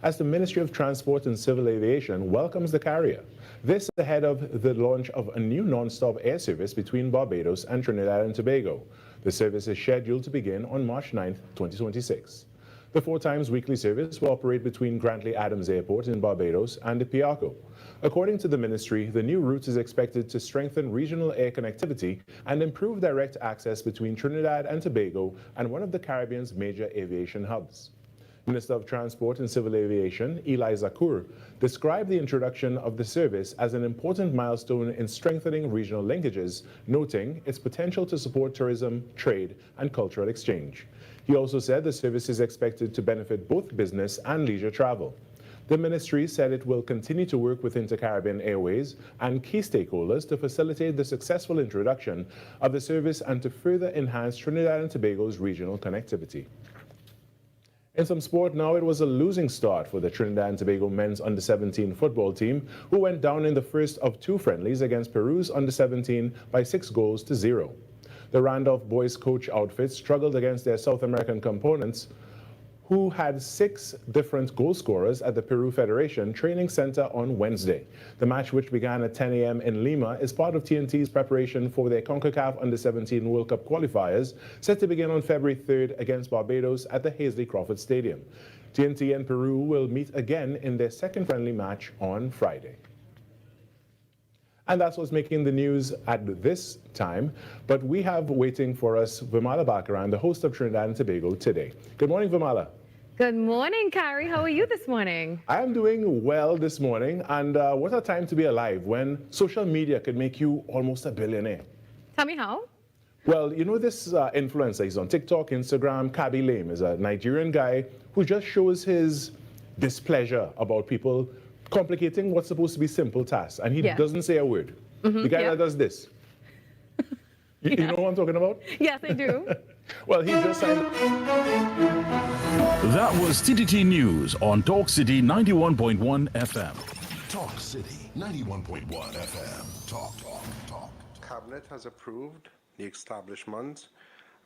as the Ministry of Transport and Civil Aviation welcomes the carrier. This ahead of the launch of a new non-stop air service between Barbados and Trinidad and Tobago. The service is scheduled to begin on March 9, 2026. The 4 times weekly service will operate between Grantley Adams Airport in Barbados and Piarco. According to the ministry, the new route is expected to strengthen regional air connectivity and improve direct access between Trinidad and Tobago and one of the Caribbean's major aviation hubs. Minister of Transport and Civil Aviation, Eli Zakur, described the introduction of the service as an important milestone in strengthening regional linkages, noting its potential to support tourism, trade, and cultural exchange. He also said the service is expected to benefit both business and leisure travel. The ministry said it will continue to work with Inter-Caribbean Airways and key stakeholders to facilitate the successful introduction of the service and to further enhance Trinidad and Tobago's regional connectivity. In some sport now, it was a losing start for the Trinidad and Tobago men's under-17 football team, who went down in the first of 2 friendlies against Peru's under-17 by 6 goals to 0. The Randolph boys coach outfit struggled against their South American components, who had 6 different goal scorers at the Peru Federation Training Center on Wednesday. The match, which began at 10 a.m. in Lima, is part of TNT's preparation for their CONCACAF Under-17 World Cup qualifiers, set to begin on February 3rd against Barbados at the Hazley Crawford Stadium. TNT and Peru will meet again in their second friendly match on Friday. And that's what's making the news at this time. But we have waiting for us Vimala Bakaran, the host of Trinidad and Tobago Today. Good morning, Vimala. Good morning, Carrie. How are you this morning? I am doing well this morning. And what a time to be alive when social media could make you almost a billionaire. Tell me how. Well, you know this influencer, he's on TikTok, Instagram, Kabi Lame is a Nigerian guy who just shows his displeasure about people complicating what's supposed to be simple tasks, and he doesn't say a word. The guy that does this. You know what I'm talking about? Yes, I do. Well, he just signed. That was TTT News on Talk City 91.1 FM. Talk City 91.1 FM. Talk. Cabinet has approved the establishment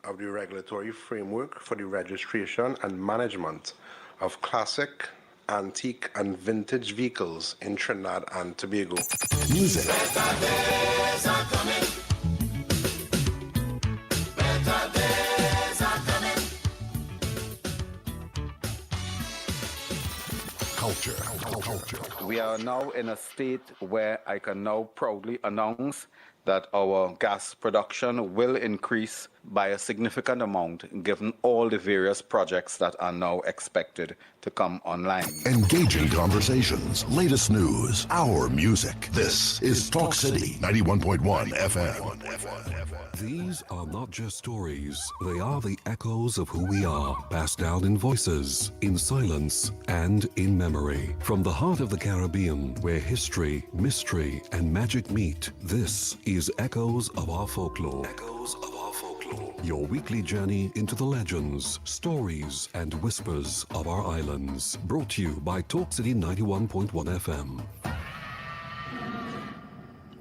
of the regulatory framework for the registration and management of classic, antique and vintage vehicles in Trinidad and Tobago. Music. Better days are coming. Better days are coming. Culture. We are now in a state where I can now proudly announce that our gas production will increase by a significant amount given all the various projects that are now expected to come online. Engaging conversations, latest news, our music. This is Talk City 91.1 FM. These are not just stories, they are the echoes of who we are, passed down in voices, in silence, and in memory. From the heart of the Caribbean, where history, mystery, and magic meet, this is Echoes of Our Folklore. Echoes of Our Folklore. Your weekly journey into the legends, stories, and whispers of our islands. Brought to you by Talk City 91.1 FM.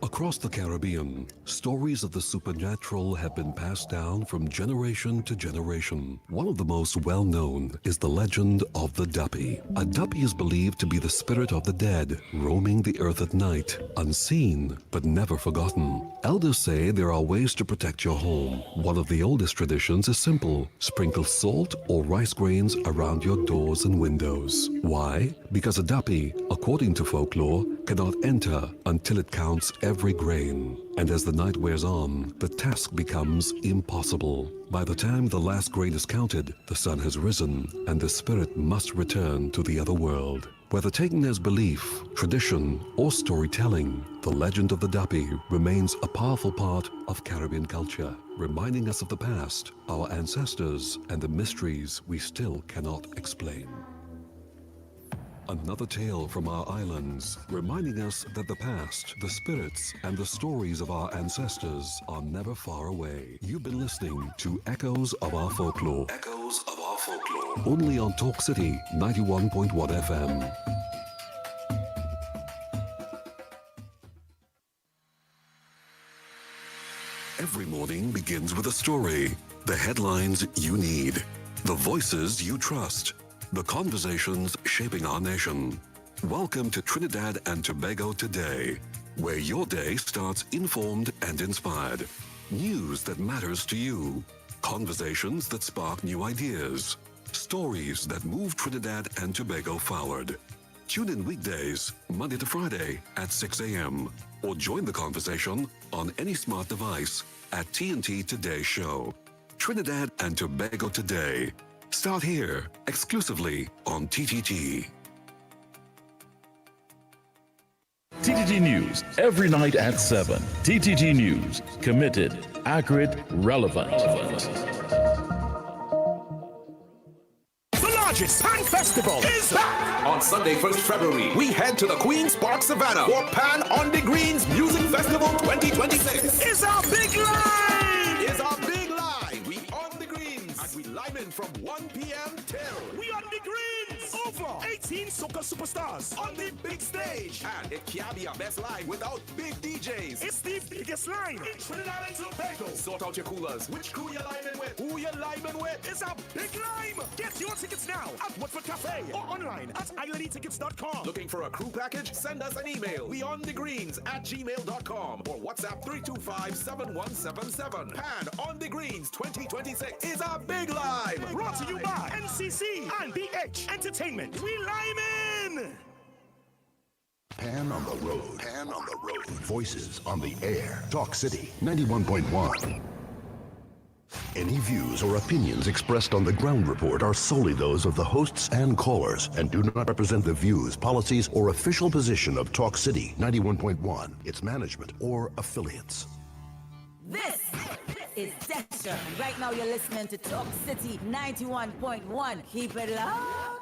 Across the Caribbean, stories of the supernatural have been passed down from generation to generation. One of the most well-known is the legend of the Duppy. A Duppy is believed to be the spirit of the dead, roaming the earth at night, unseen but never forgotten. Elders say there are ways to protect your home. One of the oldest traditions is simple. Sprinkle salt or rice grains around your doors and windows. Why? Because a Duppy, according to folklore, cannot enter until it counts every grain. And as the night wears on, the task becomes impossible. By the time the last grain is counted, the sun has risen, and the spirit must return to the other world. Whether taken as belief, tradition, or storytelling, the legend of the Duppy remains a powerful part of Caribbean culture, reminding us of the past, our ancestors, and the mysteries we still cannot explain. Another tale from our islands, reminding us that the past, the spirits, and the stories of our ancestors are never far away. You've been listening to Echoes of Our Folklore. Echoes of Our Folklore. Only on Talk City 91.1 FM. Every morning begins with a story. The headlines you need. The voices you trust. the conversations shaping our nation. Welcome to Trinidad and Tobago Today, where your day starts informed and inspired. News that matters to you. Conversations that spark new ideas. Stories that move Trinidad and Tobago forward. Tune in weekdays, Monday to Friday at 6 a.m. or join the conversation on any smart device at TNT Today Show. Trinidad and Tobago Today. Start here, exclusively on TTT. TTT News, every night at 7. TTT News, committed, accurate, relevant. The largest Pan Festival is back! On Sunday, 1st February, we head to the Queen's Park Savannah for Pan on the Greens Music Festival 2026. It's our big line! It's our big line! We on the greens! And we live in from 1 p.m. till... We on the greens! Over 18 soca superstars on the big stage. And it can't be our best line without big DJs. It's the biggest line in Trinidad and Tobago. Sort out your coolers. Which crew you're liming with? Who you're liming with? It's a big lime. Get your tickets now at Woodford Cafe or online at ILDtickets.com. Looking for a crew package? Send us an email. beyondthegreens@gmail.com or WhatsApp 325-7177. Pan on the Greens 2026 is a big lime. Brought to you by NCC and BH Entertainment. We lime in. Pan on the road. Pan on the road. Voices on the air. Talk City 91.1. Any views or opinions expressed on the ground report are solely those of the hosts and callers and do not represent the views, policies, or official position of Talk City 91.1, its management, or affiliates. This is Dexter. And right now you're listening to Talk City 91.1. Keep it locked.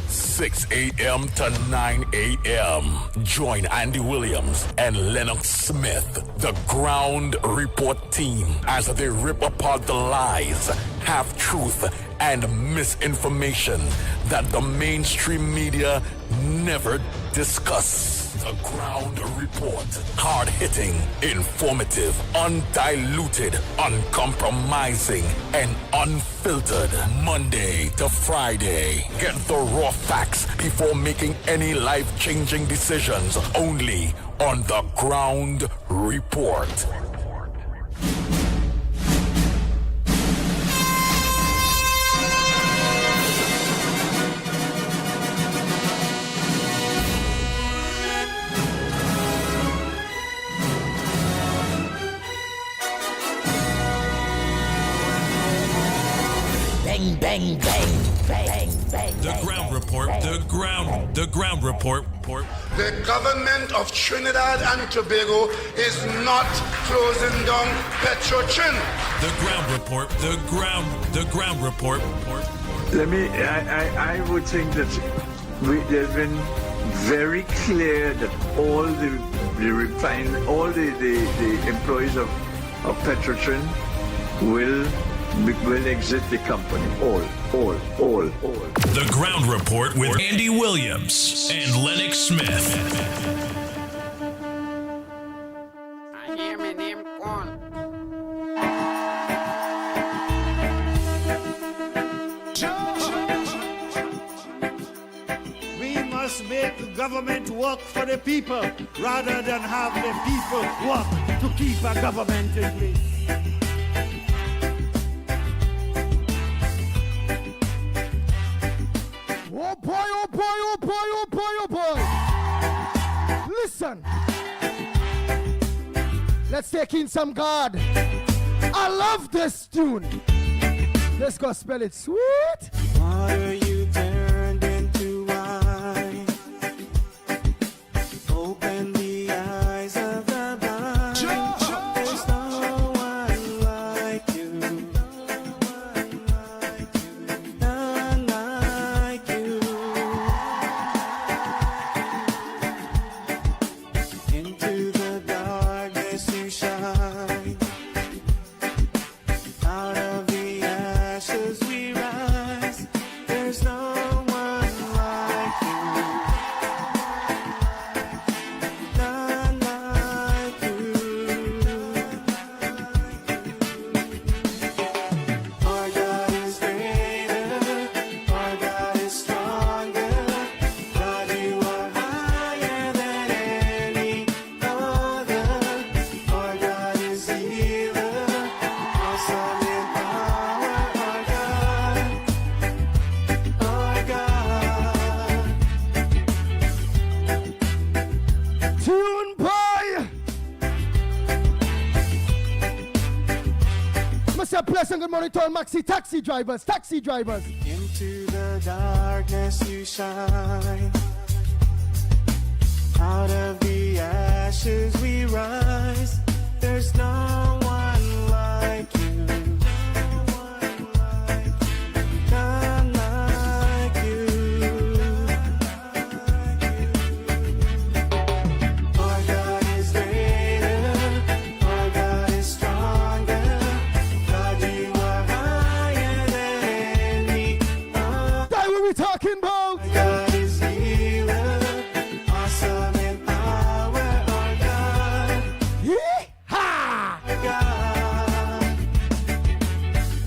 6 a.m. to 9 a.m. Join Andy Williams and Lennox Smith, the Ground Report team, as they rip apart the lies, half-truth, and misinformation that the mainstream media never discuss. The Ground Report. Hard-hitting, informative, undiluted, uncompromising, and unfiltered. Monday to Friday. Get the raw facts before making any life-changing decisions. Only on The Ground Report. Bang, bang, bang, bang, bang. The Ground Report. The Ground Report. The government of Trinidad and Tobago is not closing down Petrotrin. The Ground Report. The Ground Report. I would think that they've been very clear that all the employees of Petrotrin will exit the company. All. The Ground Report with Andy Williams and Lennox Smith. I hear my name called. We must make the government work for the people rather than have the people work to keep a government in place. Oh boy, oh boy, oh boy, oh boy, oh boy. Listen. Let's take in some God. I love this tune. Let's go spell it sweet. Water you turned into wine. Open the eyes of the blind. There's no one like you. None like you. Into the darkness you shine. Out of the ashes we rise. There's no good morning to all Maxi taxi drivers, taxi drivers. Into the darkness you shine. Out of the ashes we rise. There's no one like you. None like you. Our God is greater. Our God is stronger. God, you are higher than any other. That what we talking about? God is healer. Awesome in power. Our God. Yee-ha!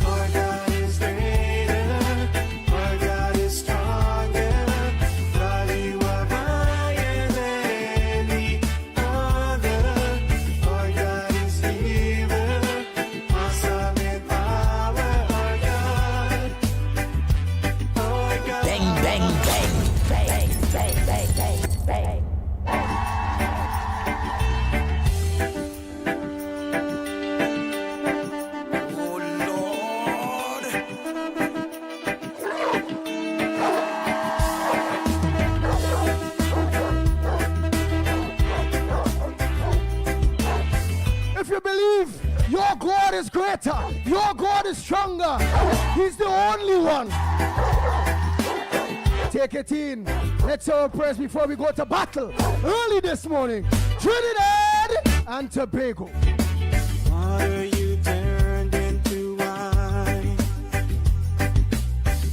Our God is greater, our God is stronger, God, you are higher than any other, our God is healer, awesome in power, our God. Bang, bang, bang, bang, bang, bang, bang, bang. If you believe your God is greater, your God is stronger, He's the only one. Take it in. Let's say our prayers before we go to battle. Early this morning, Trinidad and Tobago. Water you turned into wine.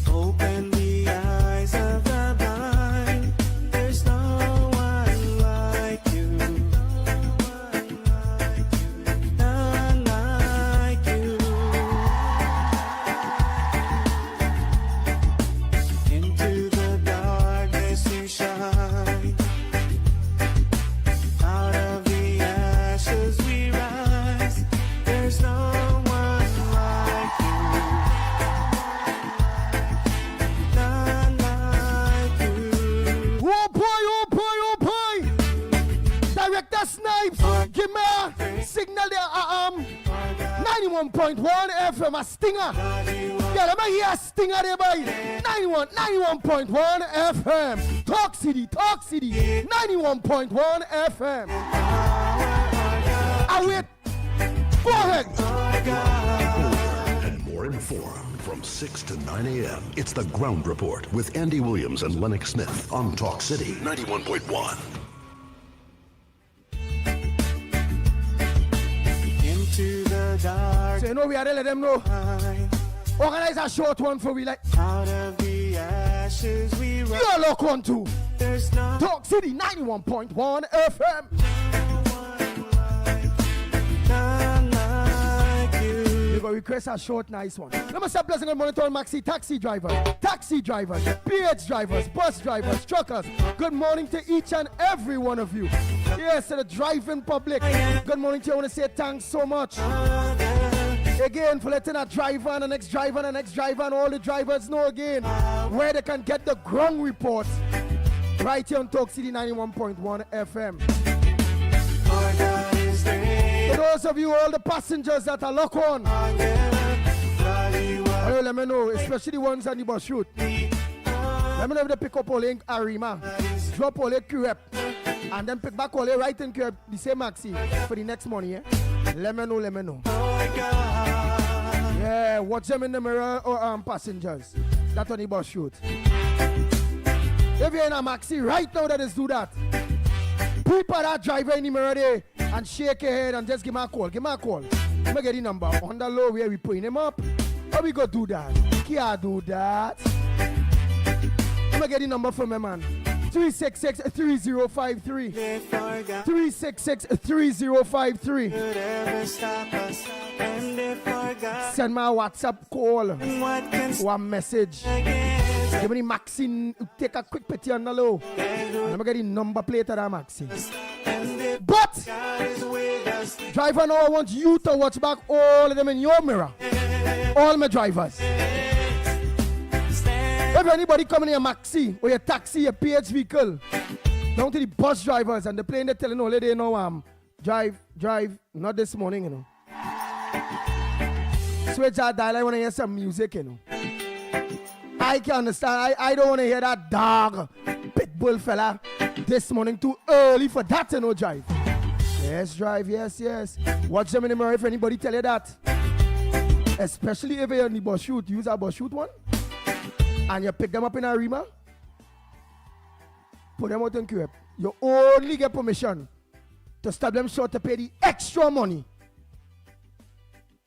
Open the eyes of the blind. There's no one like you. None like you. Into the darkness you shine. Out of the ashes we rise. There's no one like you. None like you. Oh boy, oh boy, oh boy. Director Snipes, give me a signal there. 91.1 FM, a stinger. Yeah, let me hear a stinger there, boy. 91.1 FM. Talk City, 91.1 FM. I wait. Go ahead. And more informed from 6 to 9 a.m. It's the Ground Report with Andy Williams and Lennox Smith on Talk City 91.1. Into the dark. So you know we are there, let them know. Organize a short one for we like. Out of the ashes we rise. You're lock on too. There's no Talk City 91.1 FM. none like you. You go request a short, nice one. Let me say blessing and morning to all Maxi taxi drivers, PH drivers, bus drivers, truckers. Good morning to each and every one of you. Yes, to the driving public. Good morning to you. I want to say thanks so much. Again, for letting a driver and the next driver and the next driver and all the drivers know again where they can get the ground reports right here on Talk City 91.1 FM. Our God is great. For those of you, all the passengers that are locked on, let me know, especially the ones on the bus route. Let me know if they pick up all in Arima, drop all the crep, and then pick back all the right in crep, the same maxi for the next money. Yeah? Let me know. Yeah, watch them in the mirror or passengers. That's on the bus route. If you're in a maxi right now, that is do that. People that driver in the mirror there and shake your head and just give me a call. Let me get the number on the low where we putting him up. How we go do that? Can't do that. Let me get the number from my man. 366-3053. 366-3053. Send my WhatsApp call or a message. Give me the Maxine, take a quick picture on the low. Let me get the number plate of that Maxine. But driver, now I want you to watch back all of them in your mirror. All my drivers. If anybody coming in a maxi or a taxi, a PH vehicle, down to the bus drivers and the plane, they're telling all they know drive, not this morning, you know. switch that dial. I want to hear some music, you know. I can understand. I don't want to hear that dog, pitbull fella this morning too early for that, you know, drive. Yes, drive, yes. Watch them in the mirror if anybody tell you that. Especially if you're in the bus shoot. Use a bus shoot one. And you pick them up in a Rima. Put them out in QF. You only get permission to stop them short to pay the extra money.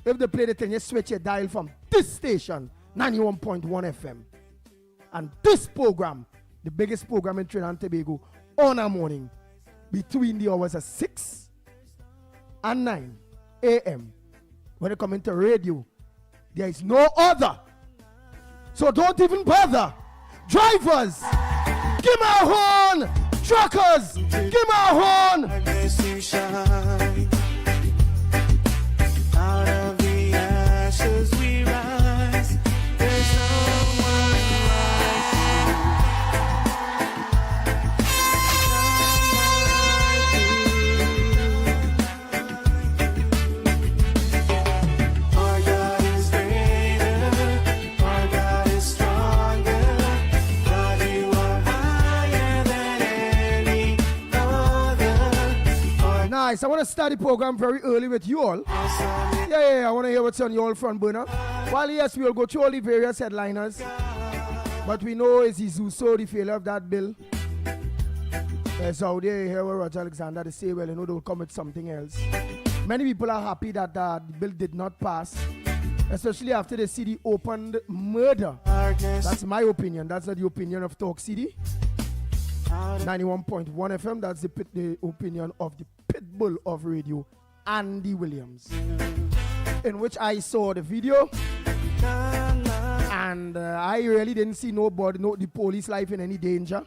If they play the thing, you switch your dial from this station, 91.1 FM. And this program, the biggest program in Trinidad and Tobago, on a morning, between the hours of 6 and 9 a.m. When you come into radio, there is no other. So don't even bother. Drivers, give me a horn. Truckers, give me a horn. Out of the ashes we rise. There's no one Our God is greater. Our God is stronger. God, you are higher than any other. Nice. I want to start the program very early with you all. Yeah, I want to hear what's on your front burner. Well, yes, we'll go through all the various headliners. But we know it's Izuso, the failure of that bill. So out there, here with Roger Alexander, they say, well, you know, they'll come with something else. Many people are happy that the bill did not pass, especially after the city opened murder. That's my opinion. That's not the opinion of Talk City. 91.1 FM, that's the opinion of the pitbull of radio, Andy Williams, in which I saw the video, and I really didn't see the police life in any danger.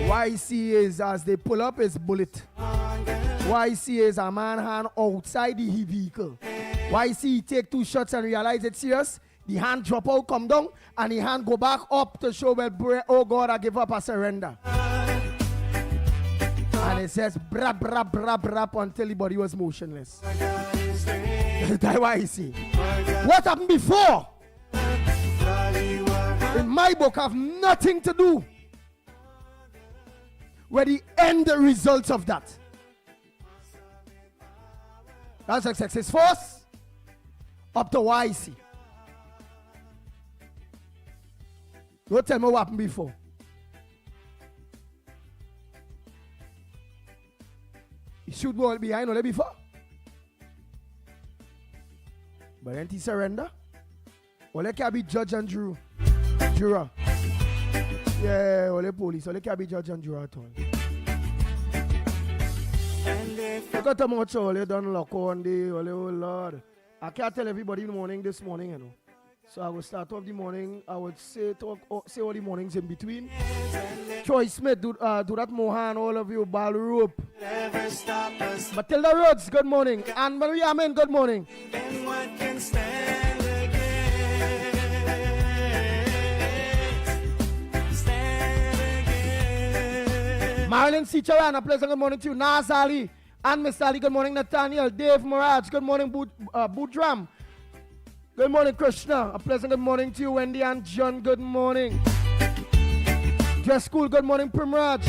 What I see is, as they pull up, is bullet. What I see is a man hand outside the vehicle. What I see, he take 2 shots and realize it's serious. The hand drop out, come down, and the hand go back up to show, well, oh God, I give up, I surrender. And it says, brap, brap, brap, brap, until the body was motionless. That's what I see. What happened before, in my book, have nothing to do with the end results of that. That's a success force up to what I see. Don't tell me what happened before. He shoot ball behind all before. But then he surrender. All they can be judge and juror. Yeah, all the police. All they can be judge and juror at all. Look at how much all they done lock on the, oh Lord. I can't tell everybody in the morning this morning, you know. So I will start off the morning. I would say all the mornings in between. Troy Smith, do that Mohan, all of you, ball rope. Matilda Rhodes, good morning. Anne Marie Amen, good morning. Then what can stand against? Stand against. Marilyn Sicharan, a pleasant good morning to you. Naz Ali and Miss Ali, good morning. Nathaniel, Dave Moraj, good morning. Budram. Good morning, Krishna. A pleasant good morning to you, Wendy and John. Good morning. Dress School, good morning, Primraj.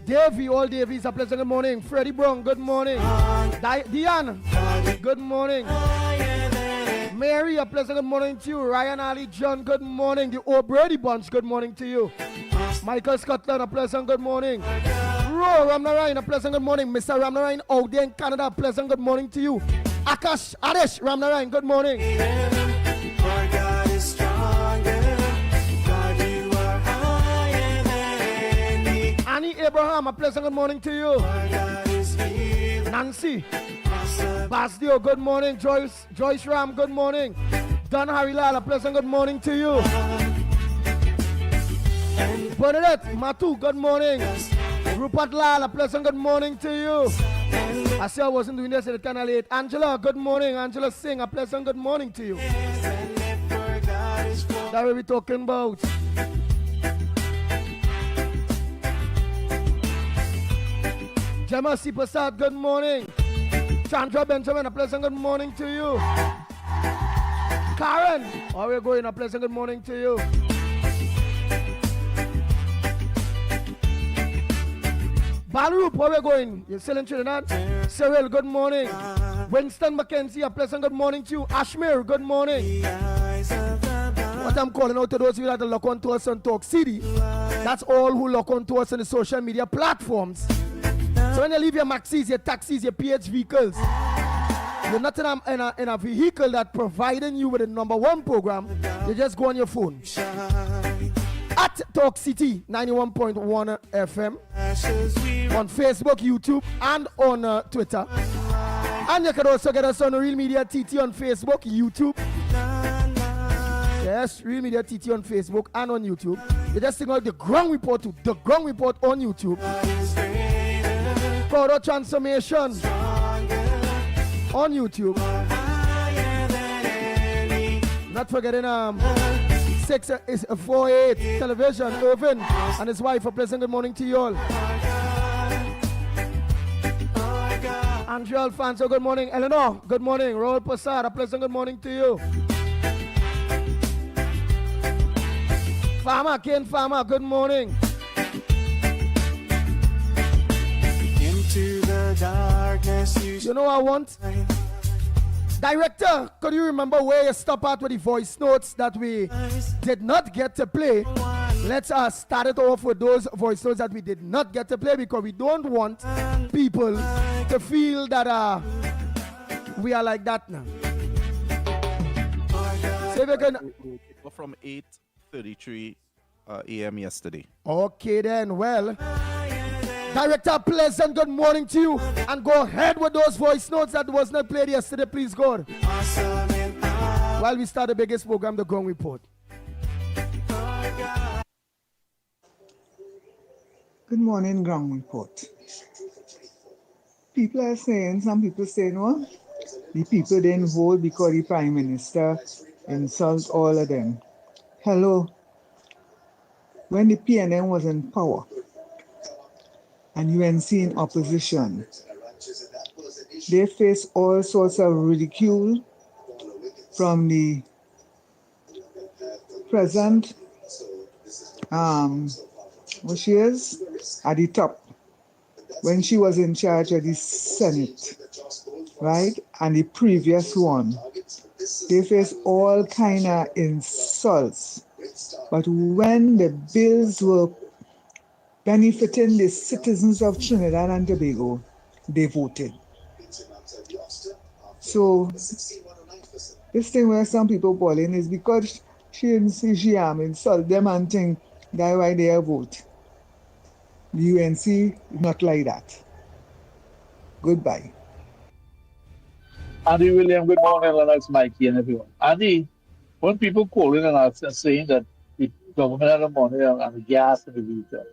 Davey, all Davies, a pleasant good morning. Freddie Brown, good morning. Diane, good morning. Mary, a pleasant good morning to you. Ryan Ali, John, good morning. The O'Brady Bunch, good morning to you. Michael Scotland, a pleasant good morning. Ro Ramnarayan, a pleasant good morning. Mr. Ramnarayan out there in Canada, a pleasant good morning to you. Akash Adesh Ramnarayan, good morning. Our God is stronger. God, you are higher than any. Annie Abraham, a pleasant good morning to you. Our God is healing. Nancy Basdio, good morning. Joyce Ram, good morning. Don Harilal, a pleasant good morning to you. Bernadette Matu, good morning. Rupert Lal, a pleasant good morning to you. I said I wasn't doing this at the kind of late. Angela, good morning. Angela Singh, a pleasant good morning to you. That what we're talking about. Gemma C. Prasad, good morning. Chandra Benjamin, a pleasant good morning to you. Karen, how are you going? A pleasant good morning to you. Balroop, where we going? You're still in Trinidad? Cyril, good morning. Winston McKenzie, a pleasant good morning to you. Ashmir, good morning. What I'm calling out to those of you that lock on to us on Talk City, that's all who lock on to us on the social media platforms. So when you leave your maxis, your taxis, your PH vehicles, you're not in a vehicle that providing you with a number one program, you just go on your phone. At Talk City 91.1 FM on Facebook, YouTube, and on Twitter. And you can also get us on Real Media TT on Facebook, YouTube. Yes, Real Media TT on Facebook and on YouTube. You just think about the Ground Report to the Ground Report on YouTube. Product Transformation on YouTube. Not forgetting 648 television, Irvin and his wife. A pleasant good morning to you all. Andrea Alfonso, good morning. Eleanor, good morning. Raul Posada, a pleasant good morning to you. Farmer, Ken Farmer, good morning. Into the darkness you know what I want? Director, could you remember where you stop at with the voice notes that we did not get to play? Let's start it off with those voice notes that we did not get to play, because we don't want people to feel that we are like that now. So if you can... From 8:33 a.m. yesterday. Okay then, well, Director, pleasant good morning to you, and go ahead with those voice notes that was not played yesterday, please God. While we start the biggest program, the Ground Report. Good morning, Ground Report. People are saying, some people say, no, the people didn't vote because the Prime Minister insults all of them. Hello. When the PNM was in power and UNC in opposition, they faced all sorts of ridicule from the present, what she is, at the top, when she was in charge of the Senate, right? And the previous one, they faced all kind of insults. But when the bills were benefiting the citizens of Trinidad and Tobago, they voted. So this thing where some people calling is because she insult them and think that's why they vote. The UNC is not like that. Goodbye. Andy William, good morning, Lennox, Mikey, and everyone. Andy, when people calling and asking, saying that the government had the money and the gas and the vehicle,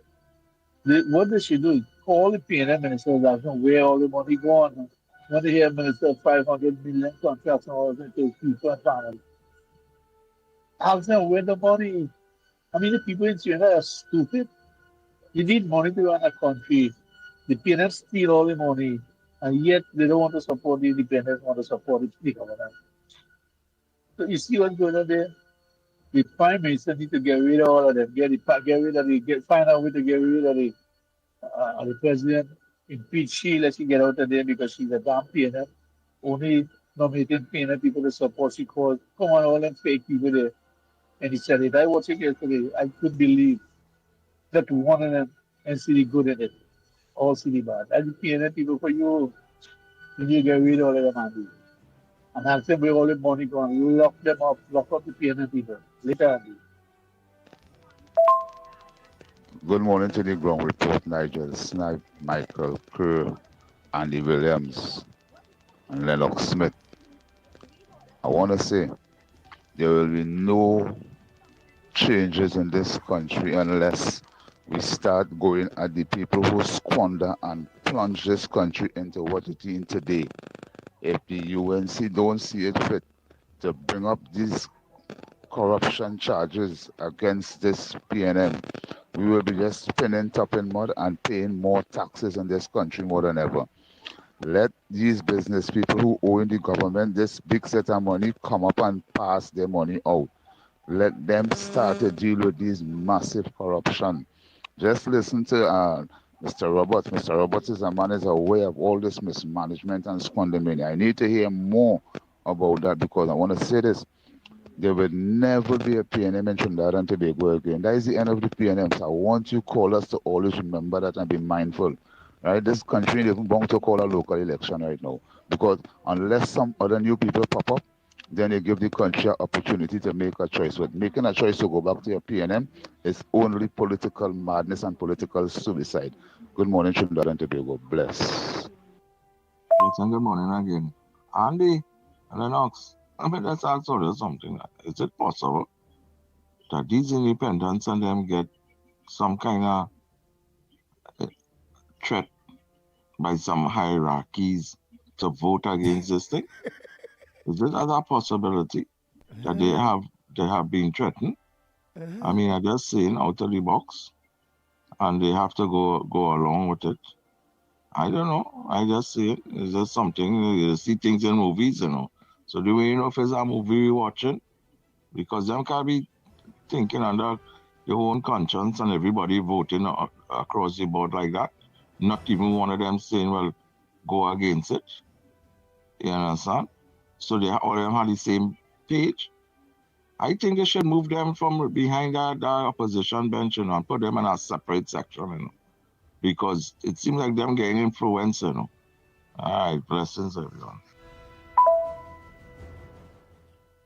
what does she do? Call the PNM ministers asking where all the money gone. When they hear minister 500 million contracts and all that to people and families, ask them where the money is. I mean, the people in Trinidad are stupid. You need money to run a country. The PNM steal all the money, and yet they don't want to support the independents, want to support the government. So you see what's going on there? The Prime Minister need to get rid of all of them, find out a way to get rid of the president, impeach she, let she get out of there because she's a damn PNM. Only nominating PNM people to support she calls. Come on, all them fake people there. And he said it. I watched it yesterday. I couldn't believe that one of them and see the good in it. All see the bad. And the PNM people for you need to get rid of all of them, Andy. And ask them where all the money gone. Lock them up. Lock up the PNM people. Later, Andy. Good morning to the Ground Report, Nigel Snipe, Michael Kerr, Andy Williams, and Lennox Smith. I want to say there will be no changes in this country unless we start going at the people who squander and plunge this country into what it is today. If the UNC don't see it fit to bring up these corruption charges against this PNM, we will be just spinning top in mud and paying more taxes in this country more than ever. Let these business people who owe the government this big set of money come up and pass their money out. Let them start to deal with these massive corruption. Just listen to Mr. Roberts. Mr. Roberts is a man is aware of all this mismanagement and squander money. I need to hear more about that because I want to say this. There will never be a PNM in Trinidad and Tobago again. That is the end of the PNM. So I want you callers to always remember that and be mindful. Right? This country is even going to call a local election right now. Because unless some other new people pop up, then they give the country an opportunity to make a choice. But making a choice to go back to your PNM is only political madness and political suicide. Good morning, Trinidad and Tobago. Bless. And good morning again. Andy, Lennox, I mean, let's ask you something. Is it possible that these independents and them get some kind of threat by some hierarchies to vote against this thing? Is it as a possibility that they have been threatened? I mean, I just saying out of the box, and they have to go along with it. I don't know. I just see it. It's just something you see things in movies, you know. So do we know if it's a movie we watching? Because them can't be thinking under their own conscience and everybody voting across the board like that. Not even one of them saying, well, go against it. You understand? So they all of them have the same page. I think they should move them from behind that opposition bench, you know, and put them in a separate section, you know. Because it seems like them getting influence, you know. All right, blessings, everyone.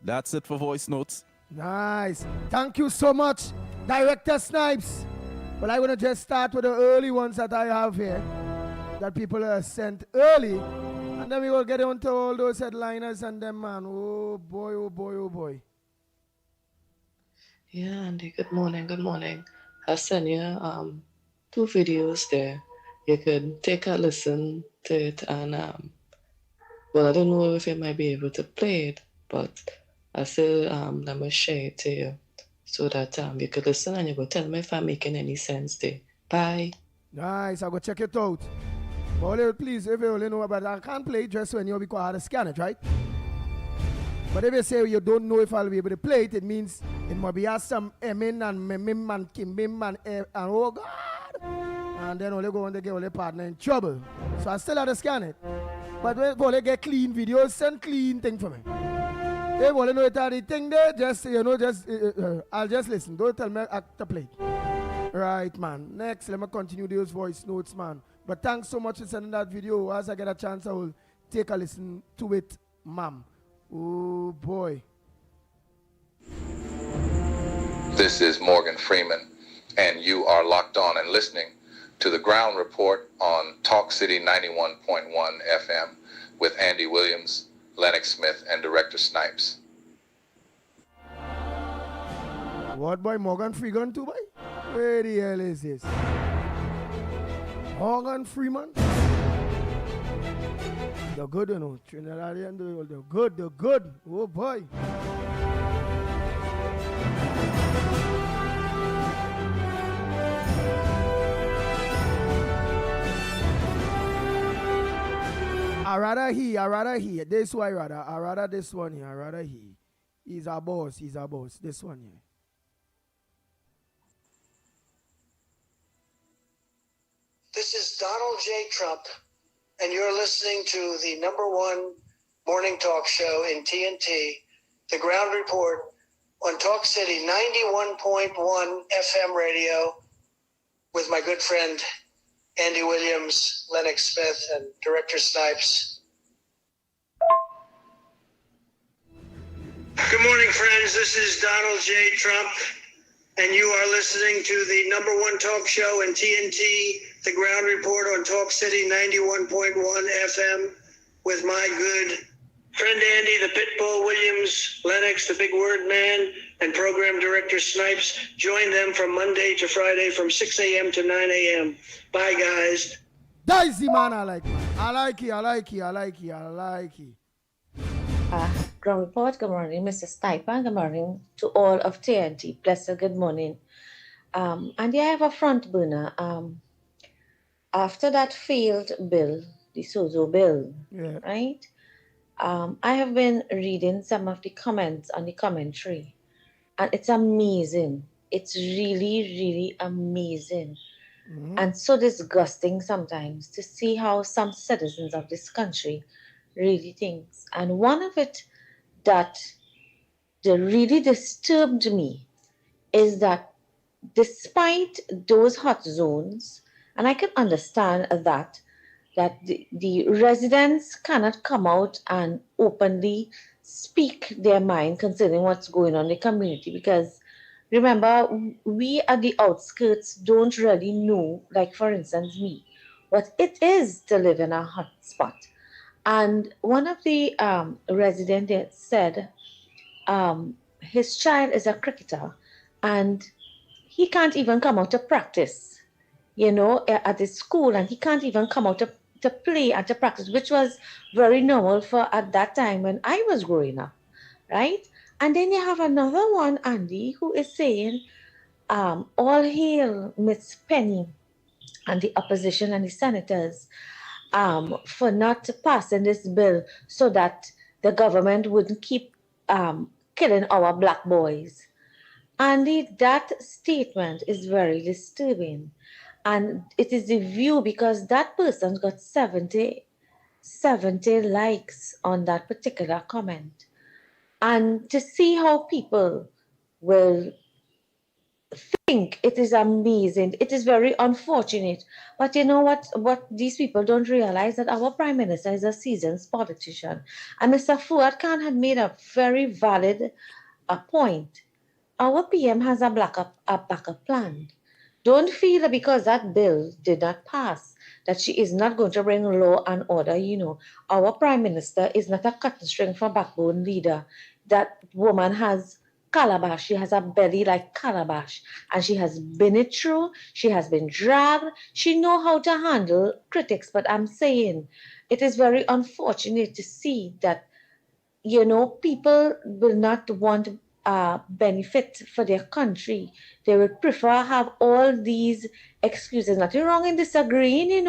That's it for voice notes. Nice. Thank you so much, Director Snipes. Well, I want to just start with the early ones that I have here that people sent early. And then we will get on to all those headliners and them, man. Oh, boy, oh, boy, oh, boy. Yeah, Andy, good morning, good morning. I sent you 2 videos there. You could take a listen to it and, well, I don't know if you might be able to play it, but I still, let me share it to you so that you could listen and you could tell me if I'm making any sense there. Bye. Nice, I'll go check it out. But please, if you only know about it, I can't play it just when you because I had to scan it, right? But if you say you don't know if I'll be able to play it, it means it might be some Emin and Memim and Kimbim and oh God. And then only go on to get only partner in trouble. So I still have to scan it. But when only get clean videos, send clean thing for me. If you only know it the thing there, just, you know, just, I'll just listen. Don't tell me to play. Right, man. Next, let me continue those voice notes, man. But thanks so much for sending that video. As I get a chance, I will take a listen to it, ma'am. Oh, boy. This is Morgan Freeman, and you are locked on and listening to the Ground Report on Talk City 91.1 FM with Andy Williams, Lennox Smith, and Director Snipes. What boy, Morgan Freeman too, boy? Where the hell is this? Morgan Freeman? The good, you know. Trinidadian, the good, the good. Oh, boy. I rather he. This one I rather this one here. I rather he. He's our boss. This one here. This is Donald J. Trump, and you're listening to the #1 morning talk show in TNT, The Ground Report, on Talk City 91.1 FM radio with my good friend Andy Williams, Lennox Smith, and Director Snipes. Good morning, friends. This is Donald J. Trump, and you are listening to the #1 talk show in TNT, The Ground Report on Talk City 91.1 FM with my good friend Andy, the Pitbull Williams, Lennox, the Big Word Man, and Program Director Snipes. Join them from Monday to Friday from 6 a.m. to 9 a.m. Bye, guys. Daisy, man, I like it. Ground Report, good morning, Mr. Stipe, good morning to all of TNT. Blessed good morning. And I have a front burner. After that failed bill the Sozo bill, Yeah. right? I have been reading some of the comments on the commentary, and it's amazing. It's really, really amazing. And so disgusting sometimes to see how some citizens of this country really thinks. And one of it that really disturbed me is that despite those hot zones, and I can understand that the residents cannot come out and openly speak their mind concerning what's going on in the community, because remember, we at the outskirts don't really know, like for instance me, what it is to live in a hot spot. And one of the residents there said his child is a cricketer and he can't even come out to practice, at his school, and he can't even come out to play and to practice, which was very normal for at that time when I was growing up, right? And then you have another one, Andy, who is saying, all hail Miss Penny and the opposition and the senators for not passing this bill so that the government wouldn't keep killing our black boys. Andy, that statement is very disturbing. And it is the view because that person got 70 likes on that particular comment. And to see how people will think it is amazing, it is very unfortunate. But you know what these people don't realize, that our prime minister is a seasoned politician. And Mr. Fuad Khan had made a very valid point. Our PM has a backup plan. Don't feel that because that bill did not pass, that she is not going to bring law and order. Our prime minister is not a cut and string for backbone leader. That woman has calabash. She has a belly like calabash, and she has been it through. She has been dragged. She know how to handle critics. But I'm saying it is very unfortunate to see that, people will not want benefit for their country. They would prefer have all these excuses. Nothing wrong in disagreeing,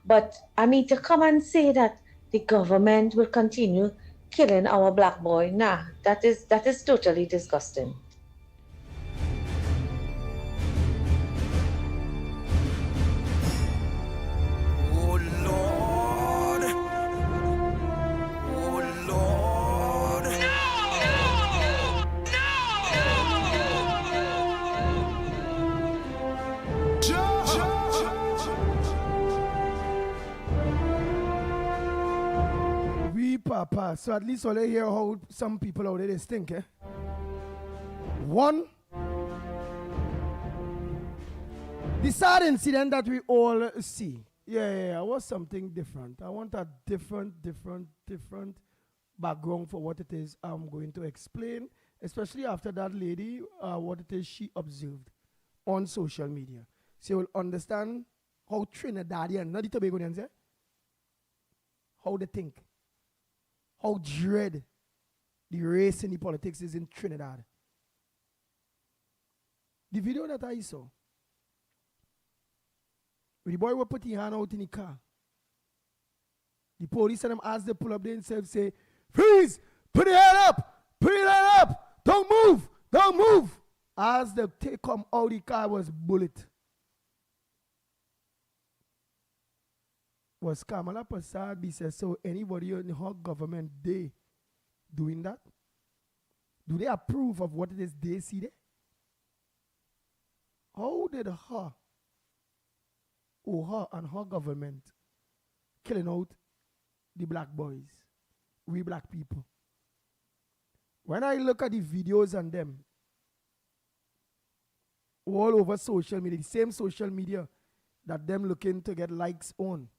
but I mean to come and say that the government will continue killing our black boy. Nah, that is totally disgusting. Papa, so at least I'll hear how some people out there is think, eh? One, the sad incident that we all see. Yeah, was something different. I want a different background for what it is I'm going to explain, especially after that lady, what it is she observed on social media. So you'll understand how Trinidadian, not the Tobagonians, eh? How they think. How dread the race and the politics is in Trinidad. The video that I saw, when the boy was putting his hand out in the car, the police and them as they pull up themselves say, freeze, put your hand up, don't move. As they take come out the car was bullet. Was Kamala Prasad be said, so anybody in her government, they doing that? Do they approve of what it is they see there? How did her and her government killing out the black boys, we black people? When I look at the videos on them, all over social media, the same social media that them looking to get likes on,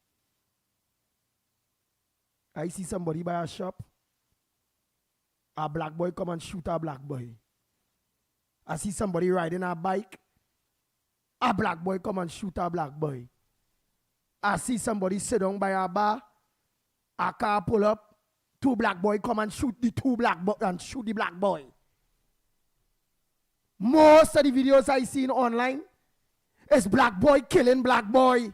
I see somebody by a shop, a black boy come and shoot a black boy. I see somebody riding a bike, a black boy come and shoot a black boy. I see somebody sit down by a bar, a car pull up, two black boy come and shoot the black boy. Most of the videos I seen online is black boy killing black boy.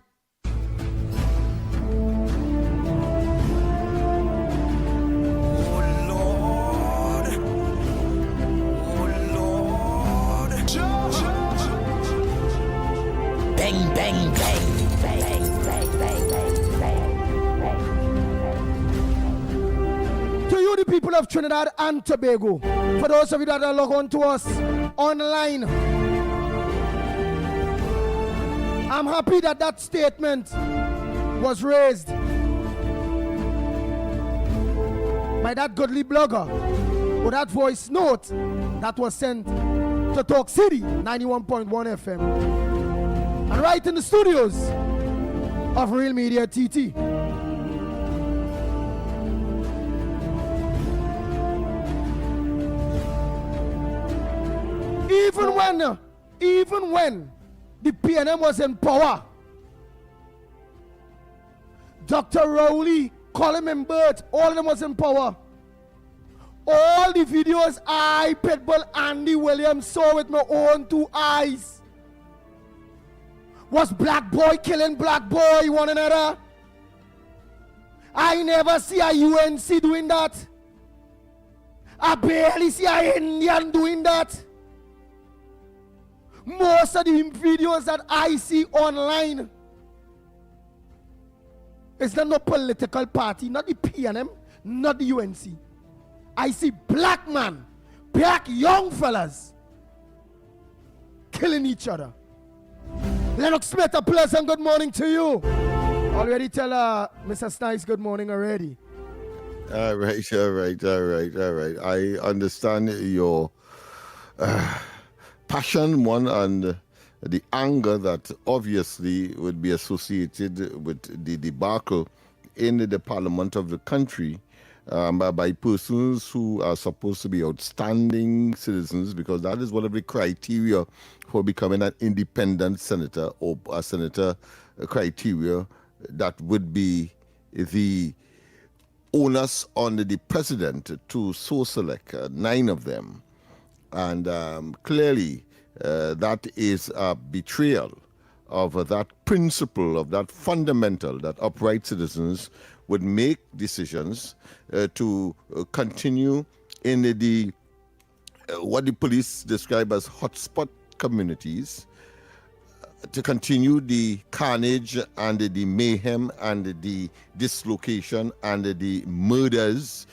bang, bang, bang, bang, bang, bang, bang. To you, the people of Trinidad and Tobago, for those of you that are logged on to us online, I'm happy that that statement was raised by that godly blogger or that voice note that was sent to Talk City 91.1 FM and right in the studios of Real Media TT. Even when the PNM was in power, Dr. Rowley, Colin and Bert, all of them was in power. All the videos I, Pitbull, Andy Williams saw with my own two eyes was black boy killing black boy one another. I never see a UNC doing that. I barely see a Indian doing that. Most of the videos that I see online, it's not no political party, not the PNM, not the UNC. I see black man, black young fellas killing each other. Lennox Smith, a pleasant good morning to you. Already tell Mr. Snipes good morning already. All right. I understand your passion, one, and the anger that obviously would be associated with the debacle in the parliament of the country by persons who are supposed to be outstanding citizens, because that is one of the criteria for becoming an independent senator, or a senator criteria that would be the onus on the president to so select 9 of them. And clearly, that is a betrayal of that principle, of that fundamental, that upright citizens would make decisions to continue in the what the police describe as hotspot communities, to continue the carnage and the mayhem and the dislocation and the murders,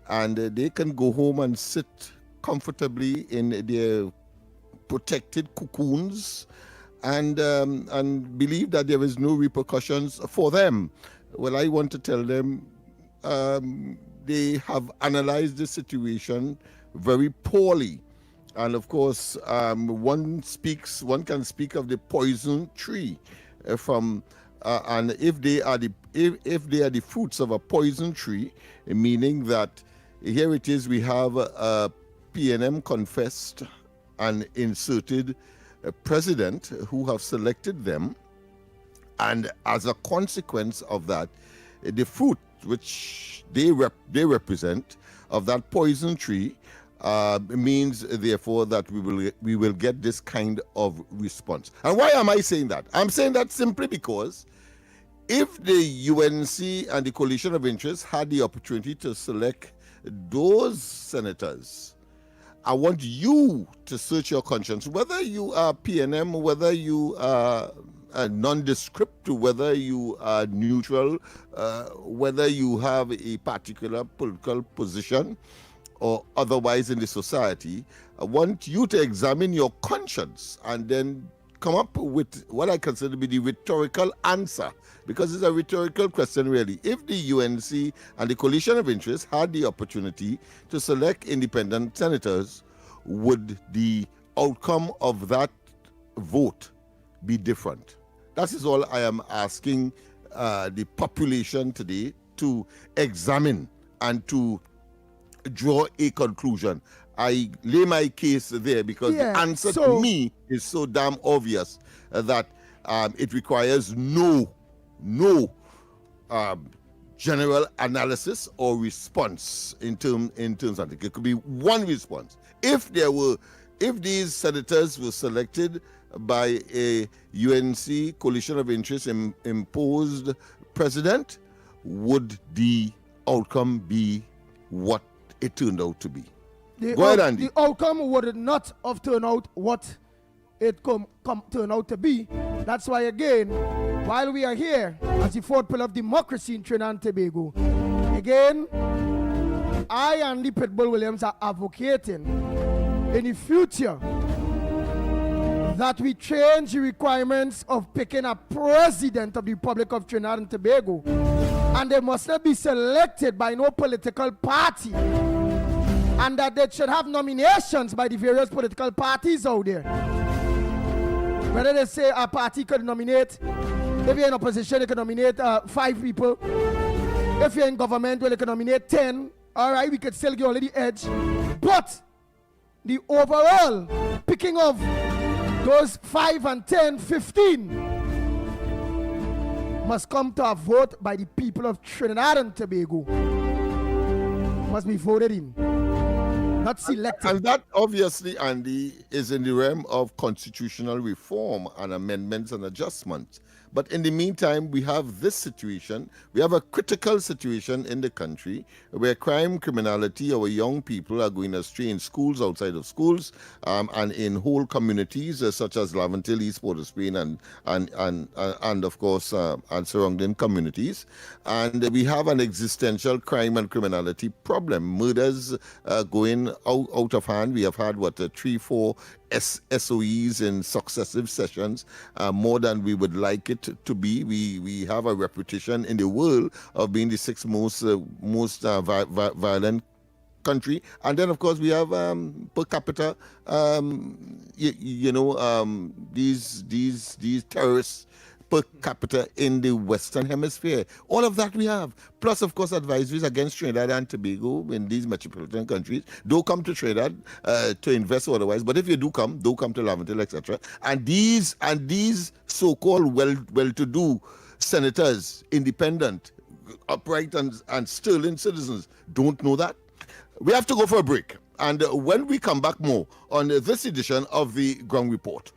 and they can go home and sit comfortably in their protected cocoons and believe that there is no repercussions for them. Well, I want to tell them they have analyzed the situation very poorly. And of course, one can speak of the poison tree and if they are the fruits of a poison tree, meaning that here it is, we have a PNM confessed and inserted president who have selected them, and as a consequence of that, the fruit which they represent of that poison tree means therefore that we will get this kind of response. And why am I saying that? I'm saying that simply because if the UNC and the coalition of interests had the opportunity to select those senators, I want you to search your conscience, whether you are PNM, whether you are nondescript, whether you are neutral, whether you have a particular political position or otherwise in the society. I want you to examine your conscience and then come up with what I consider to be the rhetorical answer, because it's a rhetorical question really. If the UNC and the coalition of interests had the opportunity to select independent senators, would the outcome of that vote be different? That is all I am asking the population today to examine and to draw a conclusion. I lay my case there because the answer to me is so damn obvious that it requires no general analysis or response in terms of it. It could be one response. If these senators were selected by a UNC coalition of interest imposed president, would the outcome be what it turned out to be? Go ahead, Andy. The outcome would not have turned out what it turn out to be. That's why, again, while we are here as the fourth pillar of democracy in Trinidad and Tobago, again, I and the Pitbull Williams are advocating in the future that we change the requirements of picking a president of the Republic of Trinidad and Tobago, and they must not be selected by no political party, and that they should have nominations by the various political parties out there. Whether they say a party could nominate, if you're in opposition, they can nominate 5 people. If you're in government, well, they can nominate 10. All right, we could still get only the edge. But the overall picking of those 5 and 10, 15 must come to a vote by the people of Trinidad and Tobago. Must be voted in, not selected. And that obviously, Andy, is in the realm of constitutional reform and amendments and adjustments. But in the meantime, we have this situation. We have a critical situation in the country where crime, criminality, our young people are going astray in schools, outside of schools, and in whole communities such as Laventille, East Port of Spain, and of course, and surrounding communities. And we have an existential crime and criminality problem. Murders going out of hand. We have had, 3-4 SOEs in successive sessions, more than we would like it to be. We have a reputation in the world of being the 6th most violent country, and then of course we have per capita, these terrorists per capita in the Western Hemisphere. All of that we have. Plus, of course, advisories against Trinidad and Tobago in these metropolitan countries. Don't come to Trinidad to invest or otherwise. But if you do come to Laventille, etc. And these so-called well-to-do senators, independent, upright and sterling citizens, don't know that. We have to go for a break. And when we come back, more on this edition of the Ground Report.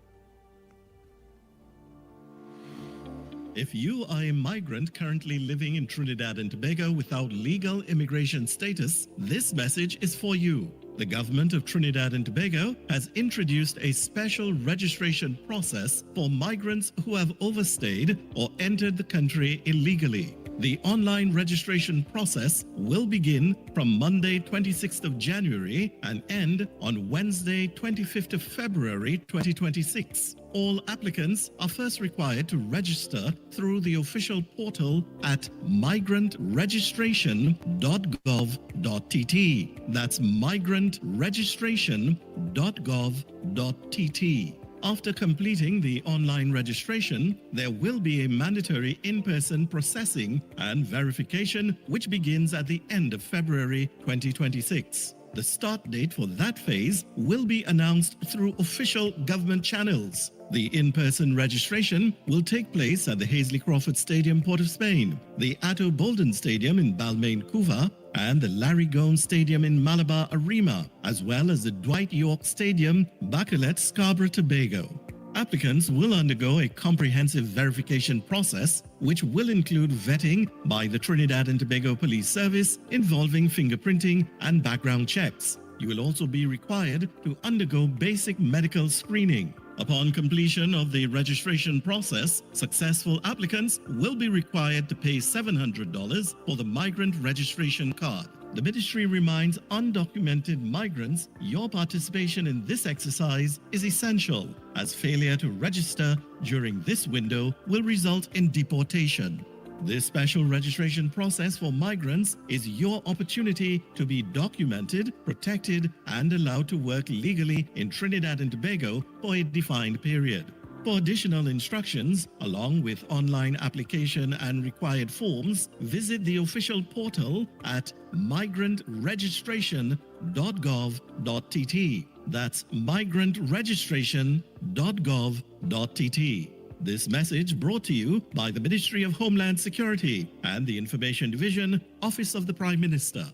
If you are a migrant currently living in Trinidad and Tobago without legal immigration status, this message is for you. The government of Trinidad and Tobago has introduced a special registration process for migrants who have overstayed or entered the country illegally. The online registration process will begin from Monday 26th of January and end on Wednesday 25th of February 2026. All applicants are first required to register through the official portal at migrantregistration.gov.tt. That's migrantregistration.gov.tt. After completing the online registration, there will be a mandatory in-person processing and verification which begins at the end of February 2026. The start date for that phase will be announced through official government channels. The in-person registration will take place at the Hazley Crawford Stadium, Port of Spain, the Atto Bolden Stadium in Balmain, Couva, and the Larry Gomes Stadium in Malabar, Arima, as well as the Dwight York Stadium, Bacalet, Scarborough, Tobago. Applicants will undergo a comprehensive verification process, which will include vetting by the Trinidad and Tobago Police Service involving fingerprinting and background checks. You will also be required to undergo basic medical screening. Upon completion of the registration process, successful applicants will be required to pay $700 for the migrant registration card. The ministry reminds undocumented migrants your participation in this exercise is essential, as failure to register during this window will result in deportation. This special registration process for migrants is your opportunity to be documented, protected, and allowed to work legally in Trinidad and Tobago for a defined period. For additional instructions, along with online application and required forms, visit the official portal at migrantregistration.gov.tt. That's migrantregistration.gov.tt. This message brought to you by the Ministry of Homeland Security and the Information Division, Office of the Prime Minister.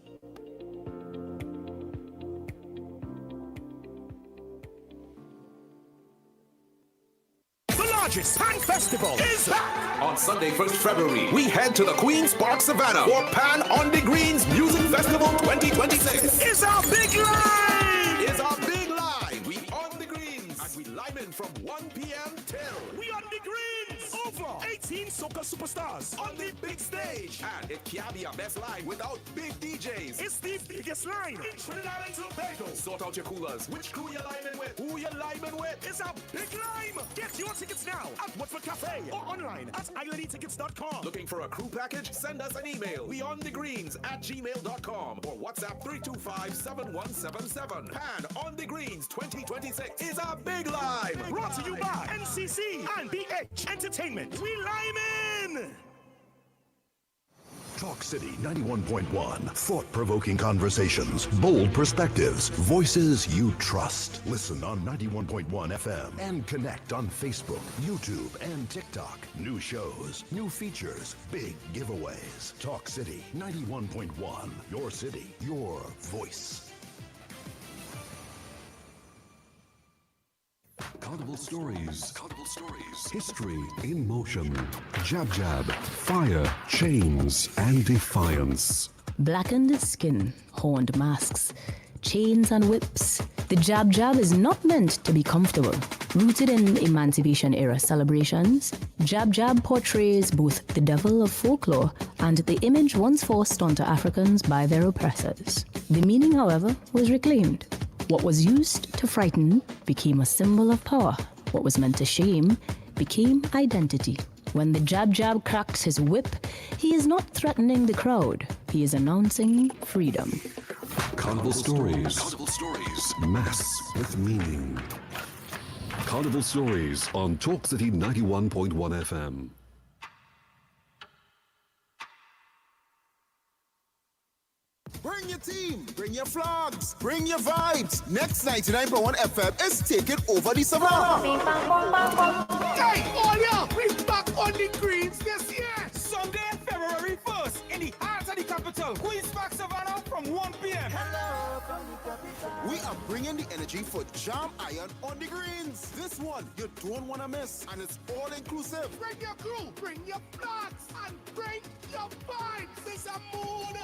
The largest Pan Festival is back! On Sunday, 1st February, we head to the Queen's Park Savannah for Pan on the Greens Music Festival 2026. It's our big line! We on the greens, and we live in from 1 p.m. till. We on the greens. Over 18 soca superstars on the big stage. And it can't be a best line without big DJs. It's the biggest line in Trinidad and Tobago. Sort out your coolers. Which crew you liming with? Who you liming with? It's a big lime. Get your tickets now at Watford Cafe or online at islandetickets.com. Looking for a crew package? Send us an email. beyondthegreens@gmail.com or WhatsApp 325-7177. Pan on the Greens 2026 is a big lime. Brought to you by NCC and BH Entertainment. We lime in. Talk City 91.1. Thought-provoking conversations, bold perspectives, voices you trust. Listen on 91.1 FM and connect on Facebook, YouTube, and TikTok. New shows, new features, big giveaways. Talk City 91.1. Your city, your voice. Carnival stories. History in motion. Jab jab, fire, chains, and defiance. Blackened skin, horned masks, chains and whips. The jab jab is not meant to be comfortable. Rooted in Emancipation era celebrations, jab jab portrays both the devil of folklore and the image once forced onto Africans by their oppressors. The meaning, however, was reclaimed. What was used to frighten became a symbol of power. What was meant to shame became identity. When the jab jab cracks his whip, he is not threatening the crowd. He is announcing freedom. Carnival stories. Mass with meaning. Carnival Stories on Talk City 91.1 FM. Bring your team, bring your flags, bring your vibes. Next 99.1 FM is taking over the savannah. Hey, all ya, we back on the greens this year. Sunday, February 1st, in the heart of the capital, Queen's Park Savannah from 1 p.m. We are bringing the energy for Jam Iron on the greens. This one you don't want to miss, and it's all inclusive. Bring your crew, bring your flags, and bring your vibes. This a mood.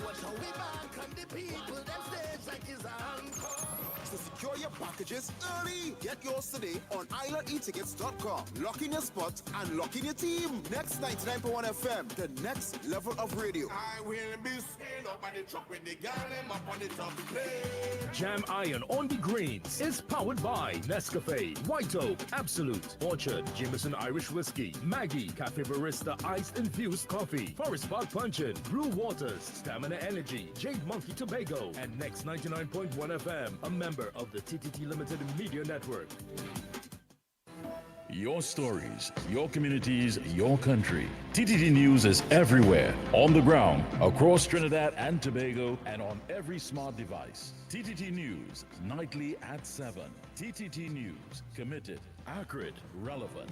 Watch how we back on the people, them stage like it's encore. So secure your packages early. Get yours today on islandetickets.com. Lock in your spot and lock in your team. Next 99.1 FM, the next level of radio. I will be staying up on the truck with the gallon up on the top plate. Jam Iron on the Greens is powered by Nescafe, White Oak, Absolute, Orchard, Jameson Irish Whiskey, Maggie, Cafe Barista Iced Infused Coffee, Forest Park Punchin, Brew Waters, Stamina Energy, Jade Monkey Tobago, and Next 99.1 FM, a member of the TTT Limited Media Network. Your stories, your communities, your country. TTT News is everywhere, on the ground, across Trinidad and Tobago, and on every smart device. TTT News, nightly at 7. TTT News, committed, accurate, relevant.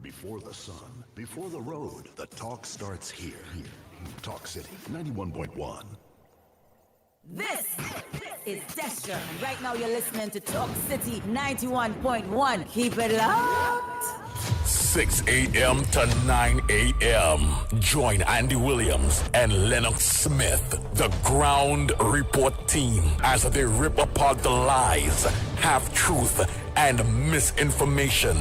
Before the sun, before the road, the talk starts here. Talk City 91.1. This is Destra, and right now you're listening to Talk City 91.1. Keep it locked. 6 a.m. to 9 a.m. Join Andy Williams and Lennox Smith, the Ground Report team, as they rip apart the lies, half-truth, and misinformation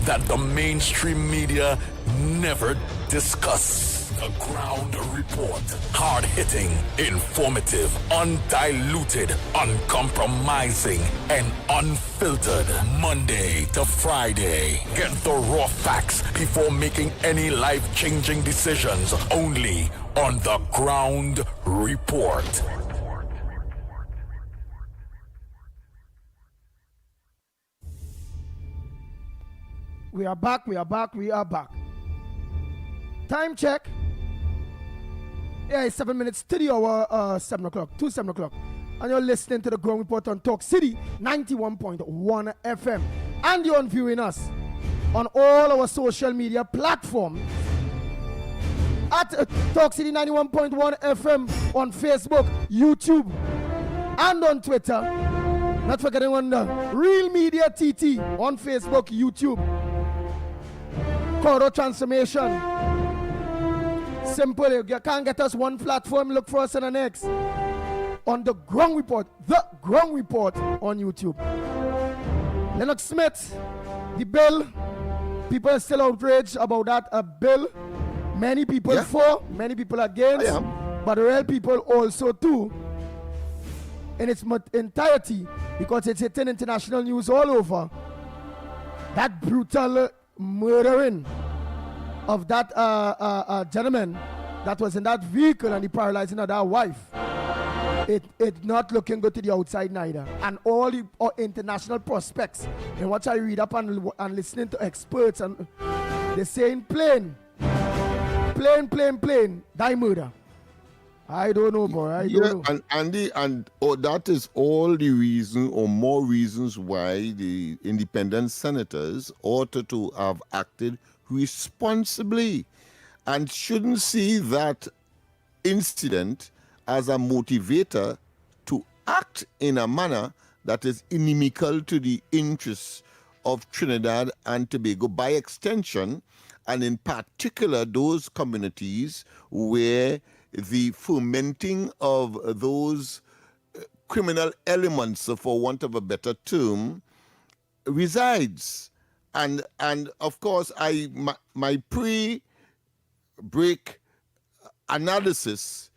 that the mainstream media never discuss. The Ground Report. Hard-hitting, informative, undiluted, uncompromising, and unfiltered. Monday to Friday. Get the raw facts before making any life-changing decisions. Only on The Ground Report. We are back. Time check. Yeah, it's 7 minutes to the hour, 7 o'clock, to 7 o'clock. And you're listening to the Ground Report on Talk City 91.1 FM. And you're viewing us on all our social media platforms at Talk City 91.1 FM on Facebook, YouTube, and on Twitter. Not forgetting on the Real Media TT on Facebook, YouTube. Corridor Transformation. Simple, you can't get us one platform, look for us in the next. on the Ground Report on YouTube. Lennox Smith, the bill, people are still outraged about that bill. Many people for, many people against, but the real people also too, in its entirety, because it's hitting international news all over. That brutal murdering of that gentleman that was in that vehicle and the paralyzing of that wife. It's not looking good to the outside neither. And all the international prospects, and what I read up and listening to experts, and they're saying plain, die murder. I don't know, boy. I don't know. And Andy, that is all the reason, or more reasons, why the independent senators ought to have acted responsibly, and shouldn't see that incident as a motivator to act in a manner that is inimical to the interests of Trinidad and Tobago, by extension, and in particular those communities where the fomenting of those criminal elements, for want of a better term, resides. And of course, my pre-break analysis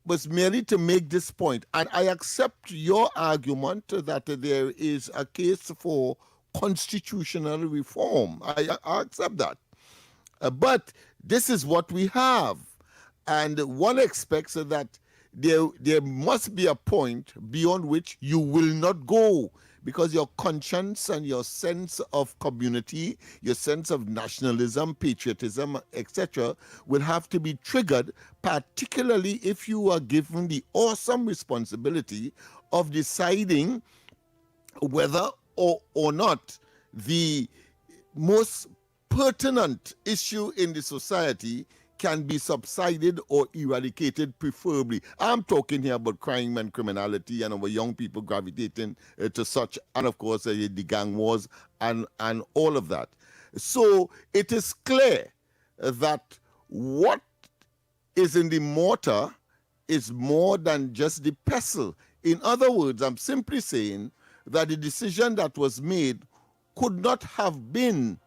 was merely to make this point. And I accept your argument that there is a case for constitutional reform. I accept that. But this is what we have. And one expects that there must be a point beyond which you will not go, because your conscience and your sense of community, your sense of nationalism, patriotism, etc., will have to be triggered, particularly if you are given the awesome responsibility of deciding whether or not the most pertinent issue in the society can be subsided or eradicated, preferably. I'm talking here about crime and criminality and our young people gravitating to such, and of course the gang wars and all of that. So it is clear that what is in the mortar is more than just the pestle. In other words, I'm simply saying that the decision that was made could not have been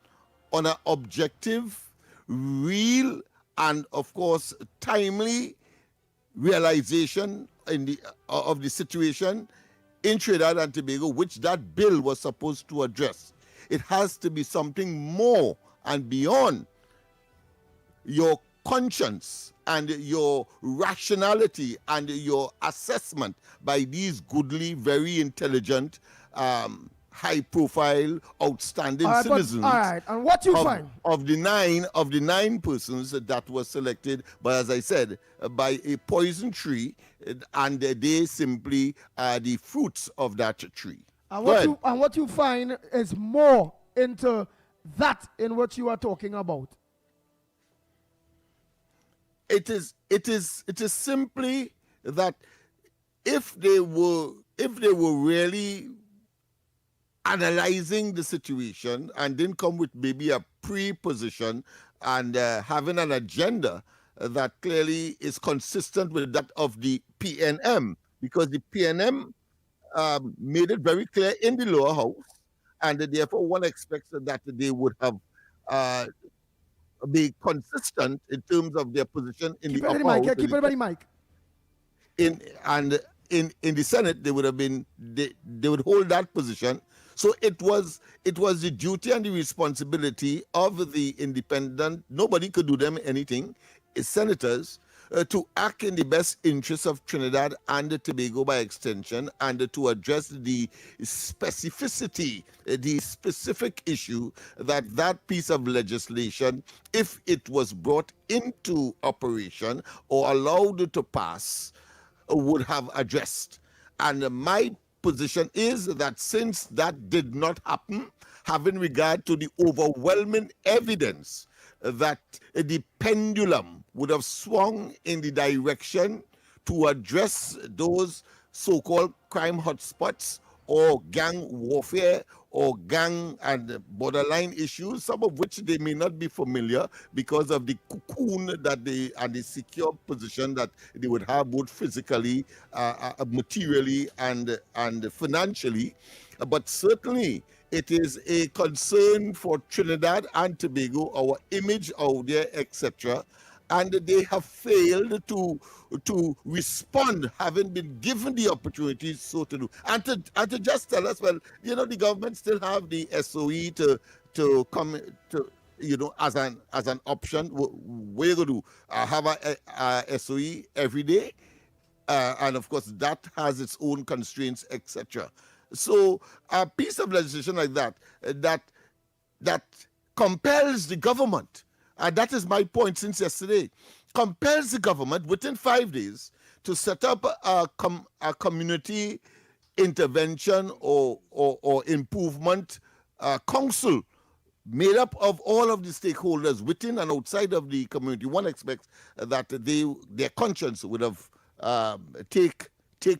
on an objective, real, and of course timely realization of the situation in Trinidad and Tobago, which that bill was supposed to address. It has to be something more and beyond your conscience and your rationality and your assessment by these goodly, very intelligent, high-profile, outstanding citizens. All right, and what you find of the nine persons that were selected, but as I said, by a poison tree, and they simply are the fruits of that tree. And what you find is more into that in what you are talking about. It is simply that if they were really analyzing the situation and didn't come with maybe a pre-position and having an agenda that clearly is consistent with that of the PNM, because the PNM made it very clear in the lower house, and therefore one expects that they would have be consistent in terms of their position in the upper house. Keep everybody mic. In the Senate, they would have been they would hold that position. So it was the duty and the responsibility of the independent, nobody could do them anything, senators, to act in the best interests of Trinidad and Tobago by extension, and to address the specificity, the specific issue that piece of legislation, if it was brought into operation or allowed to pass, would have addressed. And my position is that since that did not happen, having regard to the overwhelming evidence that the pendulum would have swung in the direction to address those so-called crime hotspots or gang warfare or gang and borderline issues, some of which they may not be familiar because of the cocoon that they and the secure position that they would have both physically, materially, and financially. But certainly, it is a concern for Trinidad and Tobago, our image out there, etc. And they have failed to respond, having been given the opportunity so to do, and to just tell us, well, you know, the government still have the SOE to come to, you know, as an option. We're going to have a SOE every day, and of course that has its own constraints, etc. So a piece of legislation like that that compels the government, and that is my point since yesterday, compels the government within 5 days to set up a community intervention or improvement council made up of all of the stakeholders within and outside of the community. One expects that their conscience would have take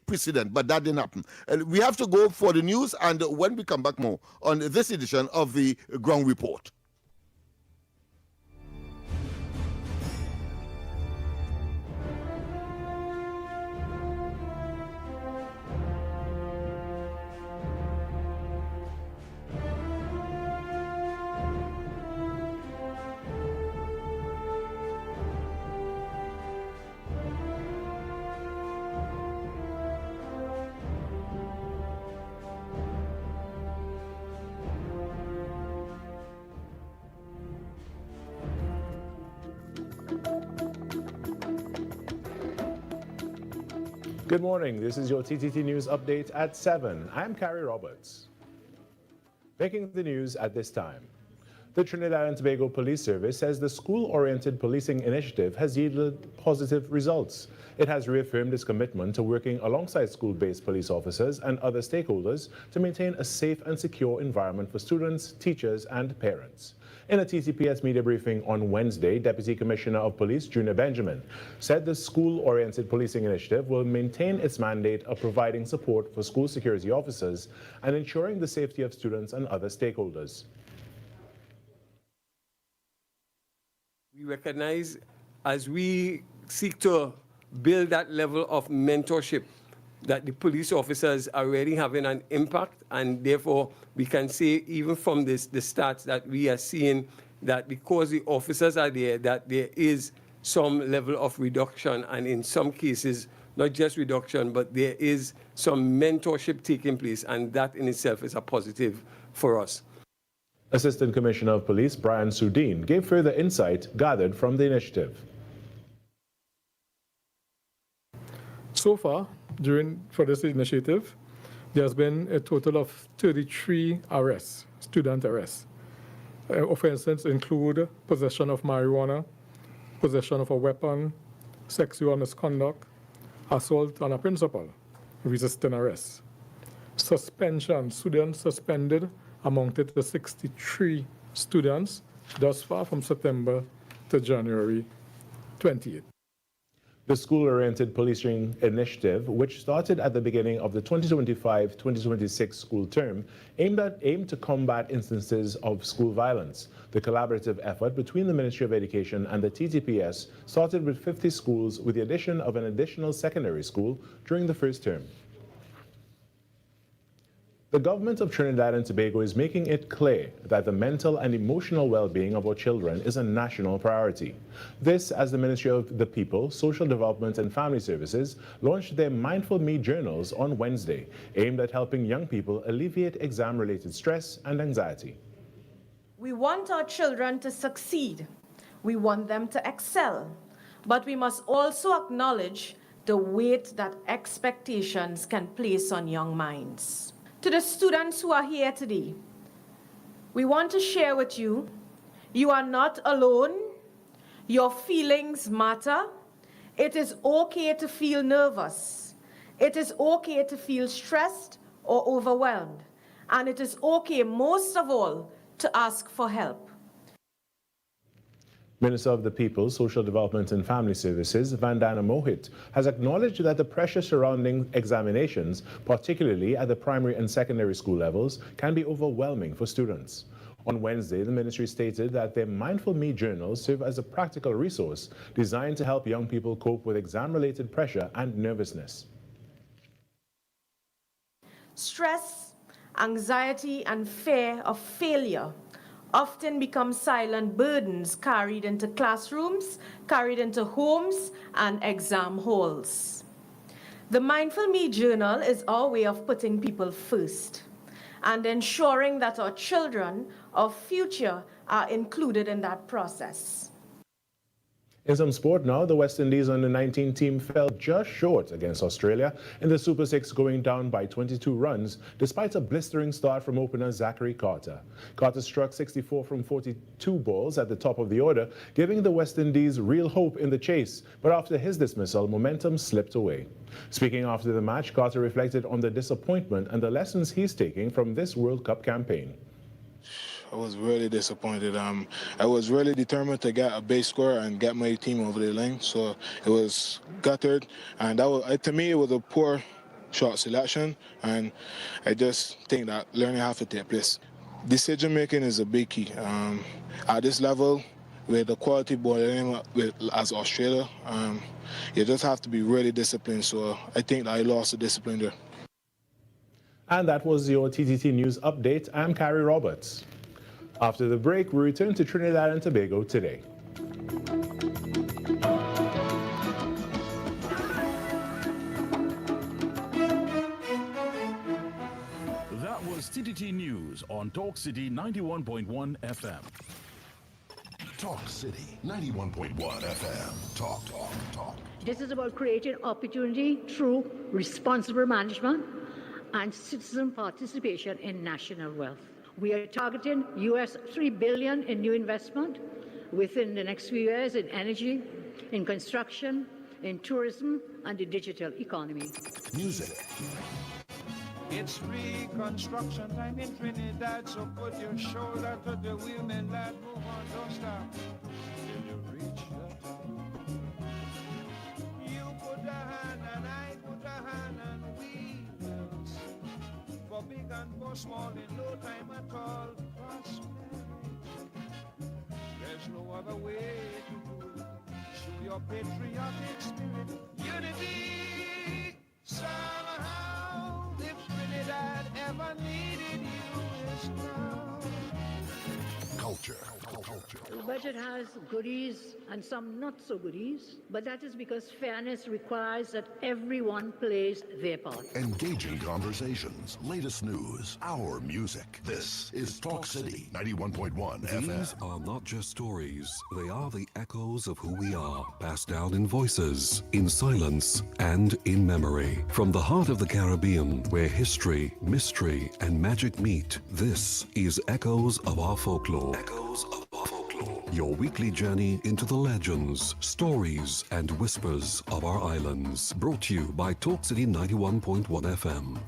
precedent, but that didn't happen. We have to go for the news, and when we come back, more on this edition of the Ground Report. Good morning. This is your TTT News update at 7. I'm Carrie Roberts. Making the news at this time. The Trinidad and Tobago Police Service says the school-oriented policing initiative has yielded positive results. It has reaffirmed its commitment to working alongside school-based police officers and other stakeholders to maintain a safe and secure environment for students, teachers, and parents. In a TTPS media briefing on Wednesday, Deputy Commissioner of Police Junior Benjamin said the school-oriented policing initiative will maintain its mandate of providing support for school security officers and ensuring the safety of students and other stakeholders. We recognize, as we seek to build that level of mentorship, that the police officers are already having an impact, and therefore we can say even from the stats that we are seeing that because the officers are there, that there is some level of reduction, and in some cases, not just reduction, but there is some mentorship taking place, and that in itself is a positive for us. Assistant Commissioner of Police Brian Sudeen gave further insight gathered from the initiative. So far, for this initiative, there has been a total of 33 arrests, student arrests. Offenses include possession of marijuana, possession of a weapon, sexual misconduct, assault on a principal, resisting arrest. Suspension, students suspended amounted to 63 students thus far from September to January 28th. The school-oriented policing initiative, which started at the beginning of the 2025-2026 school term, aimed to combat instances of school violence. The collaborative effort between the Ministry of Education and the TTPS started with 50 schools with the addition of an additional secondary school during the first term. The government of Trinidad and Tobago is making it clear that the mental and emotional well-being of our children is a national priority. This as the Ministry of the People, Social Development and Family Services launched their Mindful Me journals on Wednesday, aimed at helping young people alleviate exam-related stress and anxiety. We want our children to succeed. We want them to excel. But we must also acknowledge the weight that expectations can place on young minds. To the students who are here today, we want to share with you, you are not alone. Your feelings matter. It is okay to feel nervous. It is okay to feel stressed or overwhelmed. And it is okay, most of all, to ask for help. Minister of the People, Social Development and Family Services, Vandana Mohit, has acknowledged that the pressure surrounding examinations, particularly at the primary and secondary school levels, can be overwhelming for students. On Wednesday, the ministry stated that their Mindful Me journals serve as a practical resource designed to help young people cope with exam-related pressure and nervousness. Stress, anxiety, and fear of failure often become silent burdens carried into classrooms, carried into homes, and exam halls. The Mindful Me Journal is our way of putting people first and ensuring that our children, our future, are included in that process. In some sport now, the West Indies under-19 team fell just short against Australia in the Super Six, going down by 22 runs, despite a blistering start from opener Zachary Carter. Carter struck 64 from 42 balls at the top of the order, giving the West Indies real hope in the chase, but after his dismissal, momentum slipped away. Speaking after the match, Carter reflected on the disappointment and the lessons he's taking from this World Cup campaign. I was really disappointed. I was really determined to get a base score and get my team over the line, so it was guttered, and that was, to me, it was a poor shot selection, and I just think that learning has to take place. Decision making is a big key. At this level, with the quality bowling as Australia, you just have to be really disciplined, so I think that I lost the discipline there. And that was your TTT News Update. I'm Carrie Roberts. After the break, we return to Trinidad and Tobago today. That was TTT News on Talk City 91.1 FM. Talk City 91.1 FM. Talk, talk, talk. This is about creating opportunity through responsible management and citizen participation in national wealth. We are targeting US $3 billion in new investment within the next few years in energy, in construction, in tourism, and the digital economy. Music. It's reconstruction time in Trinidad, so put your shoulder to the wheel, man, lad, move on, don't stop till you reach the top. You put a hand and I put a hand and we will sing. For big and for small in no time at all, prosperity. There's no other way to do it. Show your patriotic spirit, unity, somehow. If Trinidad ever needed you, it's now. Culture. The budget has goodies and some not so goodies, but that is because fairness requires that everyone plays their part. Engaging conversations, latest news, our music. This is Talk City 91.1 FM. These are not just stories, they are the echoes of who we are, passed down in voices, in silence, and in memory. From the heart of the Caribbean, where history, mystery, and magic meet, this is Echoes of Our Folklore. Echoes of Our Folklore. Your weekly journey into the legends, stories, and whispers of our islands. Brought to you by Talk City 91.1 FM.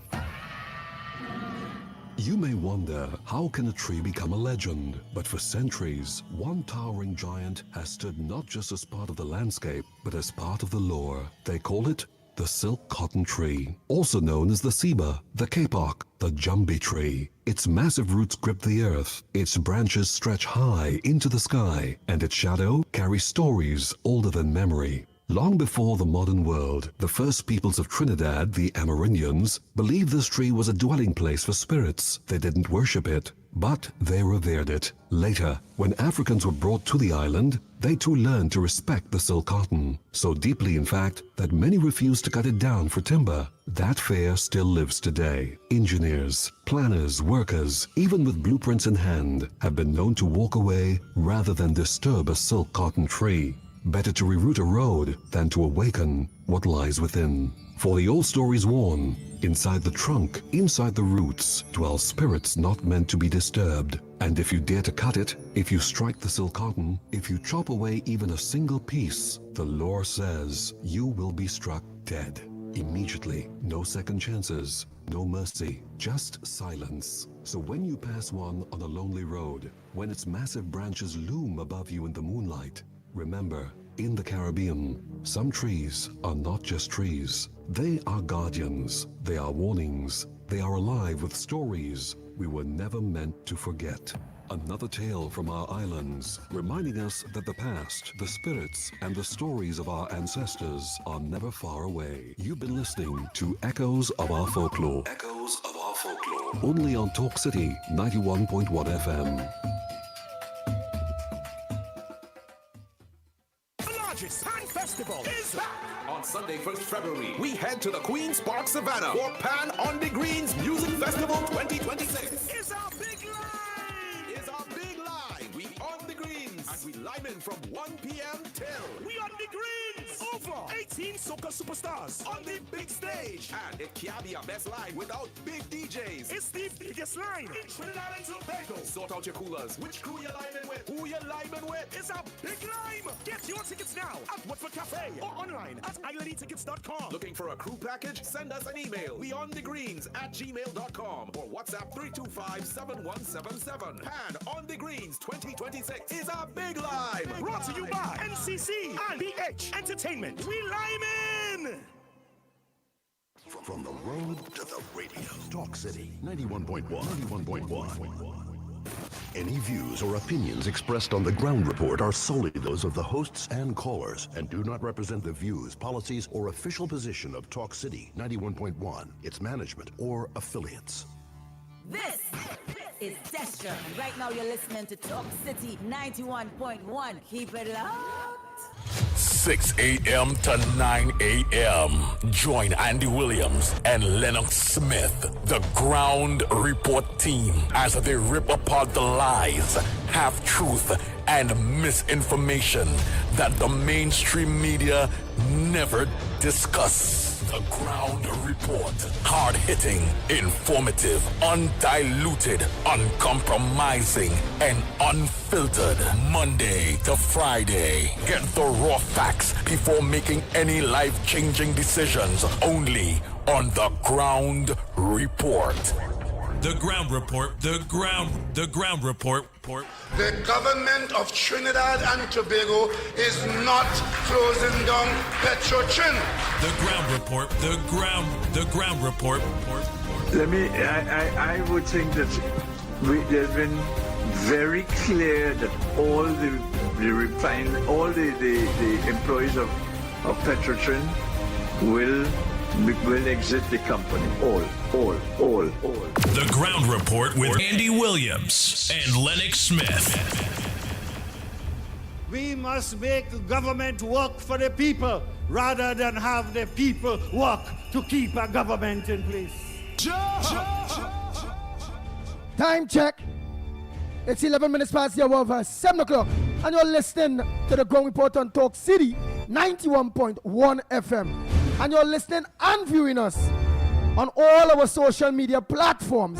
You may wonder, how can a tree become a legend? But for centuries, one towering giant has stood not just as part of the landscape, but as part of the lore. They call it the silk cotton tree, also known as the ceiba, the kapok, the jumbi tree. Its massive roots grip the earth, its branches stretch high into the sky, and its shadow carries stories older than memory. Long before the modern world, the first peoples of Trinidad, the Amerindians, believed this tree was a dwelling place for spirits. They didn't worship it, but they revered it. Later, when Africans were brought to the island, they too learned to respect the silk cotton. So deeply, in fact, that many refused to cut it down for timber. That fear still lives today. Engineers, planners, workers, even with blueprints in hand, have been known to walk away rather than disturb a silk cotton tree. Better to reroute a road than to awaken what lies within. For the old stories warn, inside the trunk, inside the roots, dwell spirits not meant to be disturbed. And if you dare to cut it, if you strike the silk cotton, if you chop away even a single piece, the lore says you will be struck dead. immediately. No second chances, no mercy, just silence. So when you pass one on a lonely road, when its massive branches loom above you in the moonlight, remember, in the Caribbean, some trees are not just trees. They are guardians, they are warnings, they are alive with stories we were never meant to forget. Another tale from our islands, reminding us that the past, the spirits, and the stories of our ancestors are never far away. You've been listening to Echoes of Our Folklore. Echoes of Our Folklore. Only on Talk City 91.1 FM. The largest Pan Festival is back! On Sunday, 1st February, we head to the Queen's Park Savannah for Pan on the Greens Music Festival 2026. It's our big line! It's our big line! We on the greens! And we live in from 1 p.m. till... We on the greens! Over 18 soca superstars on the big stage! And it can't be our best line without big DJs. It's the biggest line in Trinidad and Tobago. Sort out your coolers. Which crew you're liming with? Who you're liming with? It's a big lime! Get your tickets now at Watford Cafe or online at islandetickets.com. Looking for a crew package? Send us an email. beyondthegreens@gmail.com or WhatsApp 325-7177. Pan on the Greens 2026 is a big lime. Brought to you by NCC and BH Entertainment. We lime in! From the road to the radio. Talk City 91.1. 91.1. Any views or opinions expressed on the ground report are solely those of the hosts and callers and do not represent the views, policies, or official position of Talk City 91.1, its management, or affiliates. This is Destra, and right now you're listening to Talk City 91.1. Keep it locked. 6 a.m. to 9 a.m. Join Andy Williams and Lennox Smith, the Ground Report team, as they rip apart the lies, half-truth, and misinformation that the mainstream media never discuss. The Ground Report. Hard-hitting, informative, undiluted, uncompromising, and unfiltered. Monday to Friday. Get the raw facts before making any life-changing decisions. Only on The Ground Report. The Ground Report. The Ground Report. The government of Trinidad and Tobago is not closing down Petrotrin. The Ground Report. The Ground Report. I would think that they've been very clear that all the employees of Petrotrin will exit the company. All. The Ground Report with Andy Williams and Lennox Smith. We must make government work for the people rather than have the people work to keep a government in place. Time check. It's 11 minutes past the hour of 7 o'clock, and you're listening to the Ground Report on Talk City 91.1 FM. And you're listening and viewing us on all our social media platforms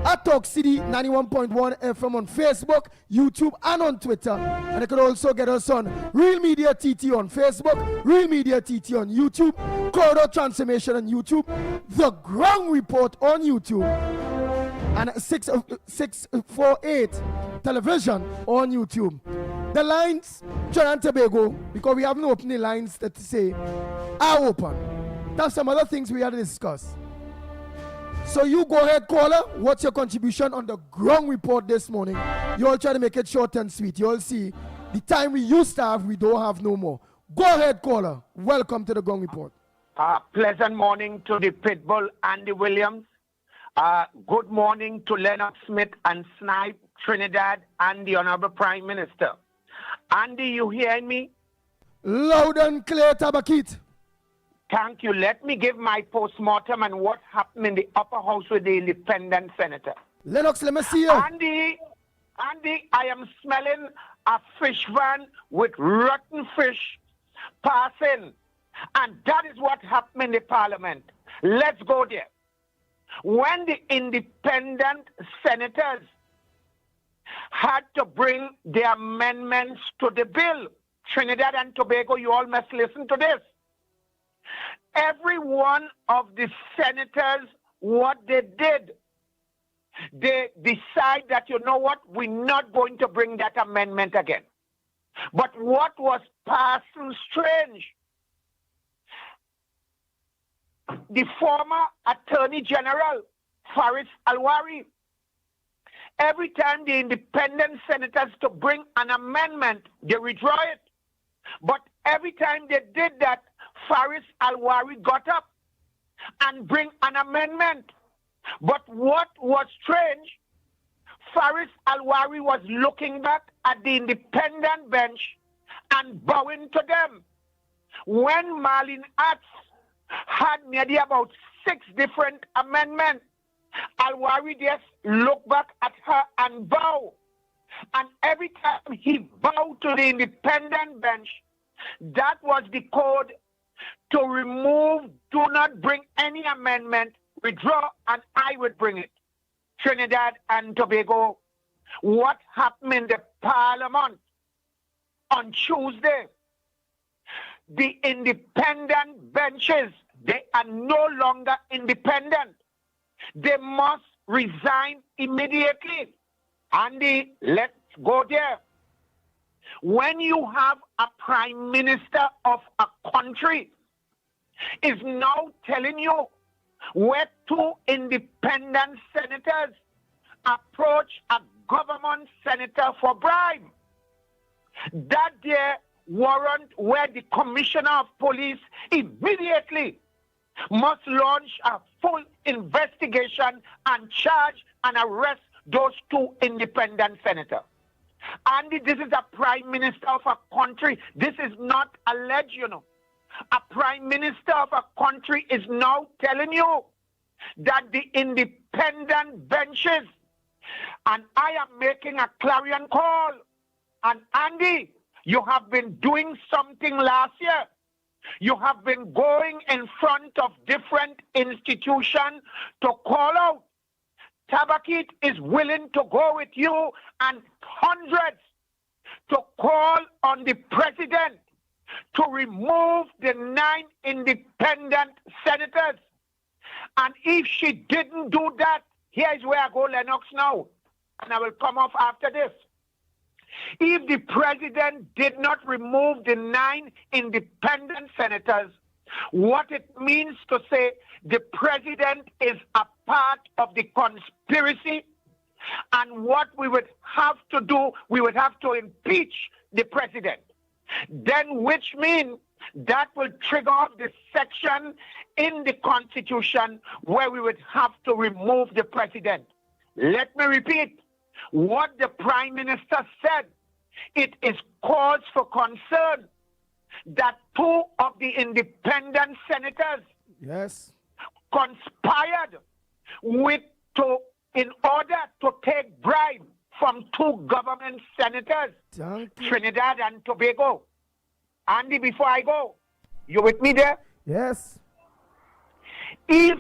at Talk City 91.1 FM on Facebook, YouTube, and on Twitter. And you can also get us on Real Media TT on Facebook, Real Media TT on YouTube, Corridor Transformation on YouTube, The Ground Report on YouTube, and 648 Television on YouTube. The lines, Trinidad and Tobago, because we haven't opened the lines that say are open. That's some other things we had to discuss. So you go ahead, caller. What's your contribution on the Ground Report this morning? You all try to make it short and sweet. You all see the time we used to have, we don't have no more. Go ahead, caller. Welcome to the Ground Report. Pleasant morning to the Pitbull, Andy Williams. Good morning to Lennox Smith and Snipe, Trinidad, and the Honorable Prime Minister. Andy, you hear me? Loud and clear, Tabakit. Thank you. Let me give my postmortem and what happened in the upper house with the independent senator. Lennox, let me see you. Andy, I am smelling a fish van with rotten fish passing. And that is what happened in the parliament. Let's go there. When the independent senators had to bring their amendments to the bill, Trinidad and Tobago, you all must listen to this. every one of the senators, what they did, they decide that, you know what, we're not going to bring that amendment again. But what was passing strange, the former Attorney General, Faris Alwari, every time the independent senators to bring an amendment, they withdraw it. But every time they did that, Faris Alwari got up and bring an amendment. But what was strange, Faris Alwari was looking back at the independent bench and bowing to them. When Marlene Atz had maybe about 6 different amendments, Alwari just looked back at her and bowed. And every time he bowed to the independent bench, that was the code to remove, do not bring any amendment, withdraw, and I would bring it. Trinidad and Tobago, what happened in the parliament on Tuesday? The independent benches, they are no longer independent. They must resign immediately. Andy, let's go there. When you have a prime minister of a country is now telling you where 2 independent senators approach a government senator for bribe, that there warrant where the commissioner of police immediately must launch a full investigation and charge and arrest those 2 independent senators. And this is a prime minister of a country. This is not alleged, you know. A prime minister of a country is now telling you that the independent benches, and I am making a clarion call. And Andy, you have been doing something last year. You have been going in front of different institutions to call out. Tabakit is willing to go with you and hundreds to call on the president to remove the 9 independent senators. And if she didn't do that, here's where I go, Lennox, now. And I will come off after this. If the president did not remove the 9 independent senators, what it means to say the president is a part of the conspiracy, and what we would have to do, we would have to impeach the president. Then which means that will trigger off the section in the Constitution where we would have to remove the president. Let me repeat what the Prime Minister said. It is cause for concern that 2 of the independent senators conspired in order to take bribe from 2 government senators, Trinidad and Tobago. Andy, before I go, you with me there? Yes. If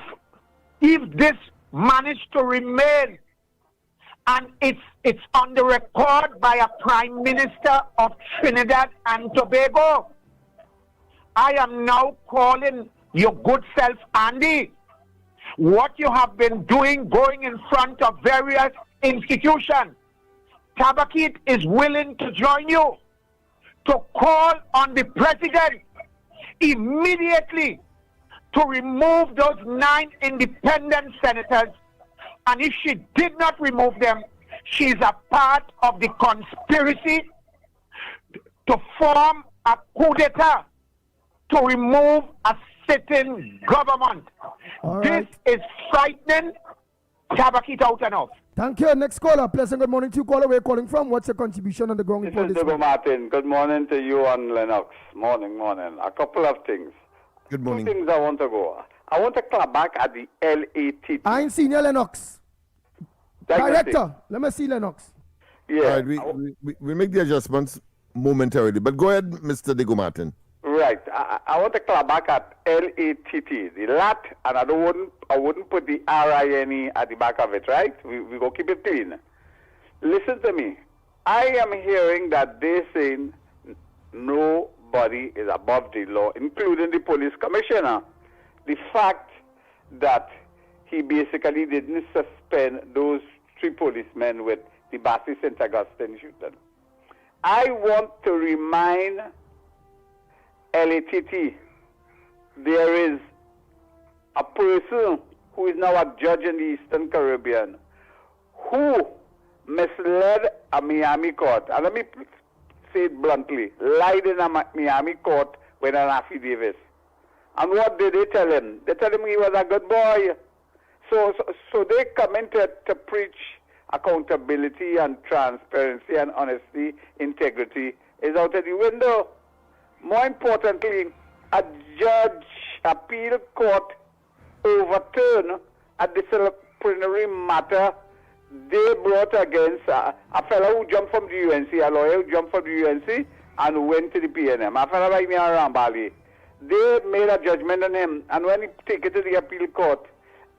this managed to remain, and it's on the record by a Prime Minister of Trinidad and Tobago, I am now calling your good self, Andy. What you have been doing, going in front of various institutions, Tabakit is willing to join you to call on the president immediately to remove those 9 independent senators. And if she did not remove them, she's a part of the conspiracy to form a coup d'etat to remove a sitting government. This is frightening. Tabakit out and off. Thank you. Next caller. Pleasant good morning to you. Caller, where you calling from? What's your contribution on the ground report? This is Dogo Martin. Good morning to you and Lennox. Morning. A couple of things. Good morning. 2 things I want to go. I want to clap back at the LATT. I ain't seen you, Lennox. Director, let me see Lennox. Yeah. All right, we make the adjustments momentarily. But go ahead, Mr. Digo Martin. Right. I want to clap back at LATT, the LAT, and I wouldn't put the RINE at the back of it, right? We go keep it clean. Listen to me. I am hearing that they're saying nobody is above the law, including the police commissioner. the fact that he basically didn't suspend those 3 policemen with the Bassi St. Augustine shooting. I want to remind LATT there is a person who is now a judge in the Eastern Caribbean who misled a Miami court, and let me say it bluntly, lied in a Miami court with an affidavit. And what did they tell him? They tell him he was a good boy. So they come in to preach accountability and transparency and honesty, integrity is out of the window. More importantly, a judge appeal court overturned a disciplinary matter they brought against a fellow who jumped from the UNC, a lawyer who jumped from the UNC and went to the PNM, a fellow by me around Bali. They made a judgment on him, and when he took it to the appeal court,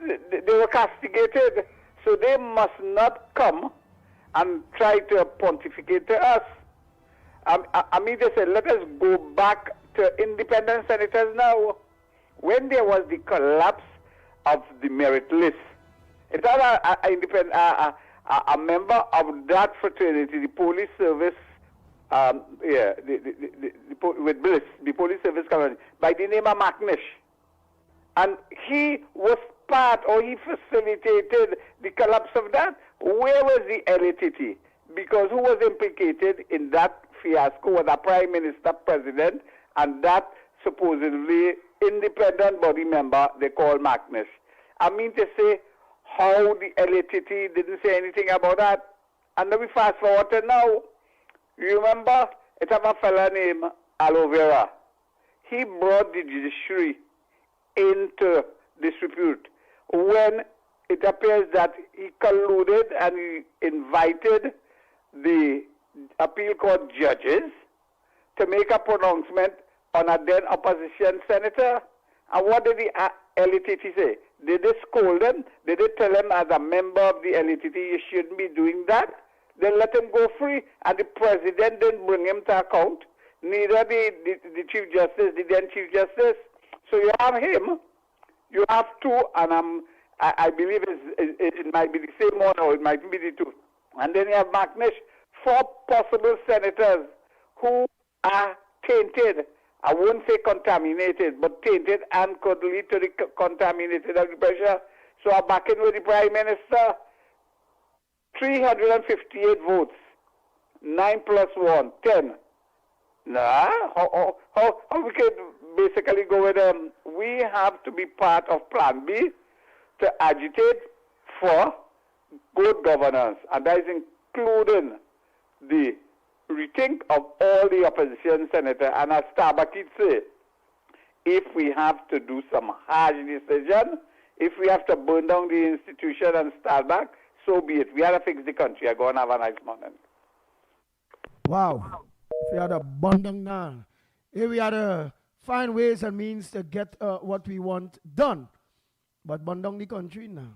they were castigated. So they must not come and try to pontificate to us. I mean, they said, let us go back to independent senators now. When there was the collapse of the merit list, it's not a member of that fraternity, the police service, with Bliss, the police service company, by the name of McNish. And he was part, or he facilitated the collapse of that. Where was the LATT? Because who was implicated in that fiasco was a prime minister, president, and that supposedly independent body member they call McNish. I mean to say, how the LATT didn't say anything about that. And then we fast forward to now. You remember, it have a fella named Aloe Vera. He brought the judiciary into disrepute when it appears that he colluded and he invited the appeal court judges to make a pronouncement on a then opposition senator. And what did the LATT say? Did they scold him? Did they tell him as a member of the LATT you shouldn't be doing that? Then let him go free. And the president didn't bring him to account. Neither the Chief Justice, the then Chief Justice. So you have him, you have 2, and I believe it might be the same one or it might be the 2. And then you have McNish, 4 possible senators who are tainted. I won't say contaminated, but tainted and could lead to the contaminated of the pressure. So I'm back in with the Prime Minister. 358 votes. 9 plus 1, 10. Nah, how we could basically go with them? We have to be part of Plan B to agitate for good governance, and that is including the rethink of all the opposition senator. And as Tabakit say, if we have to do some harsh decision, if we have to burn down the institution and start back, so be it. We have to fix the country. I go and have a nice morning. Wow. If we had a bundle now, if we had to find ways and means to get what we want done, but bundle the country now.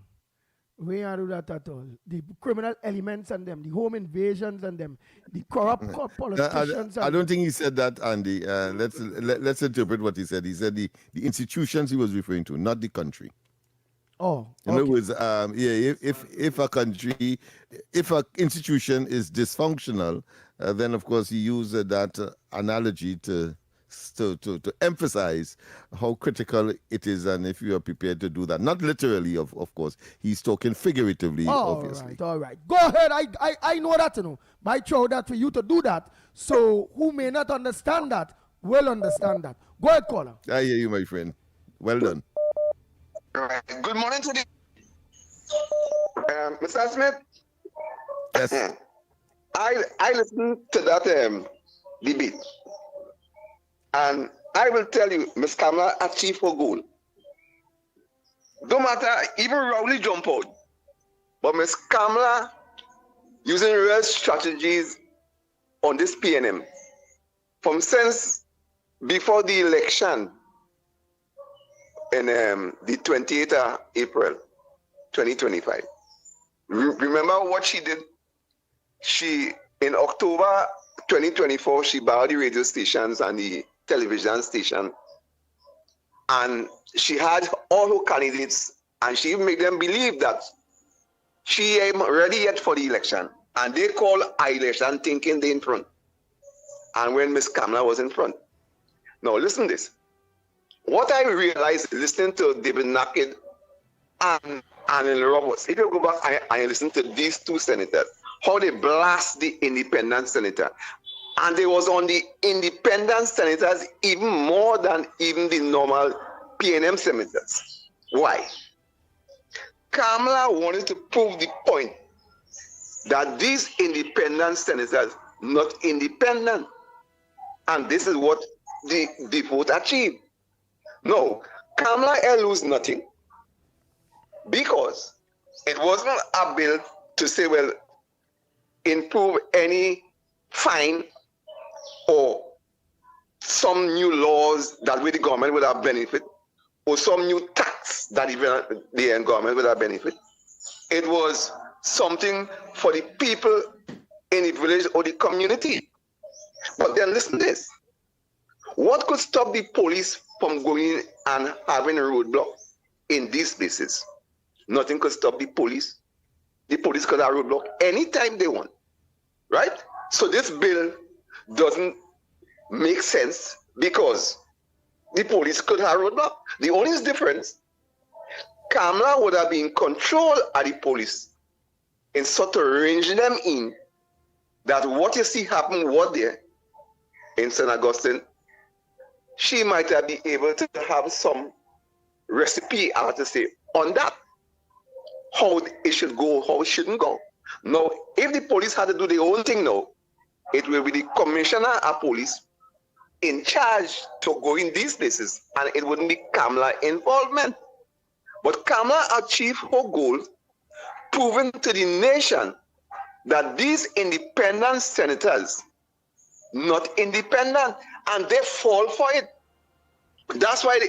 We can't do that at all. The criminal elements and them, the home invasions and them, the corrupt politicians. I don't think he said that, Andy. Let's interpret what he said. He said the institutions he was referring to, not the country. Oh, in other words, if a country, if an institution is dysfunctional, then of course he used that analogy to emphasize how critical it is, and if you are prepared to do that, not literally, of course, he's talking figuratively, obviously. All right. Go ahead. I know that, but I chose that for you to do that. So who may not understand that will understand that. Go ahead, caller. I hear you, my friend. Well done. Right. Good morning to the Mr. Smith. Yes. I listened to that debate, and I will tell you, Ms. Kamala achieved her goal. No matter, even Rowley jump out, but Ms. Kamala using real strategies on this PNM from since before the election in the 28th of April 2025. Remember what she did? She, in October 2024, she bought the radio stations and the television station And she had all her candidates, and she made them believe that she ain't ready yet for the election. And they call election thinking they in front. And when Miss Kamala was in front. Now listen this. What I realized listening to David Naked and Roberts, if you go back and listen to these two senators, how they blast the independent senator. And they was on the independent senators even more than even the normal PNM senators. Why? Kamala wanted to prove the point that these independent senators not independent. And this is what the vote achieved. No, Kamala lose nothing because it wasn't a bill to say, well, improve any fine or some new laws that the government would have benefit, or some new tax that even the government would have benefit. It was something for the people in the village or the community. But then listen to this. What could stop the police from going and having a roadblock in these places? Nothing could stop the police. The police could have a roadblock anytime they want, right? So this bill doesn't make sense because the police could have a roadblock. The only difference, Kamala would have been in control of the police in sort of arranging them in that what you see happen what there in St. Augustine, she might have been able to have some recipe, I have to say, on that. How it should go, how it shouldn't go. Now, if the police had to do their own thing now, it will be the commissioner of police in charge to go in these places, and it wouldn't be Kamala involvement. But Kamala achieved her goal, proving to the nation that these independent senators, not independent, and they fall for it. That's why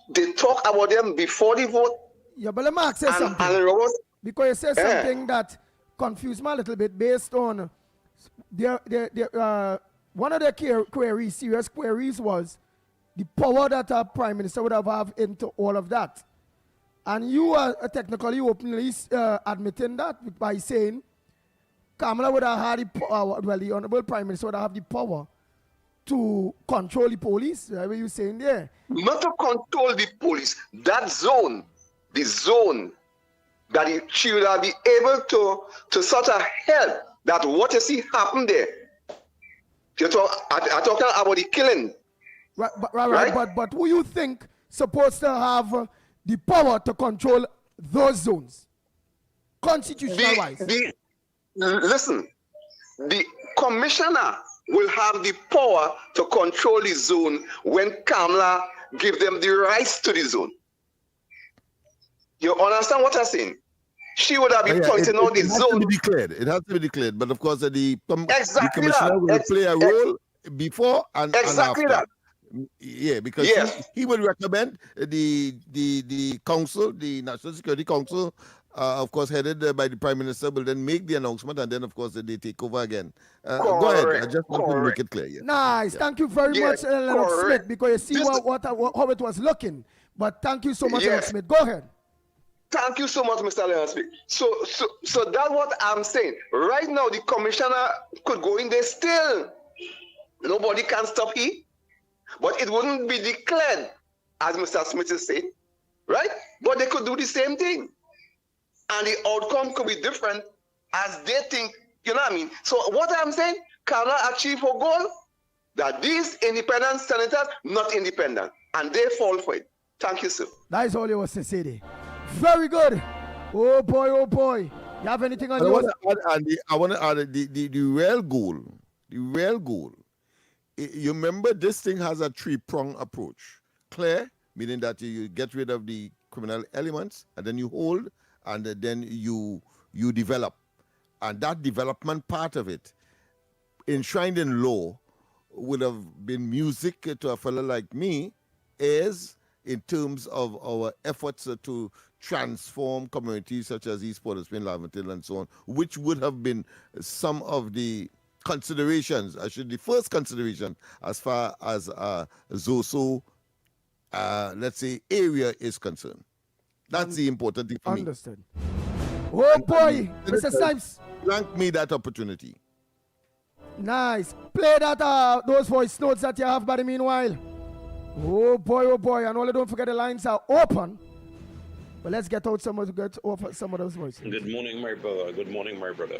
they talk about them before the vote. Yeah, but let me ask you something. Because you said something that confused me a little bit based on one of their queries, serious queries, was the power that a prime minister would have into all of that. And you are technically openly admitting that by saying Kamala would have had the power, well, the honorable prime minister would have the power to control the police. What were you saying there? Not to control the police, that zone, the zone that she would have been able to sort of help that what you see happen there. I'm talking about the killing. Right. But who you think supposed to have the power to control those zones, constitutional-wise? Listen, the commissioner will have the power to control the zone when Kamala give them the rights to the zone. You understand what I'm saying? She would have been pointing out the zone. It has to be declared. But of course, the commissioner will play a role before and after. That. Yeah, because he will recommend the council, the National Security Council, of course, headed by the Prime Minister, will then make the announcement, and then, of course, they take over again. Go ahead. I just want to make it clear. Yeah. Nice. Thank you very much, Lennox Smith, because you see how it was looking. But thank you so much, Lennox Smith. Go ahead. Thank you so much, Mr. Lennox Smith. So that's what I'm saying. Right now, the commissioner could go in there still. Nobody can stop him. But it wouldn't be declared, as Mr. Smith is saying, right? But they could do the same thing. And the outcome could be different as they think, you know what I mean? So what I'm saying, Kamala achieve her goal, that these independent senators, not independent, and they fall for it. Thank you, sir. That is all you was to say there. Very good. Oh boy. You have anything on yours? I want to add the real goal. The real goal. You remember this thing has a three-pronged approach. Clear, meaning that you get rid of the criminal elements, and then you hold, and then you develop. And that development part of it, enshrined in law, would have been music to a fellow like me, is in terms of our efforts to transform communities such as East Port of Spain, Laventille, and so on, which would have been some of the considerations, actually the first consideration as far as ZOSO let's say, area is concerned. That's the important thing for me. Understood. Oh boy, Mr. Symes. Grant me that opportunity. Nice. Play that those voice notes that you have by the meanwhile. Oh boy, and only don't forget the lines are open. But let's get out some of those voices. Good morning, my brother. Good morning, my brother.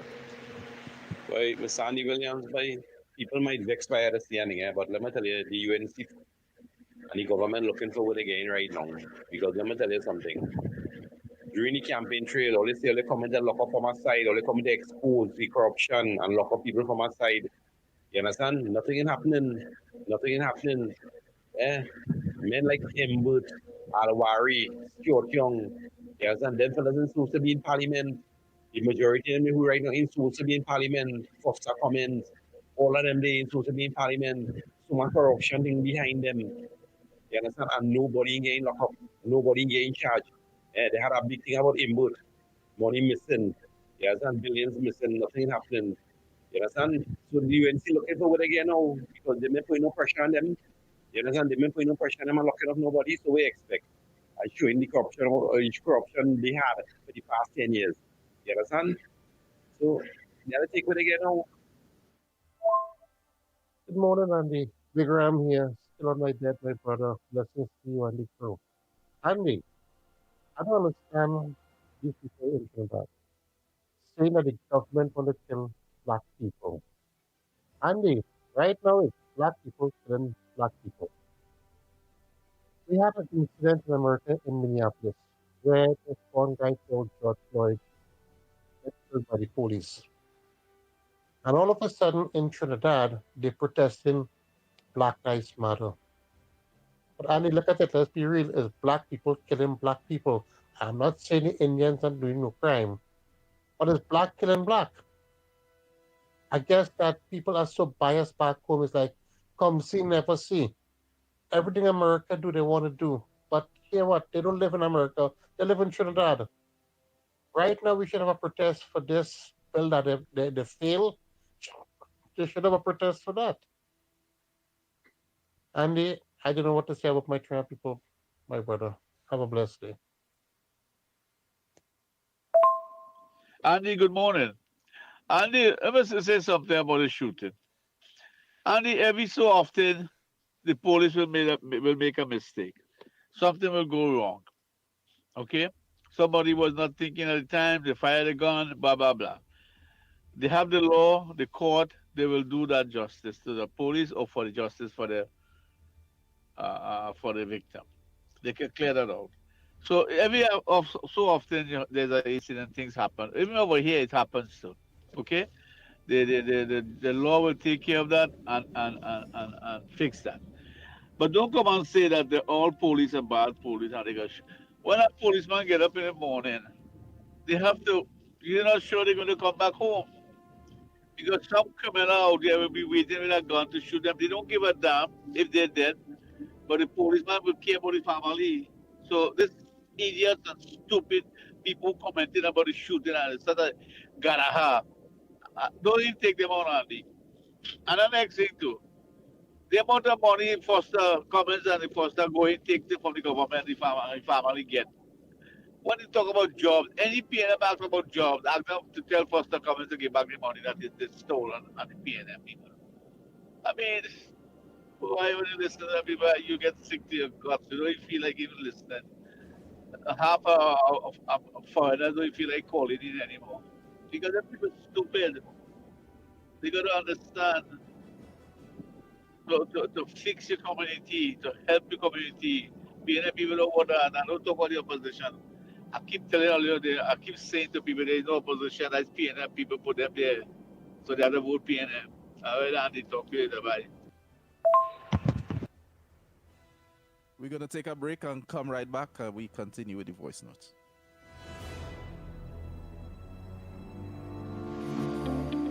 Boy, Miss Sandy Williams, boy, people might vex by understanding, but let me tell you, the UNC and the government looking forward again right now. Because let me tell you something. During the campaign trail, all they say, they come in to lock up from our side, or they come in to expose the corruption and lock up people from our side. You understand? Nothing is happening. Nothing is happening. Men like Imbut, Alwari, Stuart Young, you understand? Them fellas are supposed to be in parliament. The majority of them who right now ain't supposed to be in parliament. Foster Commons, all of them, they ain't supposed to be in parliament. So much corruption thing behind them. You understand? And nobody getting locked up. Nobody getting charged. They had a big thing about Imbut. Money missing. You understand? Billions missing. Nothing happening. You understand? So the UNC looking forward again now because they may put no pressure on them. You understand? They may put no pressure on them and locking up nobody. So we expect. And showing the corruption they had for the past 10 years. You understand? So they have to take what they get now. Good morning, Andy. Big Ram here. Still on my bed, my brother. Blessings to you and the crew. Andy, I don't understand these people in Trinidad saying that the government want to kill black people. Andy, right now it's black people killing black people. We had an incident in America in Minneapolis where this one guy called George Floyd was killed by the police. And all of a sudden in Trinidad, they're protesting Black Lives Matter. But Andy, look at it, let's be real, it's black people killing black people. I'm not saying the Indians are doing no crime, but it's black killing black. I guess that people are so biased back home. It's like, come see, never see. Everything America do, they want to do. But hear what? They don't live in America. They live in Trinidad. Right now, we should have a protest for this bill that they fail. They should have a protest for that. Andy, I don't know what to say about my Trinidad people, my brother. Have a blessed day. Andy, good morning. Andy, I must say something about the shooting. Andy, every so often, the police will make a mistake. Something will go wrong. Okay? Somebody was not thinking at the time, they fired a gun, blah, blah, blah. They have the law, the court, they will do that justice to the police or for the justice for the victim. They can clear that out. So so often there's an incident, things happen. Even over here, it happens too. Okay, the law will take care of that and fix that. But don't come and say that they're all police and bad police. And they go, when a policeman get up in the morning, they have to. You're not sure they're going to come back home because some criminal out there will be waiting with a gun to shoot them. They don't give a damn if they're dead, but the policeman will care about the family. So this idiots and stupid people commenting about the shooting and it's not a garaha. Don't even take them on, Andy. And the next thing too, the amount of money Foster Commons and the Foster going take from the government, the family get. When you talk about jobs, any PNM asks about jobs, ask them to tell Foster Commons to give back the money that is stolen and the PNM people. I mean, why when you listen to people, you get sick to your guts. You don't feel like even listening. Half a foreigner don't feel like calling it anymore. Because them people are stupid. They got to understand to fix your community, to help your community. PNM people don't want that. I don't talk about the opposition. I keep telling all you, I keep saying to people there is no opposition, that's PNM people put them there. So they have to vote PNM. All right, Andy, talk to you later, bye. We're going to take a break and come right back. We continue with the voice notes.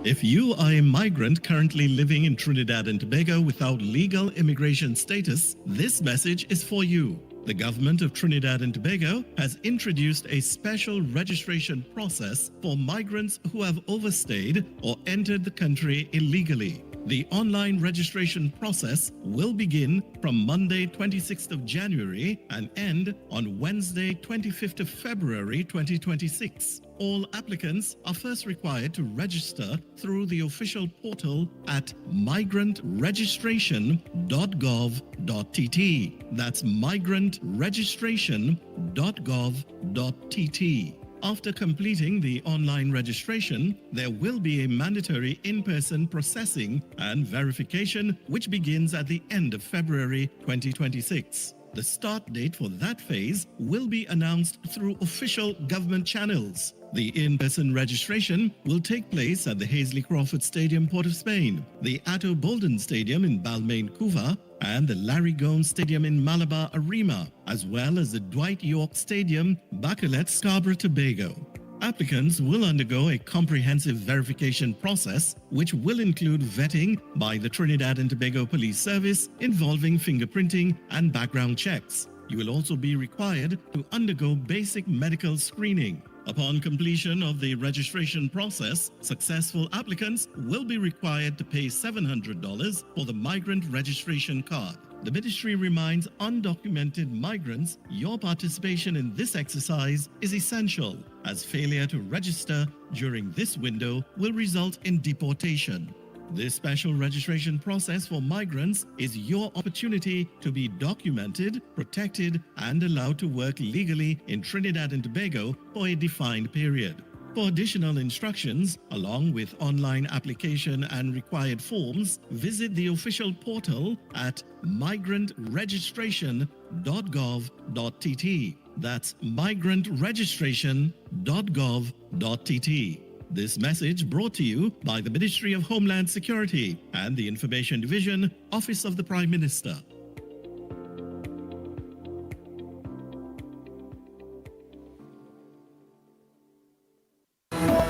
If you are a migrant currently living in Trinidad and Tobago without legal immigration status, this message is for you. The government of Trinidad and Tobago has introduced a special registration process for migrants who have overstayed or entered the country illegally. The online registration process will begin from Monday 26th of January and end on Wednesday 25th of February 2026. All applicants are first required to register through the official portal at migrantregistration.gov.tt. That's migrantregistration.gov.tt. After completing the online registration, there will be a mandatory in-person processing and verification which begins at the end of February 2026. The start date for that phase will be announced through official government channels. The in-person registration will take place at the Hazley Crawford Stadium, Port of Spain, the Atto Bolden Stadium in Balmain, Couva, and the Larry Gomes Stadium in Malabar, Arima, as well as the Dwight York Stadium, Bacalet, Scarborough, Tobago. Applicants will undergo a comprehensive verification process, which will include vetting by the Trinidad and Tobago Police Service involving fingerprinting and background checks. You will also be required to undergo basic medical screening. Upon completion of the registration process, successful applicants will be required to pay $700 for the migrant registration card. The ministry reminds undocumented migrants your participation in this exercise is essential, as failure to register during this window will result in deportation. This special registration process for migrants is your opportunity to be documented, protected, and allowed to work legally in Trinidad and Tobago for a defined period. For additional instructions, along with online application and required forms, visit the official portal at migrantregistration.gov.tt. That's migrantregistration.gov.tt. This message brought to you by the Ministry of Homeland Security and the Information Division, Office of the Prime Minister.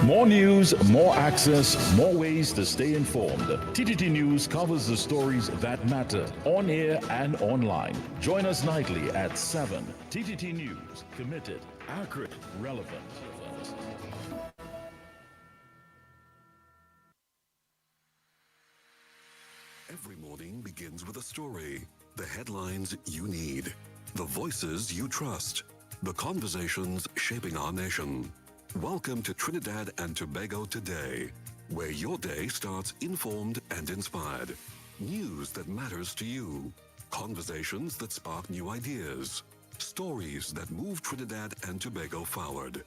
More news, more access, more ways to stay informed. TTT News covers the stories that matter on air and online. Join us nightly at 7. TTT News, committed, accurate, relevant. Every morning begins with a story. The headlines you need. The voices you trust. The conversations shaping our nation. Welcome to Trinidad and Tobago Today, where your day starts informed and inspired. News that matters to you. Conversations that spark new ideas. Stories that move Trinidad and Tobago forward.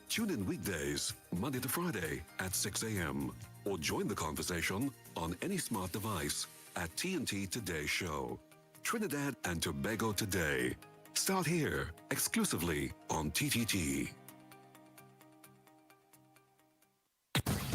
Tune in weekdays, Monday to Friday at 6 a.m. or join the conversation on any smart device at TNT Today Show. Trinidad and Tobago Today. Start here, exclusively on TTT.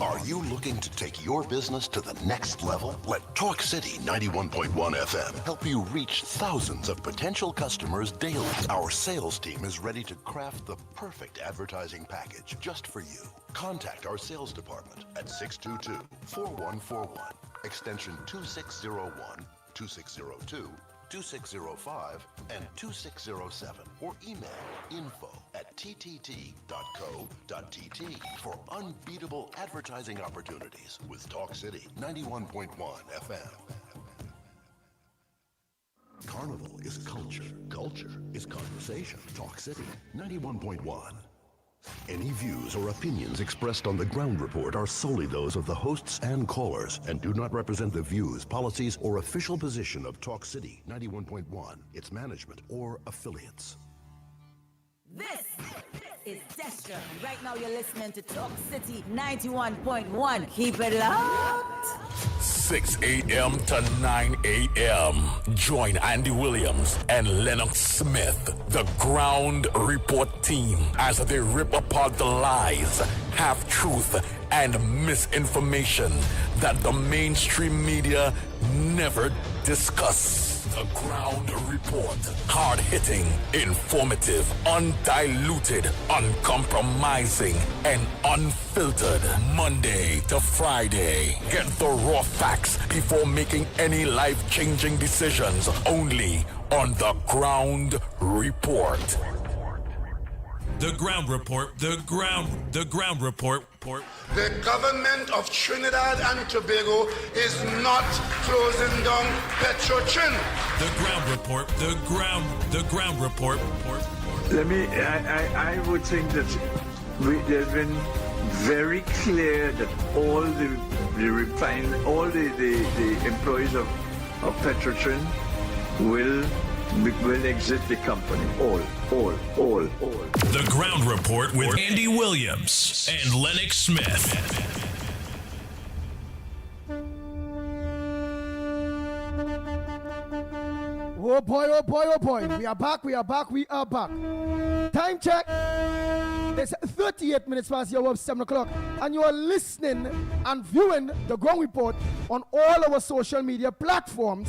Are you looking to take your business to the next level? Let Talk City 91.1 FM help you reach thousands of potential customers daily. Our sales team is ready to craft the perfect advertising package just for you. Contact our sales department at 622-4141, extension 2601, 2602, 2605, and 2607, or email info@ttt.co.tt for unbeatable advertising opportunities with Talk City 91.1 FM. Carnival is culture. Culture is conversation. Talk City 91.1. Any views or opinions expressed on the Ground Report are solely those of the hosts and callers and do not represent the views, policies, or official position of Talk City 91.1, its management, or affiliates. This is Destra, and right now you're listening to Talk City 91.1. Keep it locked. 6 a.m. to 9 a.m. Join Andy Williams and Lennox Smith, the Ground Report team, as they rip apart the lies, half-truth, and misinformation that the mainstream media never discuss. The Ground Report. Hard-hitting, informative, undiluted, uncompromising, and unfiltered. Monday to Friday. Get the raw facts before making any life-changing decisions. Only on The Ground Report. The Ground Report. The Ground Report. The government of Trinidad and Tobago is not closing down Petrotrin. The Ground Report. The Ground Report. I would think that there's been very clear that all the employees of Petrotrin will exit the company. All. The Ground Report with Andy Williams and Lennox Smith. Oh boy. We are back. Time check. It's 38 minutes past the hour of 7 o'clock. And you are listening and viewing The Ground Report on all our social media platforms.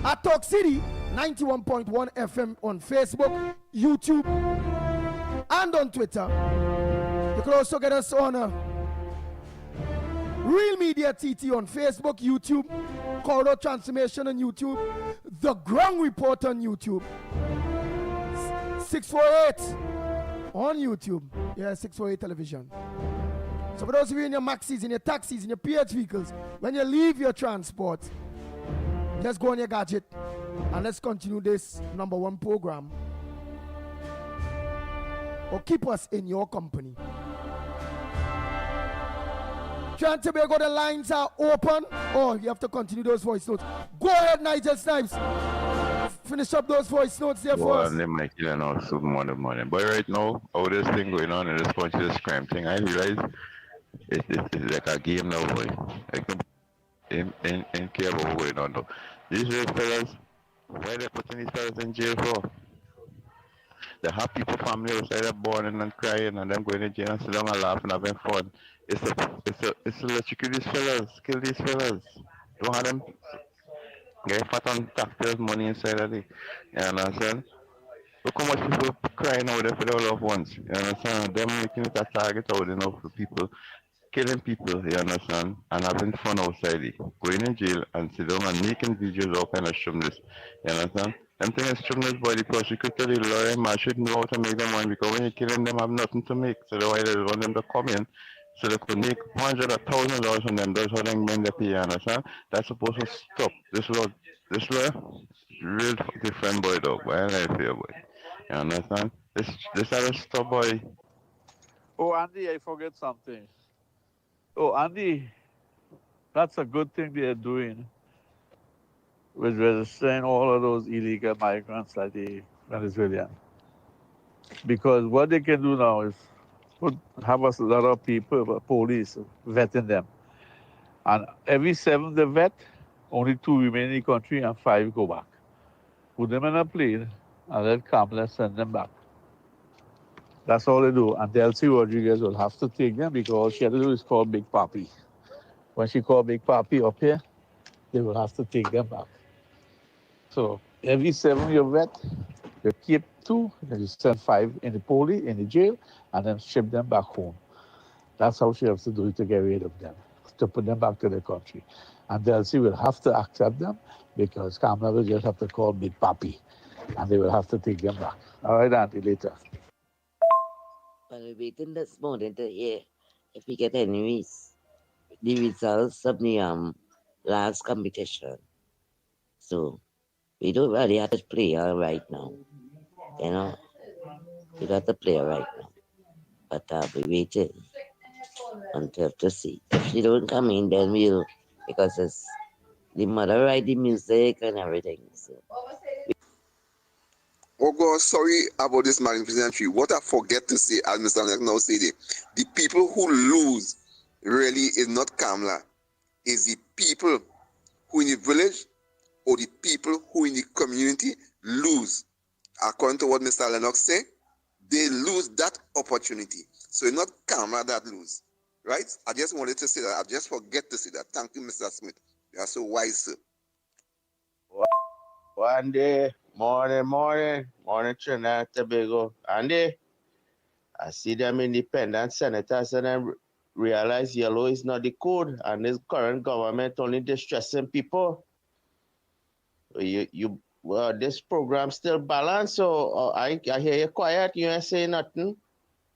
At Talk City 91.1 FM on Facebook, YouTube, and on Twitter. You can also get us on Real Media TT on Facebook, YouTube, Corridor Transformation on YouTube, The Ground Report on YouTube, 648 on YouTube. Yeah, 648 television. So for those of you in your maxis, in your taxis, in your PH vehicles, when you leave your transport, just go on your gadget and let's continue this number one program. Or keep us in your company. Trying to go, the lines are open. Oh, you have to continue those voice notes. Go ahead, Nigel Snipes. Finish up those voice notes there for us. Good morning. But right now, all this thing going on in response to this crime thing, I realize it's like a game now, boy. In care of what's going on now. These real fellas, why they putting these fellas in jail for? The happy people family outside there born and crying and them going to jail and sit down and laughing and having fun. It's to electrocute these fellas, kill these fellas. Don't have them get fat on taxpayers' money inside of it. You understand? Look how much people crying out there for their loved ones. You understand? Them making it a target out there for people. Killing people, you understand, and having fun outside it, going in jail and sit down and making videos all kind of shameless, you understand? Them things is shameless, boy. The prosecutor, the lawyer, man should know how to make them money because when you're killing them, have nothing to make. So that's why they want them to come in, so they could make $100,000 or $1,000 from them. That's how they men they pay, you understand? That's supposed to stop. This law, real different boy, dog. Boy, I like fear, boy. You understand? This has to stop, boy. Oh, Andy, I forget something. Oh, Andy, that's a good thing they're doing with registering all of those illegal migrants like the Venezuelan. Because what they can do now is have a lot of people, police, vetting them. And every 7 they vet, only 2 remain in the country and 5 go back. Put them in a plane and let come, let's send them back. That's all they do. And Delcy Rodriguez will have to take them because all she had to do is call Big Papi. When she called Big Papi up here, they will have to take them back. So every 7 you vet, you keep 2, and you send 5 in the police, in the jail, and then ship them back home. That's how she has to do it to get rid of them, to put them back to the country. And Delcy will have to accept them because Kamala will just have to call Big Papi, and they will have to take them back. All right, Auntie, later. Well, we're waiting this morning to hear if we get the results of the last competition. So we don't really have to play her right now. You know, we got to play her right now. But we're waiting until to see. If she don't come in, then we'll, because it's the mother write the music and everything. So. Oh God, sorry about this magnificent tree. What I forget to say, as Mr. Lennox now said it, the people who lose really is not Kamla. It's the people who in the village or the people who in the community lose. According to what Mr. Lennox said, they lose that opportunity. So it's not Kamla that lose, right? I just wanted to say that. I just forget to say that. Thank you, Mr. Smith. You are so wise, sir. One day, morning, Trinidad and Tobago. Andy, I see them independent senators and then realize yellow is not the code, and this current government only distressing people. This program still balanced, so I hear you quiet. You ain't saying nothing.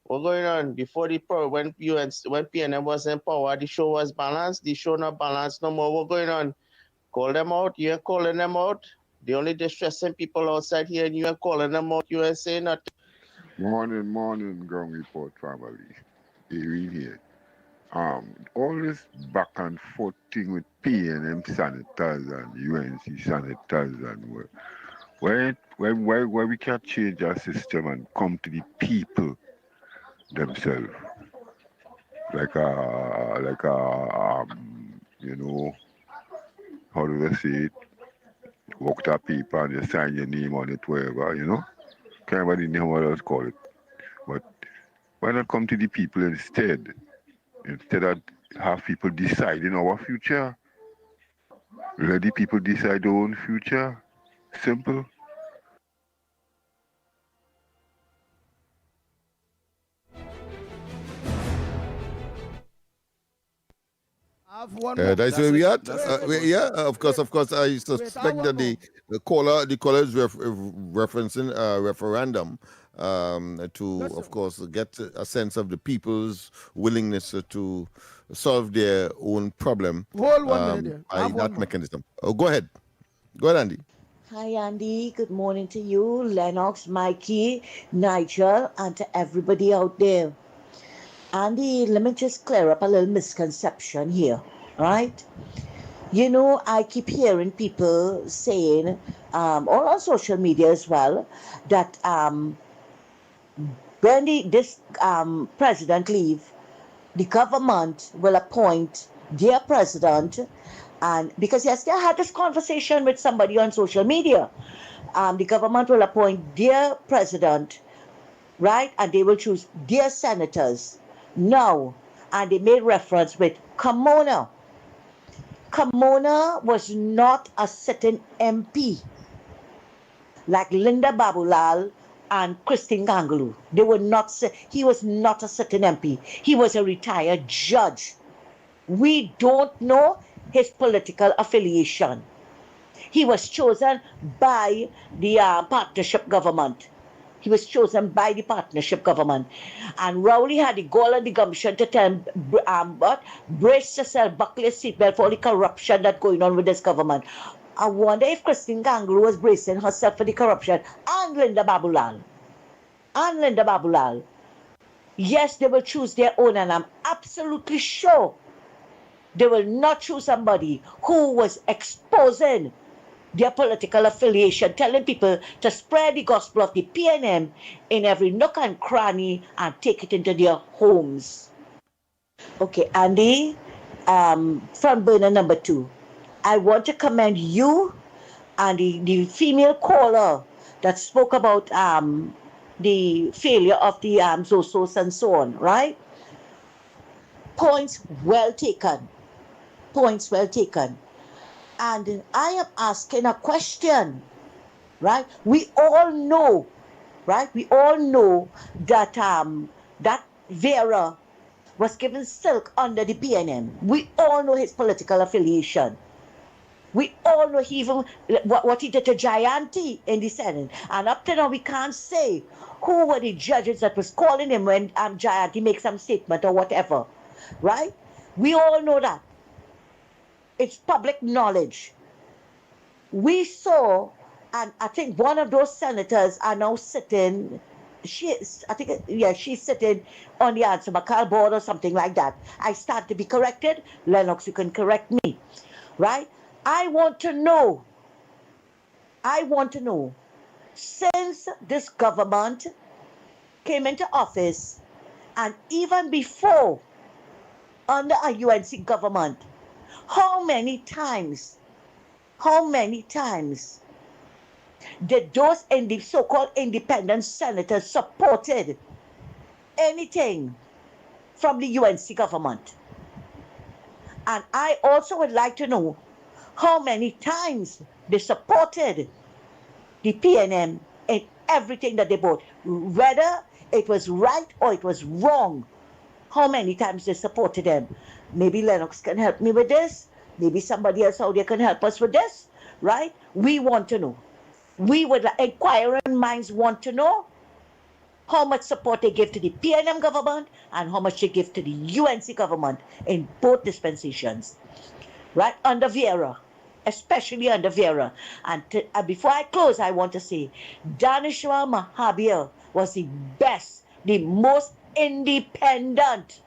What's going on? Before when PNM was in power, the show was balanced. The show not balanced no more. What's going on? Call them out. You ain't calling them out. The only distressing people outside here, and you ain't calling them out. You ain't saying nothing. Morning, ground report family. Irene here. All this back and forth thing with PNM senators and UNC senators and where we can change our system and come to the people themselves. You know, how do I say it? Walk that paper and you sign your name on it, wherever, you know? Can't remember the name what else call it. But why not come to the people instead of have people deciding our future? Let the people decide their own future. Simple. That's where we at. Yeah, of course. I suspect that the caller is referencing referendum to, of course, get a sense of the people's willingness to solve their own problem Hold 1 minute there. by that mechanism. Go ahead, Andy. Hi, Andy. Good morning to you, Lennox, Mikey, Nigel, and to everybody out there. Andy, let me just clear up a little misconception here, right? You know, I keep hearing people saying, all on social media as well, that when this president leave, the government will appoint their president, and because yesterday I had this conversation with somebody on social media, the government will appoint their president, right, and they will choose their senators. No, and they made reference with Kamona. Kamona was not a sitting MP like Linda Babulal and Christine Gangalu. They were not. He was not a sitting MP. He was a retired judge. We don't know his political affiliation. He was chosen by the partnership government. He was chosen by the partnership government. And Rowley had the gall and the gumption to tell him, brace yourself, buckle your seatbelt for all the corruption that's going on with this government. I wonder if Christine Gangalu was bracing herself for the corruption, and Linda Babulal. Yes, they will choose their own, and I'm absolutely sure they will not choose somebody who was exposing their political affiliation, telling people to spread the gospel of the PNM in every nook and cranny and take it into their homes. Okay, Andy, front burner number 2. I want to commend you and the female caller that spoke about the failure of the ZOSOs and so on, right? Points well taken. And I am asking a question, right? We all know that that Vera was given silk under the PNM. We all know his political affiliation. We all know what he did to Jayanti in the Senate. And up to now, we can't say who were the judges that was calling him when Jayanti makes some statement or whatever, right? We all know that. It's public knowledge. We saw, and I think one of those senators are now sitting, she's sitting on the answer Makal board or something like that. I stand to be corrected. Lennox, you can correct me, right? I want to know, since this government came into office, and even before, under a UNC government, how many times did those so-called independent senators supported anything from the UNC government? And I also would like to know how many times they supported the PNM in everything that they bought, whether it was right or it was wrong. How many times they supported them? Maybe Lennox can help me with this. Maybe somebody else out there can help us with this, right? We want to know. We would, inquiring minds want to know how much support they give to the PNM government and how much they give to the UNC government in both dispensations, right? Under Vieira, especially under Vieira. And before I close, I want to say, Danishwa Mahabir was the best, the most independent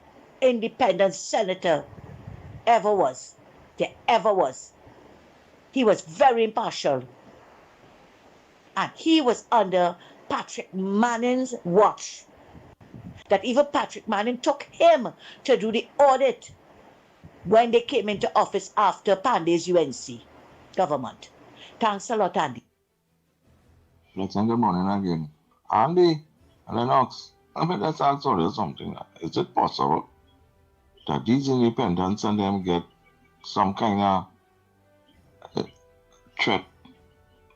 senator ever was. There ever was. He was very impartial. And he was under Patrick Manning's watch. That even Patrick Manning took him to do the audit when they came into office after Pandey's UNC government. Thanks a lot, Andy. Let's good morning again. Andy, Lennox, let's ask you something. Is it possible that these independents and them get some kind of threat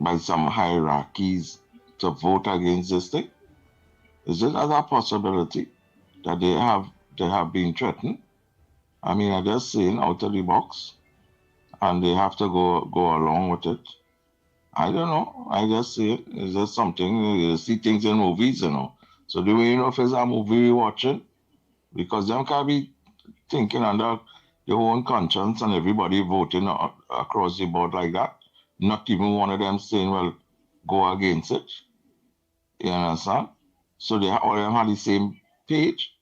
by some hierarchies to vote against this thing? Is it as a possibility that they have been threatened? I mean, I just saying out of the box, and they have to go along with it. I don't know. I just say it. Is there something you see things in movies, you know? So do we know if it's a movie we're watching? Because them can't be thinking under their own conscience and everybody voting across the board like that. Not even one of them saying, well, go against it. You understand? So they all of them have the same page.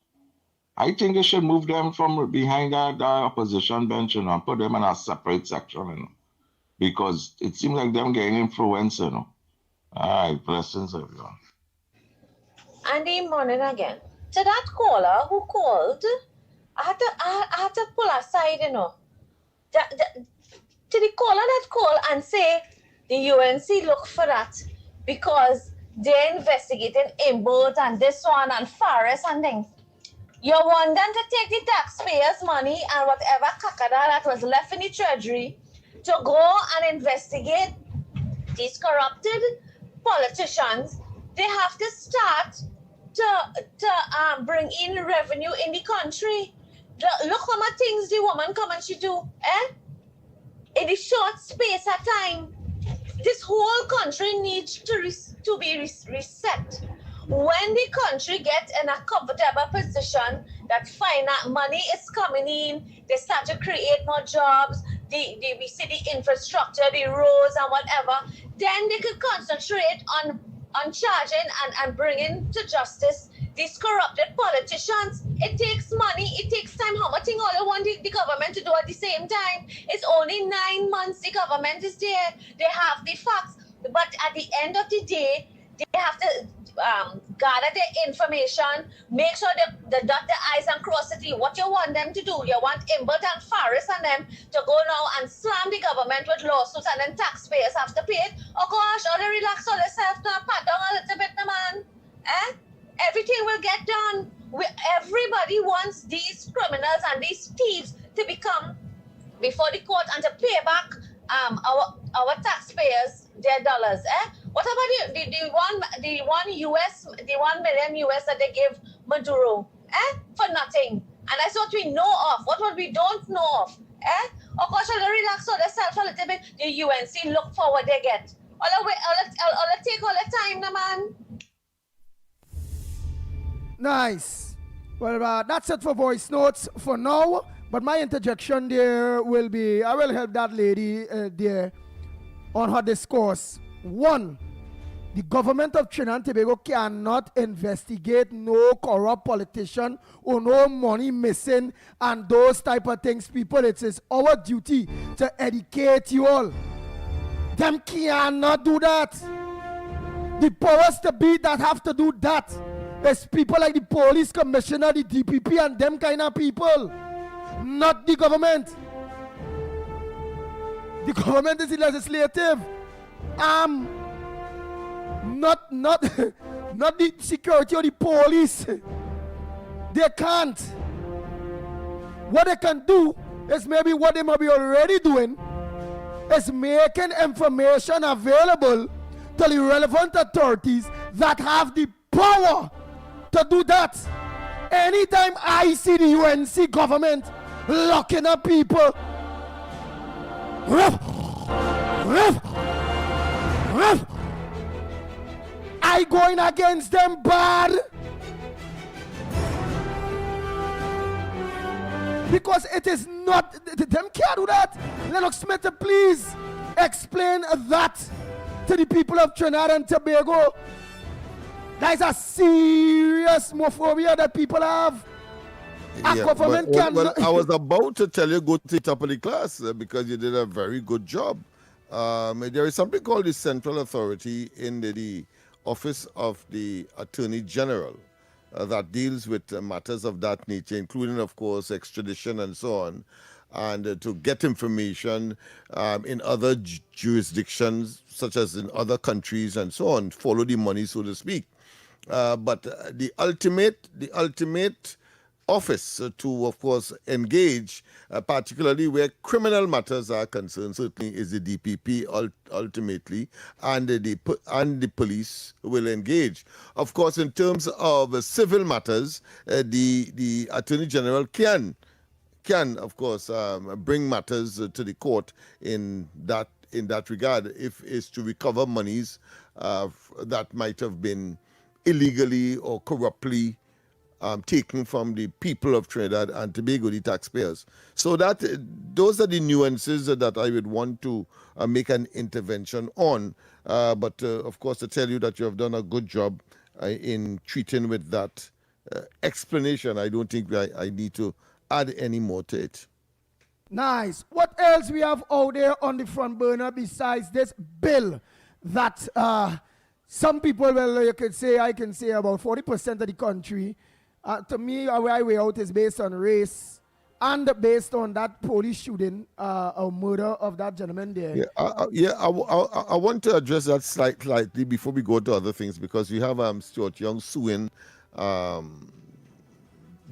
I think they should move them from behind the opposition bench, you know, and put them in a separate section, you know, because it seems like them getting influence, you know. All right, blessings, everyone. Andy, morning again. To that caller who called, I had to pull aside, you know. To the caller that called and say the UNC look for that because they're investigating Imbert and this one and Faris and things. You want them to take the taxpayers' money and whatever kakada that was left in the treasury to go and investigate these corrupted politicians. They have to start to bring in revenue in the country. Look how much things the woman come and she do, in a short space of time. This whole country needs to be reset. When the country gets in a comfortable position that money is coming in, they start to create more jobs, we see the infrastructure, the roads and whatever, then they could concentrate on charging and bringing to justice these corrupted politicians. It takes money, it takes time. How much thing all you want the government to do at the same time? It's only 9 months the government is there. They have the facts. But at the end of the day, they have to gather the information, make sure they dot the I's and cross the T. What you want them to do? You want Imbert and Faris and them to go now and slam the government with lawsuits and then taxpayers have to pay it? Oh gosh, all they relax all themselves now, pat down a little bit, man. Everything will get done. Everybody wants these criminals and these thieves to become before the court and to pay back our taxpayers their dollars. What about the $1 million that they give Maduro? For nothing. And that's what we know of. What we don't know of? Of course, they'll relax all themselves a little bit. The UNC look for what they get. All take all the time, no man. Nice. Well, that's it for voice notes for now. But my interjection there will be, I will help that lady there on her discourse. One, the government of Trinidad and Tobago cannot investigate no corrupt politician or no money missing and those type of things. People, it is our duty to educate you all. Them cannot do that. The powers to be that have to do that is people like the police commissioner, the DPP, and them kind of people. Not the government. The government is the legislative. Not the security or the police. They can't. What they can do is maybe what they might be already doing is making information available to the relevant authorities that have the power to do that. Anytime I see the UNC government locking up people, I going against them bad. Because it is not, them can't do that. Lennox Smith, please explain that to the people of Trinidad and Tobago. That is a serious homophobia that people have. A government well, I was about to tell you go to the top of the class because you did a very good job. There is something called the Central Authority in the Office of the Attorney General that deals with matters of that nature, including, of course, extradition and so on, and to get information in other jurisdictions, such as in other countries and so on, follow the money, so to speak. But the ultimate office to, of course, engage, particularly where criminal matters are concerned, certainly is the DPP ultimately, and the police will engage. Of course, in terms of civil matters, the Attorney General can, of course, bring matters to the court in that regard, if it's to recover monies that might have been illegally or corruptly taken from the people of Trinidad and Tobago, the taxpayers. So those are the nuances that I would want to make an intervention on. But of course, to tell you that you have done a good job in treating with that explanation, I don't think I need to add any more to it. Nice. What else we have out there on the front burner besides this bill that some people, well, you could say, I can say about 40% of the country, to me, our way out is based on race and based on that police shooting or murder of that gentleman there. I want to address that slightly before we go to other things, because we have Stuart Young suing Dr.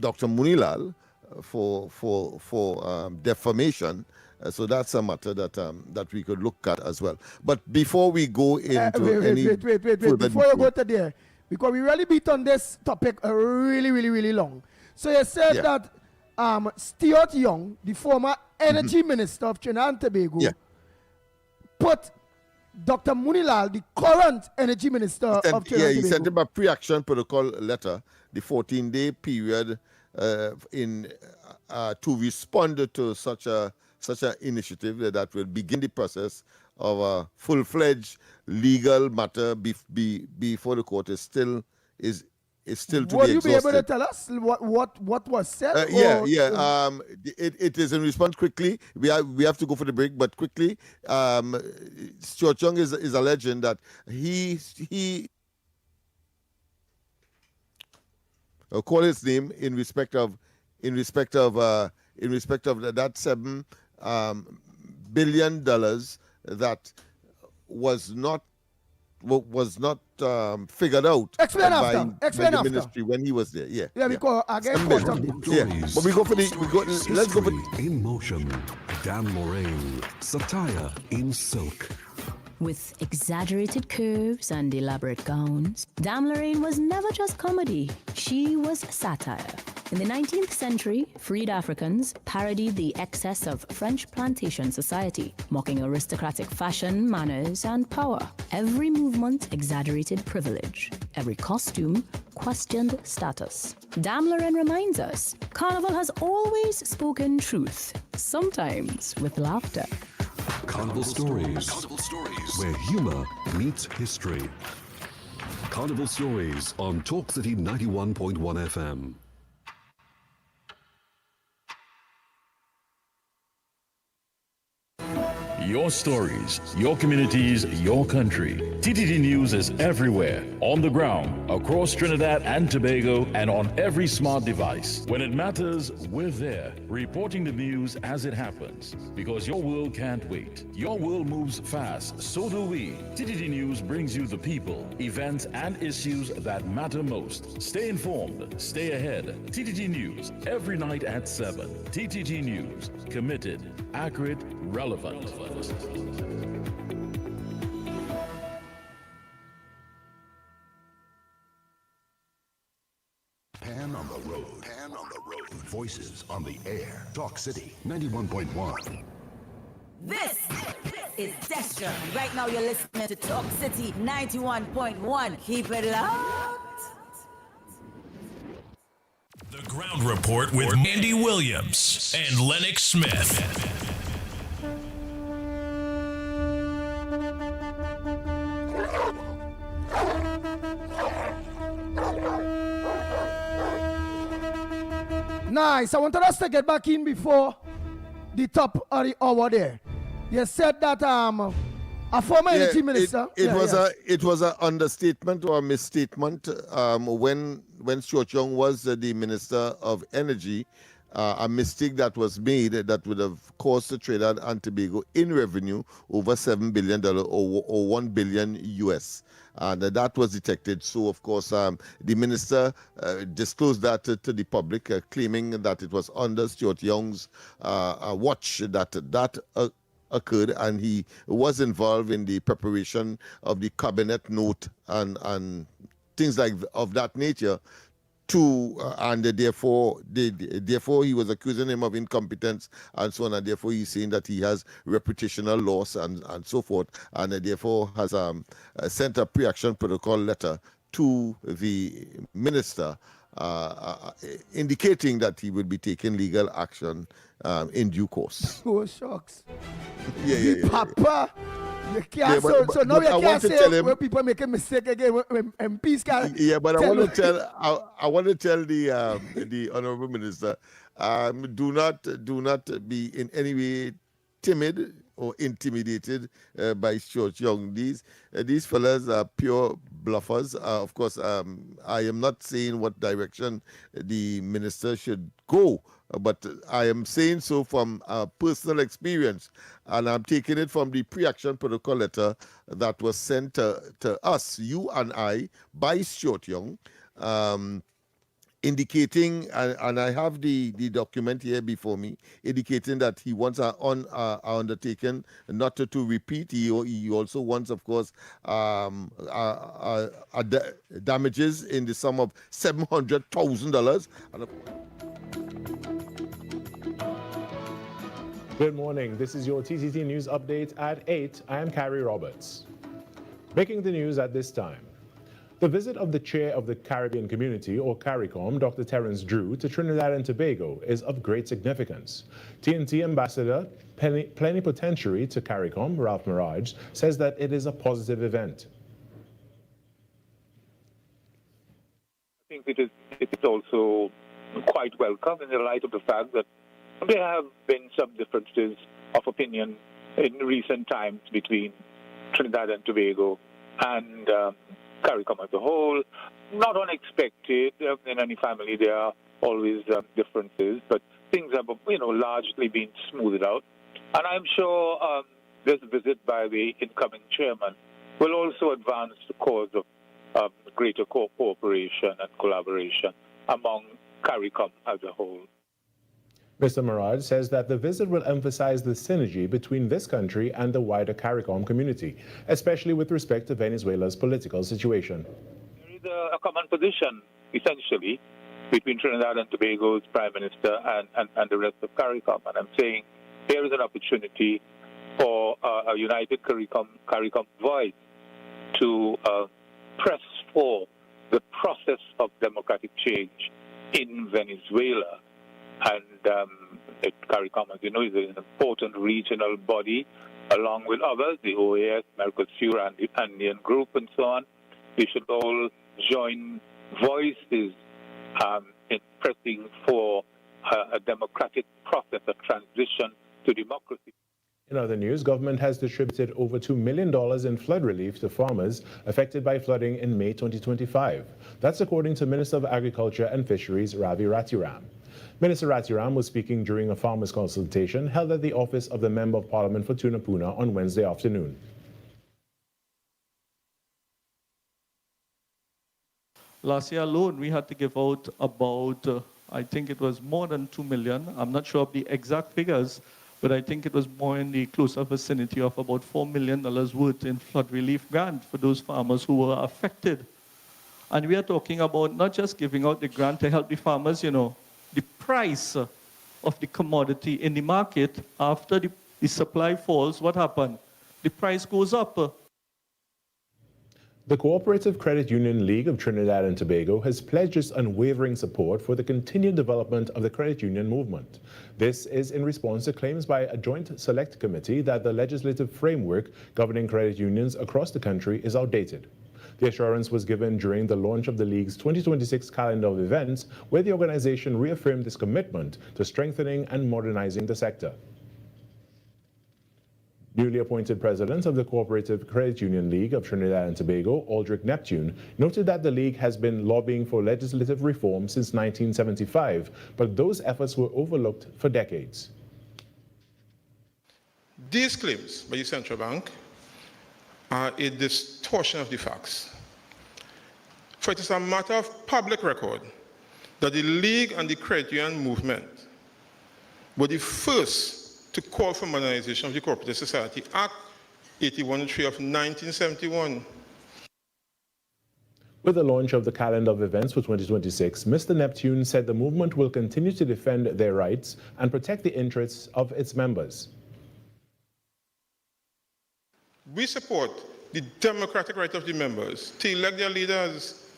Munilal for defamation. So that's a matter that we could look at as well. But before we go into wait. Before you go to there, because we really beat on this topic really long. So you said that Stuart Young, the former energy minister of Trinidad and Tobago, put Dr. Munilal, the current energy minister of Trinidad and Tobago. He sent him a pre-action protocol letter, the 14-day period to respond to such an initiative that will begin the process of a full-fledged legal matter before the court is still to be exhausted. Will you be able to tell us what was said? It is in response quickly. We have to go for the break, but quickly. Stuart Young is alleging that he call his name in respect of that $7 billion that was not figured out by the ministry when he was there. Because again, but we go for let's go for in motion. Dan Lorraine, satire in silk. With exaggerated curves and elaborate gowns, Dame Lorraine was never just comedy. She was satire. In the 19th century, freed Africans parodied the excess of French plantation society, mocking aristocratic fashion, manners, and power. Every movement exaggerated privilege. Every costume questioned status. Dame Lorraine reminds us, Carnival has always spoken truth, sometimes with laughter. Carnival Stories, where humor meets history. Carnival Stories on Talk City 91.1 FM. Your stories, your communities, your country. TTT News is everywhere, on the ground, across Trinidad and Tobago, and on every smart device. When it matters, we're there, reporting the news as it happens. Because your world can't wait. Your world moves fast, so do we. TTT News brings you the people, events, and issues that matter most. Stay informed, stay ahead. TTT News, every night at 7. TTT News, committed, accurate, relevant. Man on the road. Voices on the air. Talk City 91.1. This is Destra. Right now you're listening to Talk City 91.1. Keep it locked. The Ground Report with Andy Williams and Lennox Smith. Nice. I wanted us to get back in before the top of the hour there. You said that a former energy minister. It was an understatement or a misstatement when Stuart Young was the Minister of Energy. A mistake that was made that would have cost Trinidad and Tobago in revenue over $7 billion or 1 billion US. And that was detected. So, of course, the minister disclosed that to the public, claiming that it was under Stuart Young's watch that occurred, and he was involved in the preparation of the cabinet note and things like of that nature. And therefore he was accusing him of incompetence and so on, and therefore he's saying that he has reputational loss and so forth, and therefore has sent a pre-action protocol letter to the minister indicating that he will be taking legal action in due course. Oh, shucks. Yeah. Papa. You can't, so now you can't say when people make a mistake again when MPs can't. Yeah, but I want to tell the honorable minister, do not be in any way timid or intimidated by Stuart Young. These fellas are pure bluffers. Of course, I am not saying what direction the minister should go, but I am saying so from personal experience, and I'm taking it from the pre-action protocol letter that was sent to us, you and I, by Stuart Young, indicating, and I have the document here before me, indicating that he wants our undertaking not to repeat. He also wants, of course, damages in the sum of $700,000. Good morning. This is your TTT News Update at 8. I am Carrie Roberts. Breaking the news at this time. The visit of the chair of the Caribbean Community, or CARICOM, Dr. Terence Drew, to Trinidad and Tobago is of great significance. TNT Ambassador Plenipotentiary to CARICOM, Ralph Mirage, says that it is a positive event. I think it is also quite welcome in the light of the fact that there have been some differences of opinion in recent times between Trinidad and Tobago and CARICOM as a whole. Not unexpected. In any family, there are always differences, but things have, largely been smoothed out. And I'm sure this visit by the incoming chairman will also advance the cause of greater cooperation and collaboration among CARICOM as a whole. Mr. Mirage says that the visit will emphasize the synergy between this country and the wider CARICOM community, especially with respect to Venezuela's political situation. There is a common position, essentially, between Trinidad and Tobago's Prime Minister and the rest of CARICOM. And I'm saying there is an opportunity for a united CARICOM voice to press for the process of democratic change in Venezuela. And CARICOM, as you know, is an important regional body, along with others, the OAS, Mercosur, and the Andean Group, and so on. We should all join voices in pressing for a democratic process, a transition to democracy. In other news, government has distributed over $2 million in flood relief to farmers affected by flooding in May 2025. That's according to Minister of Agriculture and Fisheries, Ravi Ratiram. Minister Ratiram was speaking during a farmers' consultation held at the office of the Member of Parliament for Tunapuna on Wednesday afternoon. Last year alone, we had to give out about, I think it was more than 2 million. I'm not sure of the exact figures, but I think it was more in the closer vicinity of about $4 million worth in flood relief grant for those farmers who were affected. And we are talking about not just giving out the grant to help the farmers, the price of the commodity in the market, after the supply falls, what happened? The price goes up. The Cooperative Credit Union League of Trinidad and Tobago has pledged its unwavering support for the continued development of the credit union movement. This is in response to claims by a joint select committee that the legislative framework governing credit unions across the country is outdated. The assurance was given during the launch of the League's 2026 calendar of events, where the organization reaffirmed its commitment to strengthening and modernizing the sector. Newly appointed president of the Cooperative Credit Union League of Trinidad and Tobago, Aldrich Neptune, noted that the league has been lobbying for legislative reform since 1975, but those efforts were overlooked for decades. These claims by the central bank are a distortion of the facts. For it is a matter of public record that the league and the credit union movement were the first to call for modernization of the Cooperative Society Act 81.3 of 1971. With the launch of the calendar of events for 2026, Mr. Neptune said the movement will continue to defend their rights and protect the interests of its members. We support the democratic right of the members to elect their leaders.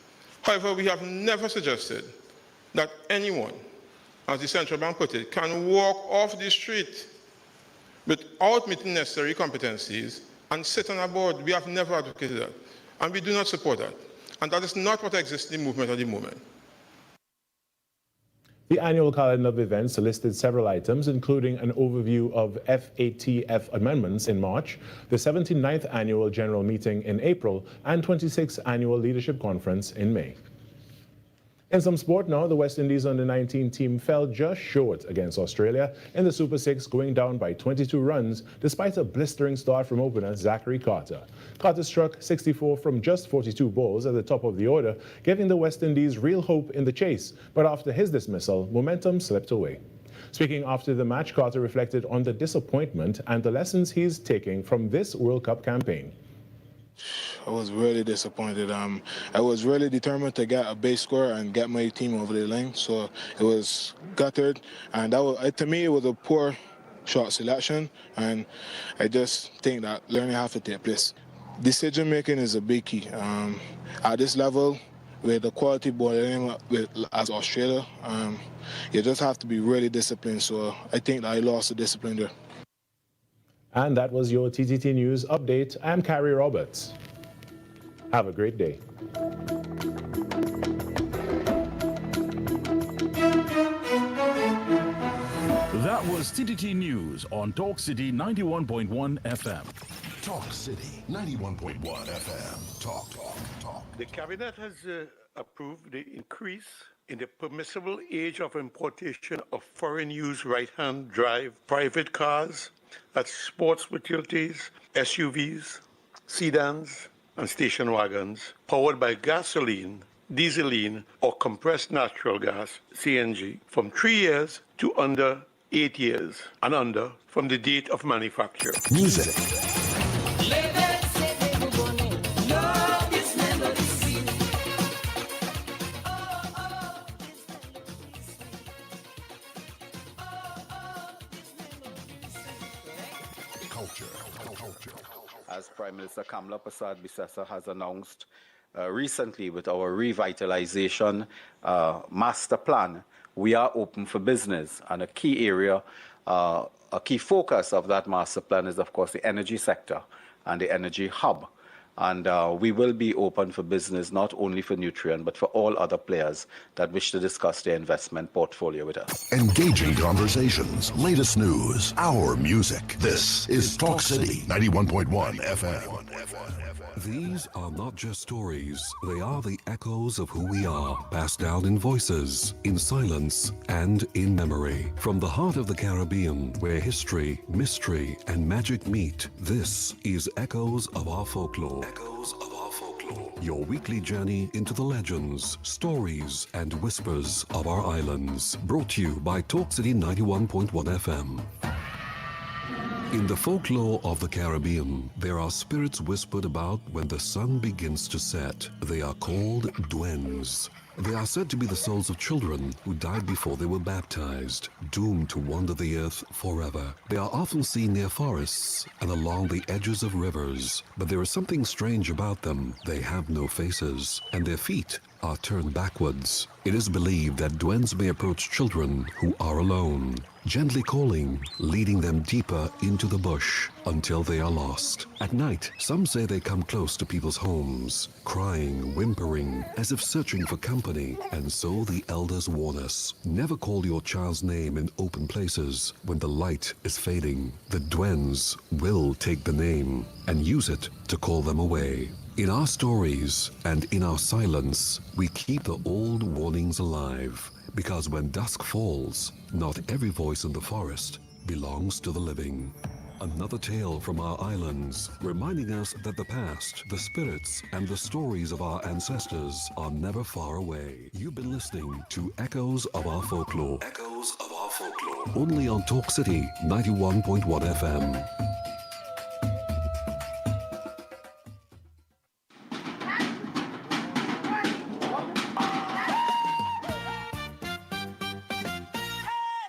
However, we have never suggested that anyone, as the central bank put it, can walk off the street without meeting necessary competencies and sit on a board. We have never advocated that, and we do not support that. And that is not what exists in the movement at the moment. The annual calendar of events listed several items, including an overview of FATF amendments in March, the 79th Annual General Meeting in April, and 26th Annual Leadership Conference in May. In some sport now, the West Indies under-19 team fell just short against Australia in the Super 6, going down by 22 runs, despite a blistering start from opener Zachary Carter. Carter struck 64 from just 42 balls at the top of the order, giving the West Indies real hope in the chase, but after his dismissal, momentum slipped away. Speaking after the match, Carter reflected on the disappointment and the lessons he's taking from this World Cup campaign. I was really disappointed. I was really determined to get a base score and get my team over the line, so it was guttered, and that was, to me, it was a poor shot selection, and I just think that learning has to take place. Decision making is a big key. At this level, with the quality bowling as Australia, you just have to be really disciplined, so I think that I lost the discipline there. And that was your TTT News Update. I'm Carrie Roberts. Have a great day. That was TTT News on Talk City 91.1 FM. Talk City 91.1 FM. Talk. The Cabinet has approved the increase in the permissible age of importation of foreign-use right-hand drive private cars, that's sports utilities, SUVs, sedans, and station wagons, powered by gasoline, dieseline, or compressed natural gas, CNG, from 3 years to under 8 years, and under from the date of manufacture. Music. As Prime Minister Kamla Persad-Bissessar has announced recently with our revitalization master plan, we are open for business. And a key area, a key focus of that master plan is, of course, the energy sector and the energy hub. And we will be open for business, not only for Nutrien, but for all other players that wish to discuss their investment portfolio with us. Engaging conversations, latest news, our music. This is Talk City 91.1 FM. These are not just stories, they are the echoes of who we are, passed down in voices, in silence, and in memory. From the heart of the Caribbean, where history, mystery, and magic meet, this is Echoes of Our Folklore. Echoes of Our Folklore. Your weekly journey into the legends, stories, and whispers of our islands. Brought to you by Talk City 91.1 FM. In the folklore of the Caribbean, there are spirits whispered about when the sun begins to set. They are called duendes. They are said to be the souls of children who died before they were baptized, doomed to wander the earth forever. They are often seen near forests and along the edges of rivers, but there is something strange about them. They have no faces, and their feet are turned backwards. It is believed that duendes may approach children who are alone, gently calling, leading them deeper into the bush until they are lost. At night, some say they come close to people's homes, crying, whimpering, as if searching for company. And so the elders warn us, never call your child's name in open places when the light is fading. The duendes will take the name and use it to call them away. In our stories and in our silence, we keep the old warnings alive, because when dusk falls, not every voice in the forest belongs to the living. Another tale from our islands, reminding us that the past, the spirits, and the stories of our ancestors are never far away. You've been listening to Echoes of Our Folklore. Echoes of Our Folklore. Only on Talk City 91.1 FM.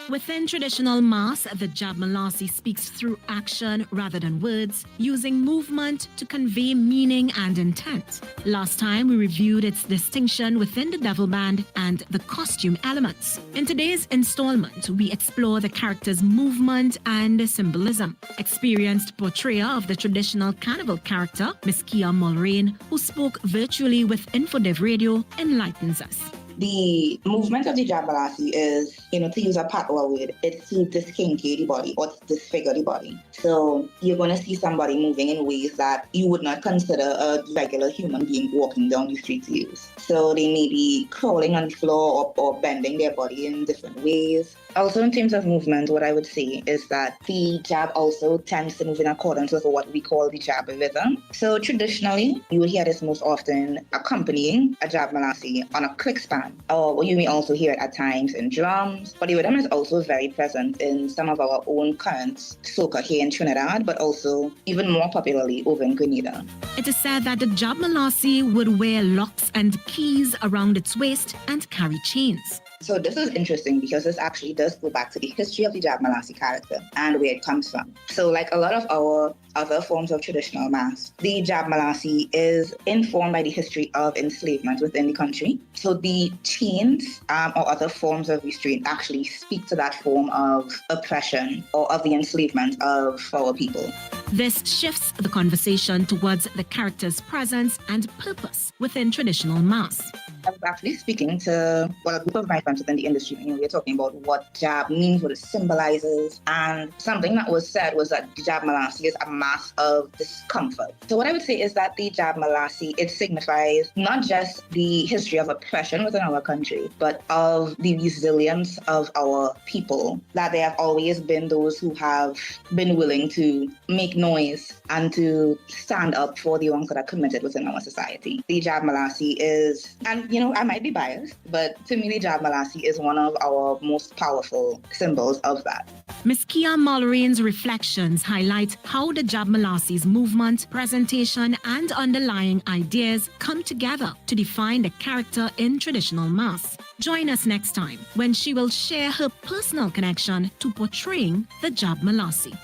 Within traditional mass, the Jabmalasi speaks through action rather than words, using movement to convey meaning and intent. Last time, we reviewed its distinction within the devil band and the costume elements. In today's installment, we explore the character's movement and symbolism. Experienced portrayer of the traditional carnival character, Miss Kia Mulrain, who spoke virtually with InfoDev Radio, enlightens us. The movement of the Jabmalasi is, to use a patois word, it's to diskinky the body or to disfigure the body. So you're going to see somebody moving in ways that you would not consider a regular human being walking down the street to use. So they may be crawling on the floor or bending their body in different ways. Also, in terms of movement, what I would say is that the jab also tends to move in accordance with what we call the jab rhythm. So traditionally, you will hear this most often accompanying a Jabmalasi on a quick span, or you may also hear it at times in drums. But the rhythm is also very present in some of our own current soca here in Trinidad, but also even more popularly over in Grenada. It is said that the Jabmalasi would wear locks and keys around its waist and carry chains. So this is interesting because this actually does go back to the history of the Jabmalasi character and where it comes from. So like a lot of our other forms of traditional mass, the Jabmalasi is informed by the history of enslavement within the country. So the chains or other forms of restraint actually speak to that form of oppression or of the enslavement of our people. This shifts the conversation towards the character's presence and purpose within traditional mass. I was actually speaking to a group of my friends within the industry, and we were talking about what jab means, what it symbolizes, and something that was said was that the Jabmalasi is a mass of discomfort. So what I would say is that the Jabmalasi, it signifies not just the history of oppression within our country, but of the resilience of our people, that there have always been those who have been willing to make noise and to stand up for the wrongs that are committed within our society. The Jabmalasi is, and I might be biased, but to me the Jabmalasi is one of our most powerful symbols of that. Ms. Kia Mulrain's reflections highlight how the Jabmalasi's movement, presentation, and underlying ideas come together to define the character in traditional mass. Join us next time when she will share her personal connection to portraying the Jabmalasi.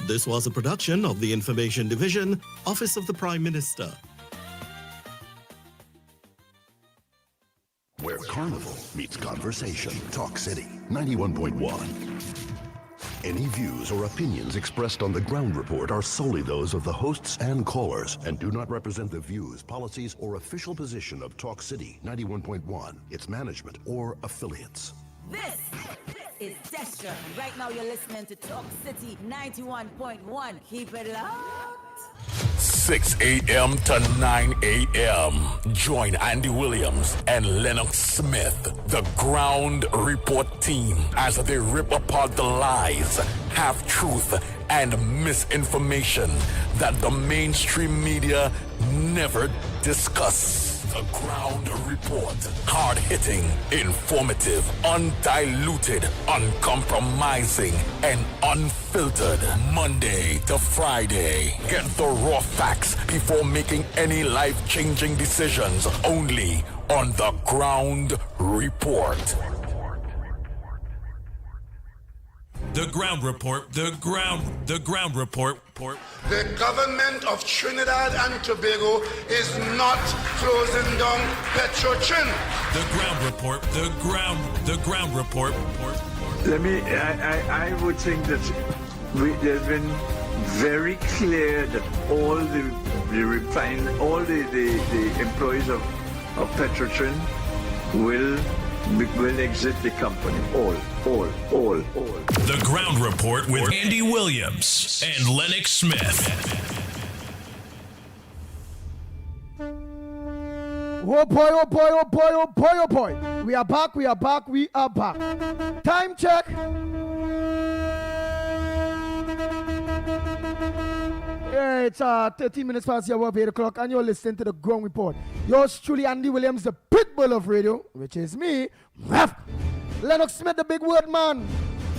This was a production of the Information Division, Office of the Prime Minister. Where carnival meets conversation. Talk City 91.1. Any views or opinions expressed on the ground report are solely those of the hosts and callers and do not represent the views, policies, or official position of Talk City 91.1, its management, or affiliates. This is Desha, and right now you're listening to Talk City 91.1. Keep it locked. 6 a.m. to 9 a.m. Join Andy Williams and Lennox Smith, the Ground Report team, as they rip apart the lies, half-truth, and misinformation that the mainstream media never discuss. The Ground Report. Hard-hitting, informative, undiluted, uncompromising, and unfiltered. Monday to Friday. Get the raw facts before making any life-changing decisions. Only on The Ground Report. The Ground Report. The Ground Report. The government of Trinidad and Tobago is not closing down Petrotrin. The Ground Report. The Ground Report. I would think that there's been very clear that all the employees of Petrotrin will exit the company. All. The Ground Report with Andy Williams and Lennox Smith. Oh boy. We are back. Time check. Yeah, it's 13 minutes past the hour of 8 o'clock, and you're listening to the Ground Report. Yours truly, Andy Williams, the pitbull of radio, which is me, Lennox Smith, the big word man,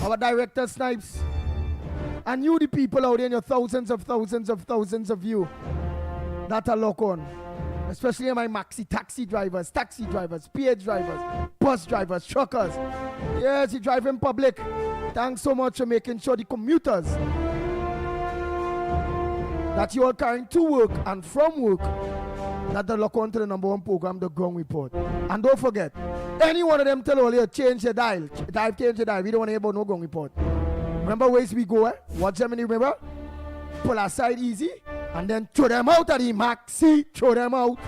our director Snipes, and you, the people out there, and your thousands of you that are locked on, especially my taxi drivers, PH drivers, bus drivers, truckers. Yes, you drive in public. Thanks so much for making sure the commuters that you are carrying to work and from work, that they lock on to the number one program, the Ground Report. And don't forget, any one of them tell all you, change the dial. Change the dial. We don't want to hear about no Ground Report. Remember ways we go, Watch them, remember? Pull aside easy, and then throw them out of the maxi, throw them out.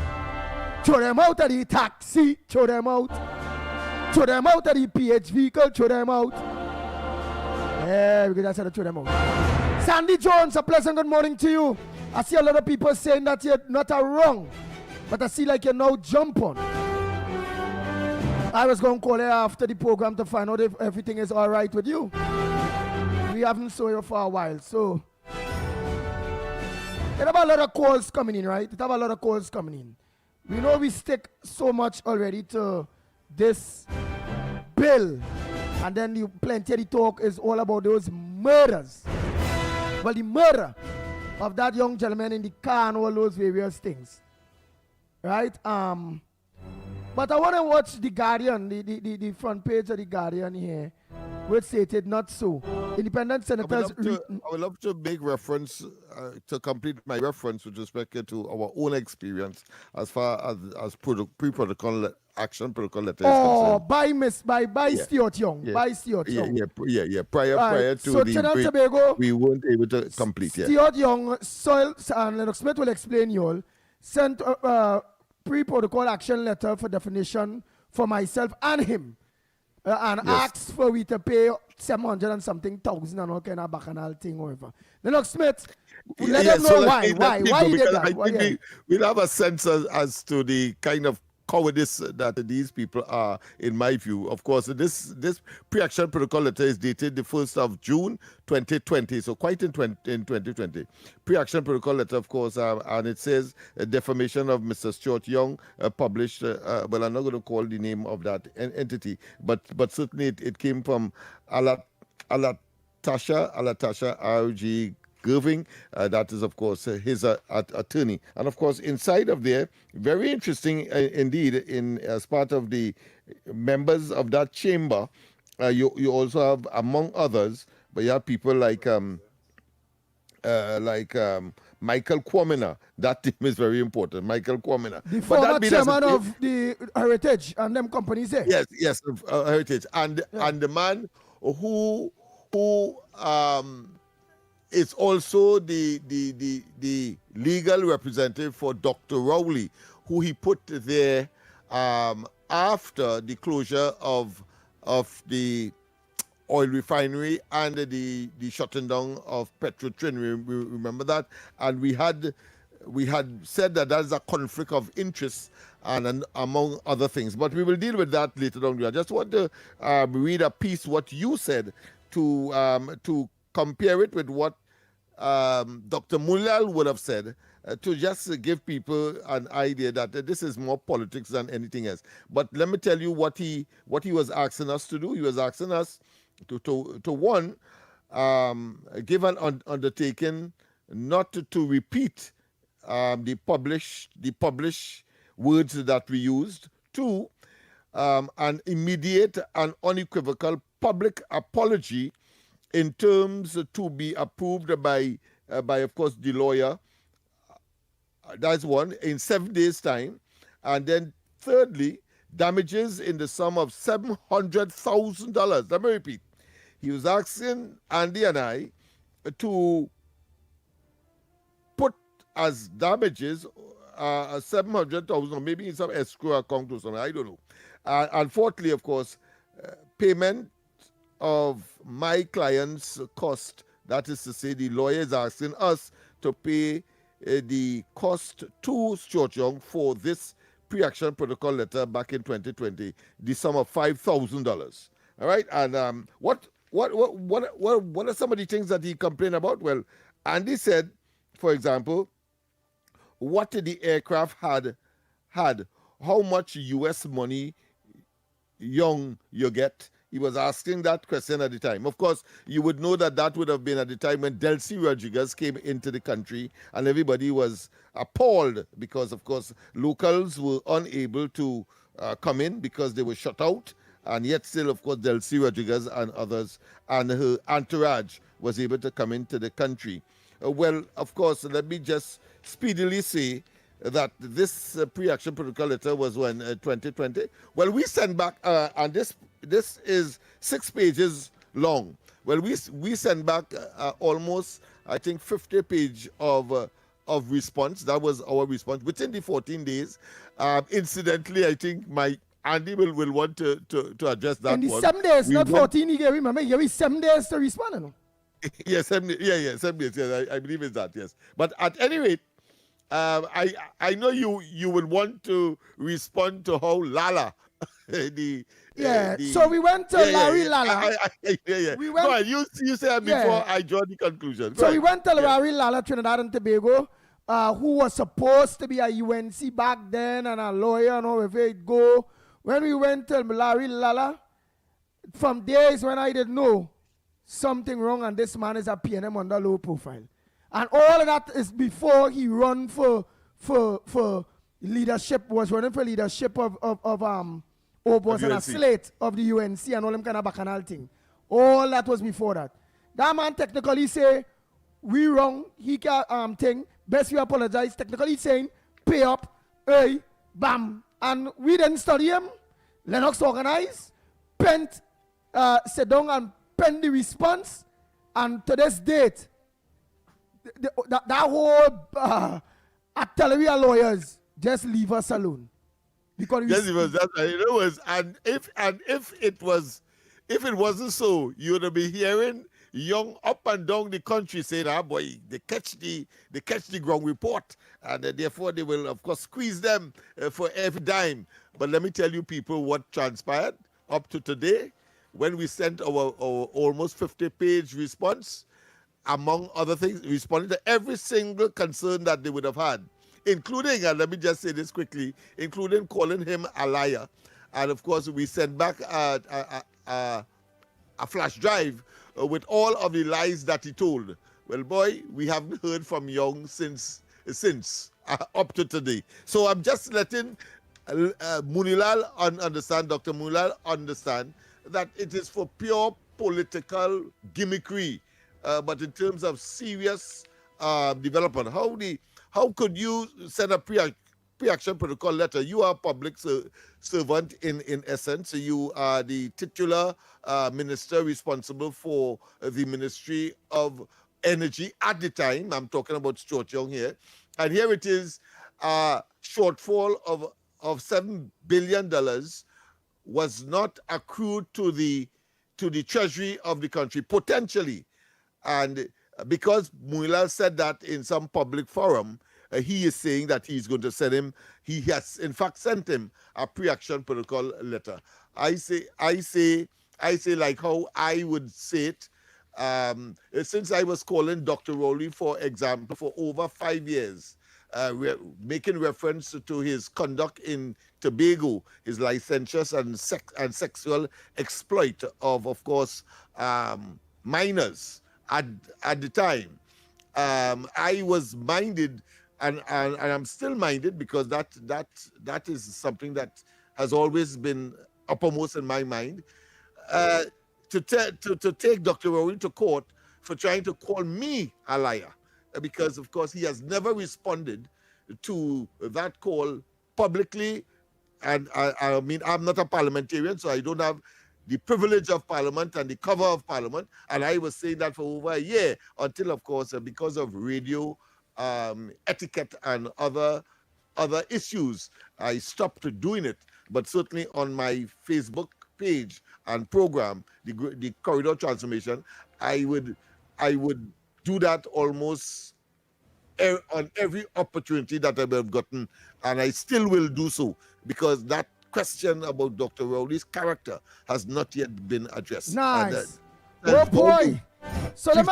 Throw them out of the taxi, throw them out. Throw them out of the PH vehicle, throw them out. Yeah, we can just throw them out. Sandy Jones, a pleasant good morning to you. I see a lot of people saying that you're not wrong, but I see like you're now jump on. I was going to call you after the program to find out if everything is all right with you. We haven't saw you for a while, so there have a lot of calls coming in, right? We know we stick so much already to this bill, and then the plenty of the talk is all about those murders. Well, the murder of that young gentleman in the car and all those various things, right? But I want to watch the Guardian, the front page of the Guardian here, which stated not so. Independent senators. I would love to make reference to complete my reference with respect to our own experience as far as pre-protocol action protocol letter is concerned. By Stuart Young. Yeah. By Stuart Young. Yeah. Prior to so the Trinidad Tobago, we weren't able to complete. Stuart Young, Soil, and Lennox Smith will explain you all, sent a pre-protocol action letter for definition for myself and him. And asked for we to pay 700 and something thousand and all kind of bacchanal thing or whatever. Lennox Smith, let them know why he did that. I think we'll have a sense as to the kind of cowardice that these people are, in my view. Of course, this pre-action protocol letter is dated the 1st of June 2020, so quite in 2020. Pre-action protocol letter, of course, and it says defamation of Mr. Stuart Young, published, well, I'm not going to call the name of that entity, but certainly it came from Alatasha R.G. Gerving, that is, of course, his attorney. And, of course, inside of there, very interesting indeed, as part of the members of that chamber, you also have, among others, but you have people like Michael Kwamina. That team is very important, Michael Kwamina. The former chairman of the Heritage and them companies there. Yes, Heritage. And the man who is also the legal representative for Dr. Rowley, who he put there after the closure of the oil refinery and the shutting down of Petrotrin. We remember that, and we had said that is a conflict of interest, and among other things. But we will deal with that later on. I just want to read a piece what you said to compare it with what Dr. Mulal would have said to just give people an idea that this is more politics than anything else. But let me tell you what he was asking us to do. He was asking us to one, give an undertaking not to repeat the published words that we used. Two, an immediate and unequivocal public apology in terms to be approved by of course, the lawyer. That's one, in 7 days' time. And then thirdly, damages in the sum of $700,000. Let me repeat. He was asking Andy and I to put as damages 700,000, or maybe in some escrow account or something, I don't know. Unfortunately, of course, payment of my client's cost, that is to say, the lawyer is asking us to pay the cost to Stuart Young for this pre-action protocol letter back in 2020, the sum of $5,000. All right, and what are some of the things that he complained about? Well, Andy said, for example, what the aircraft had, how much U.S. money Young you get. He was asking that question at the time. Of course, you would know that would have been at the time when Delcy Rodriguez came into the country, and everybody was appalled because, of course, locals were unable to come in because they were shut out, and yet still, of course, Delcy Rodriguez and others and her entourage was able to come into the country. Well, of course, let me just speedily say that this pre-action protocol letter was when 2020. Well, we sent back, and this is 6 pages long. Well, we sent back almost, I think, 50 pages of response. That was our response within the 14 days. Incidentally, I think my Andy will want to address that. And the one. 7 days, not 14. He gave, remember, he gave 7 days to respond. No? Yes, 7 days. 7 days. Yes, I believe it's that. Yes, but at any rate, I know you would want to respond to how Lala so we went to Larry Lala. We went, go ahead, you said before I draw the conclusion. So we went to Larry Lala, Trinidad and Tobago, who was supposed to be a UNC back then and a lawyer and all where it go. When we went to Larry Lala, from days when I didn't know something wrong and this man is a PNM under low profile. And all of that is before he run for leadership, was running for leadership of was on a slate of the UNC and all them kind of bacchanal thing. All that was before that. That man technically say, we wrong, he can thing, best we apologize. Technically saying, pay up, hey, bam. And we didn't study him. Lennox organized, pent, sit down and pen the response. And to this date, that whole artillery of lawyers just leave us alone. Because yes, it was that. It was, and if it wasn't so, you would be hearing Young up and down the country saying, "Ah, boy, they catch the ground report, and therefore they will, of course, squeeze them for every dime." But let me tell you, people, what transpired up to today, when we sent our almost 50-page response, among other things, responding to every single concern that they would have had, including, and let me just say this quickly, including calling him a liar. And of course, we sent back a flash drive with all of the lies that he told. Well, boy, we haven't heard from Young since up to today. So I'm just letting Munilal understand, Dr. Munilal understand, that it is for pure political gimmickry. But in terms of serious development, how could you send a pre-action protocol letter? You are a public servant in essence. You are the titular minister responsible for the Ministry of Energy at the time. I'm talking about Stuart Young here. And here it is, shortfall of $7 billion was not accrued to the treasury of the country, potentially. And because Munilal said that in some public forum, he is saying that he's going to send him, he has in fact sent him a pre-action protocol letter. I say like how I would say it, since I was calling Dr. Rowley, for example, for over 5 years, making reference to his conduct in Tobago, his licentious and sexual exploit of course, minors at the time. I was minded, and I'm still minded, because that is something that has always been uppermost in my mind. To take Dr. Rowley to court for trying to call me a liar, because of course he has never responded to that call publicly. And I mean, I'm not a parliamentarian, so I don't have the privilege of Parliament and the cover of Parliament. And I was saying that for over a year, until, of course, because of radio etiquette and other issues, I stopped doing it. But certainly on my Facebook page and program, the Corridor Transformation, I would do that almost on every opportunity that I have gotten, and I still will do so, because that question about Dr. Rowley's character has not yet been addressed. Nice. Oh boy. So let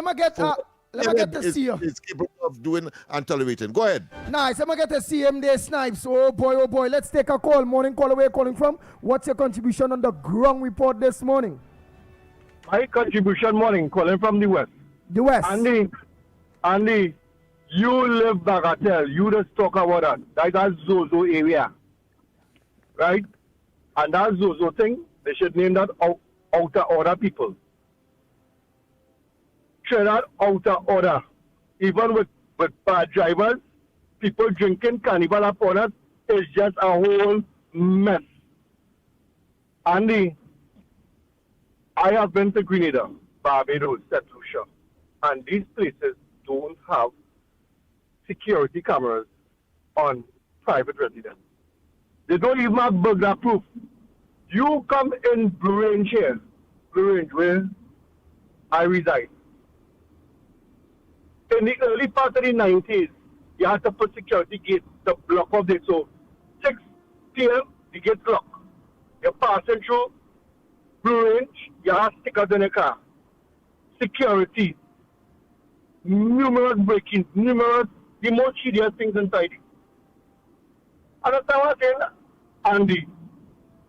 me get to see you. Is capable of doing and tolerating. Go ahead. Nice. Let me get to see him there, Snipes. Oh boy. Let's take a call. Morning call. Where you calling from? What's your contribution on the ground report this morning? My contribution morning, calling from the West. The West. Andy, you live Bagatelle. You just talk about that. That's Zozo area. Right? And that Zozo thing, they should name that outer order people. Trinidad outer order. Even with bad drivers, people drinking Carnival upon us is just a whole mess. Andy, I have been to Grenada, Barbados, St. Lucia, and these places don't have security cameras on private residence. They don't even have burglar proof. You come in Blue Range here, Blue Range where I reside. In the early part of the 90s, you had to put security gates to block off it. So 6 p.m., the gates locked. You're passing through Blue Range, you have stickers in your car. Security. Numerous break-ins, the most hideous things inside it. And that's what I'm saying, Andy.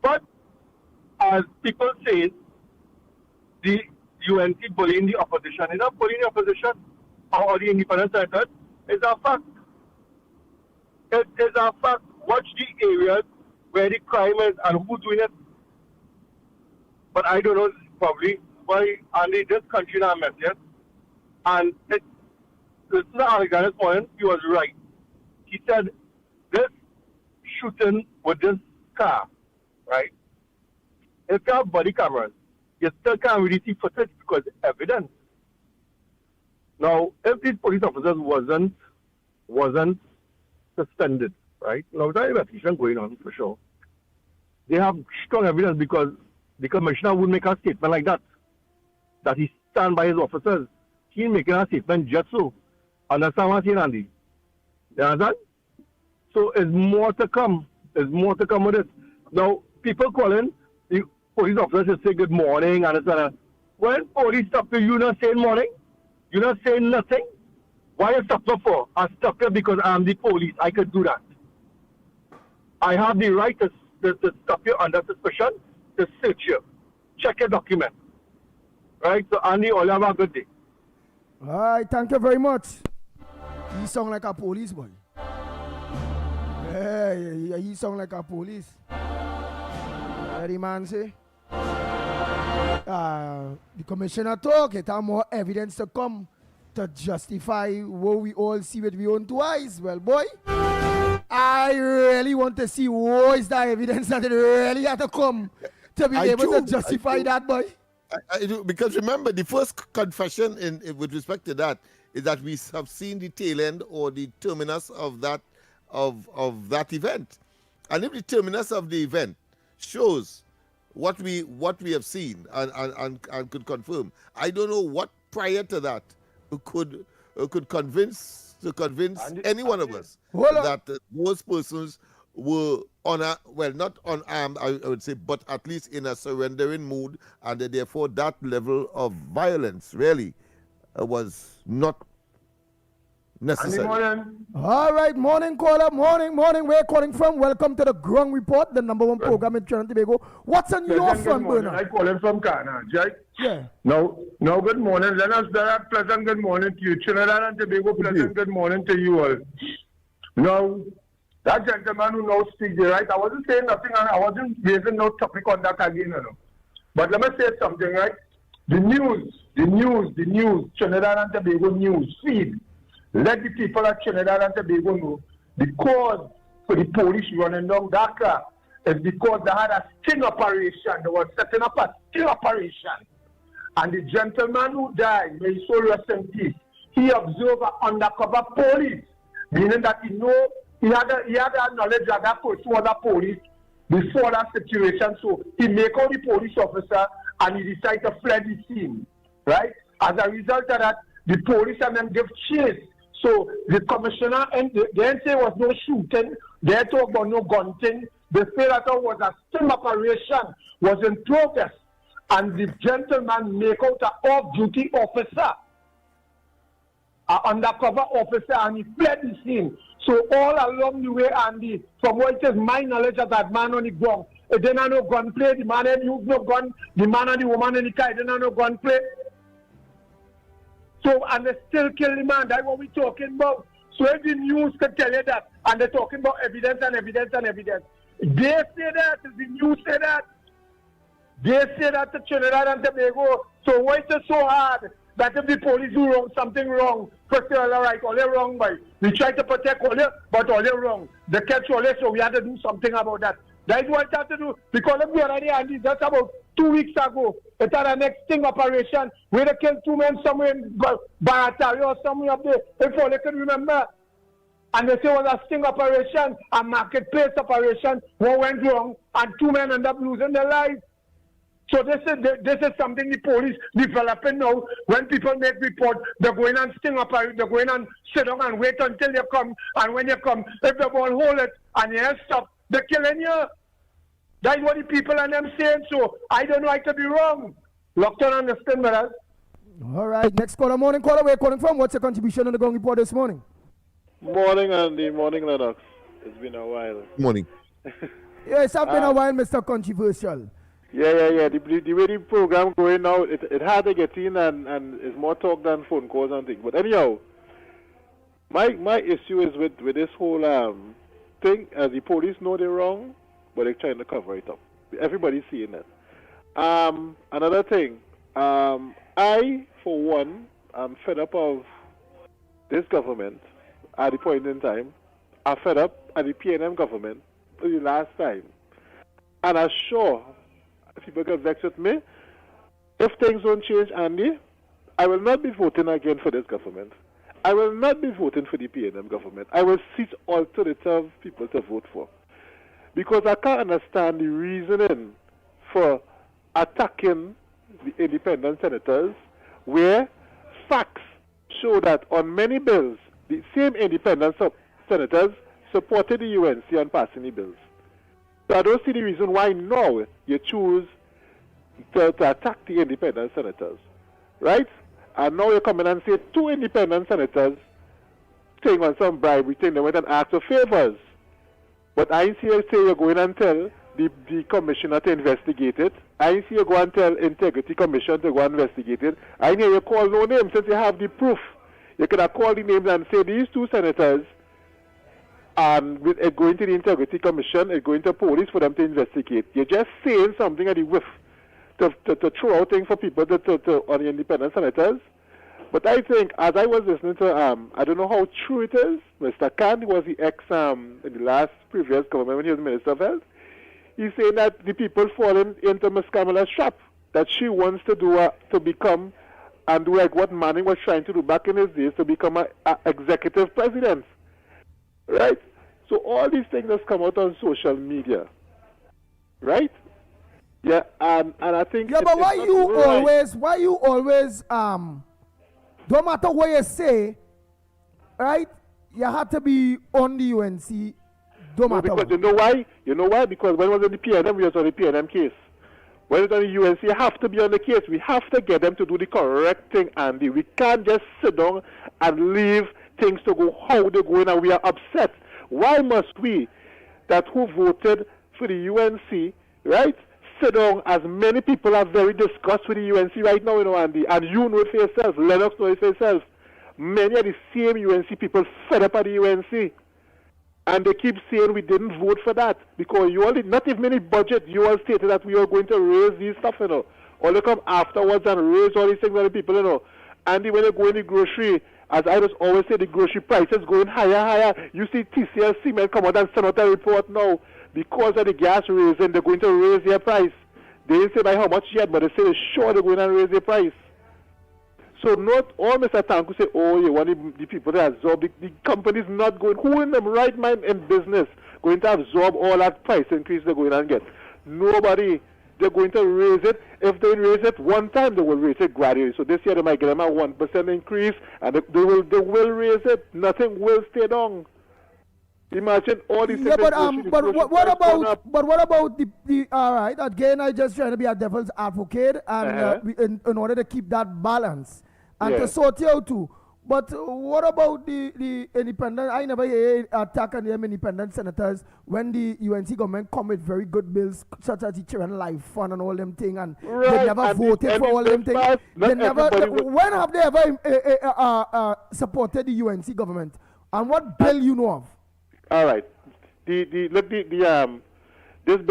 But as people say, the UNC bullying the opposition is not bullying the opposition or the independent senators. It's a fact. It is a fact. Watch the areas where the crime is and who's doing it. But I don't know probably why Andy this country not mess yet. And listen to Alexander's point, he was right. He said this shooting with this car, right? If you have body cameras, you still can't really see footage because evidence. Now, if these police officers wasn't suspended, right? Now there's an investigation going on for sure. They have strong evidence because the commissioner would make a statement like that he stand by his officers. He's making a statement just so. Understand what I'm saying, Andy? You understand? So there's more to come. There's more to come with it. Now, people calling, the police officers should say good morning and it's when police stop you, you're not saying morning? You're not saying nothing? Why you stop me for? I stop you because I'm the police. I could do that. I have the right to stop you under suspicion, to search you. Check your document. Right? So, Andy, all have a good day. All right, thank you very much. You sound like a police boy. Hey, you sound like a police. What the man say? The commissioner talk, it have more evidence to come to justify what we all see with our own two eyes. Well, boy, I really want to see what is the evidence that it really had to come to be able to justify that, boy. I do, because remember, the first confession with respect to that is that we have seen the tail end or the terminus of that event. And if the terminus of the event shows what we have seen and could confirm, I don't know what prior to that could convince any one of us that those persons were not unarmed, I would say, but at least in a surrendering mood, and therefore that level of violence really was not necessary. Morning. All right, morning caller, morning. Where you calling from? Welcome to the Ground Report, the #1 program in Trinidad and Tobago. What's on your front burner? I call him from Carnage, right? Yeah. No, good morning. Lennox, pleasant good morning to you. Trinidad and Tobago, pleasant good morning to you all. Now, that gentleman who now speaks, right? I wasn't saying nothing, and I wasn't raising no topic on that again, you know. But let me say something, right? The news, Trinidad and Tobago news feed. Let the people at Trinidad and Tobago know the cause for the police running down Dakar is because they had a sting operation. They were setting up a sting operation. And the gentleman who died, may his soul rest in peace, he observed an undercover police, meaning that he had a knowledge that that person was a police before that situation. So he make out the police officer and he decided to flee the scene, right? As a result of that, the police and them give chase. So the commissioner, and they didn't say there was no shooting, they talk about no gun thing. They say that there was a sting operation, was in progress. And the gentleman make out an off-duty officer, an undercover officer, and he fled the scene. So all along the way, Andy, from what it is my knowledge of that man on the ground, it didn't have no gunplay, the man had used no gun, the man and the woman in the car, it didn't have no gunplay. So, and they still kill the man, that's what we're talking about. So if the news can tell you that, and they're talking about evidence and evidence and evidence, they say that, the news say that, they say that to Trinidad and Tobago. So why is it so hard that if the police do wrong, something wrong, first they're all right, all they're wrong, boy. We try to protect all they, but all they're wrong. They catch all they, so we had to do something about that. That's what I have to do. Because if we already had this, that's about 2 weeks ago. It had a next sting operation where they killed 2 men somewhere in Barataria or somewhere up there. If all they can remember. And they say it was a sting operation, a marketplace operation. One went wrong and 2 men ended up losing their lives. So this is something the police developing now. When people make report, they go in and sting up, they go in and sit down and wait until you come. And when you come, if they won't hold it and you stop, they're killing you. That's what the people and them saying. So I don't know, I could be wrong. Lockdown, understand, brothers. All right, next caller, morning caller, where you calling from? What's your contribution on the Ground Report this morning? Morning, Andy. Morning, Lennox. It's been a while. Morning. Yes, it's been a while, Mr. Controversial. Yeah. The way the program going now, it had to get in and it's more talk than phone calls and things. But anyhow, my issue is with this whole thing. The police know they're wrong, but they're trying to cover it up. Everybody's seeing that. Another thing, I, for one, am fed up of this government at the point in time. I'm fed up at the PNM government the last time. And I'm sure people get vexed with me. If things don't change, Andy, I will not be voting again for this government. I will not be voting for the PNM government. I will seek alternative people to vote for. Because I can't understand the reasoning for attacking the independent senators where facts show that on many bills, the same independent senators supported the UNC on passing the bills. So I don't see the reason why now you choose to attack the independent senators, right? And now you come in and say 2 independent senators saying on some bribery thing, they went and asked for favors. But I see you say you're going and tell the commissioner to investigate it. I see you go and tell Integrity Commission to go and investigate it. I hear you call no names since you have the proof. You could have called the names and say these 2 senators, and it going to the Integrity Commission, it going to police for them to investigate. You're just saying something at the whiff to throw out things for people on the independent senators. But I think, as I was listening to, I don't know how true it is, Mr. Khan, who was the in the last previous government when he was Minister of Health, he's saying that the people falling into Ms. Kamala's trap, that she wants to do to become and do like what Manning was trying to do back in his days, to become an executive president. Right? So all these things have come out on social media. Right? Yeah, and I think... Yeah, but why you always, don't matter what you say, right? You have to be on the UNC, don't matter because what. You know why? You know why? Because when it was on the PNM, we was on the PNM case. When it's on the UNC, you have to be on the case. We have to get them to do the correct thing, Andy. We can't just sit down and leave things to go how they're going, and we are upset. Why must we, that who voted for the UNC, right, sit down, as many people are very disgusted with the UNC right now, Andy, and you know it for yourself, Lennox knows it for yourself. Many of the same UNC people fed up at the UNC. And they keep saying we didn't vote for that because you all did not even any budget. You all stated that we are going to raise these stuff, All they come afterwards and raise all these things for the people, And when they go in the grocery, as I just always say, the grocery prices going higher. You see TCL Cement come out and send out a report now. Because of the gas raising, they're going to raise their price. They didn't say by how much yet, but they say they're sure they're going to raise their price. So not all Mr. Tanku say, oh, you want the people to absorb. The company's not going. Who in them right mind in business going to absorb all that price increase they're going to get? Nobody. They're going to raise it. If they raise it one time, they will raise it gradually. So this year they might get them a 1% increase, and they will raise it. Nothing will stay down. Imagine all these things. What about the all right? Again, I just trying to be a devil's advocate, and in order to keep that balance and to sort you out too. But what about the independent? I never hear attack on them independent senators when the UNC government come with very good bills such as the Children Life Fund and all them thing, and they never voted for all them things. They never. When have they ever supported the UNC government? And what bill you know of? All right. This bill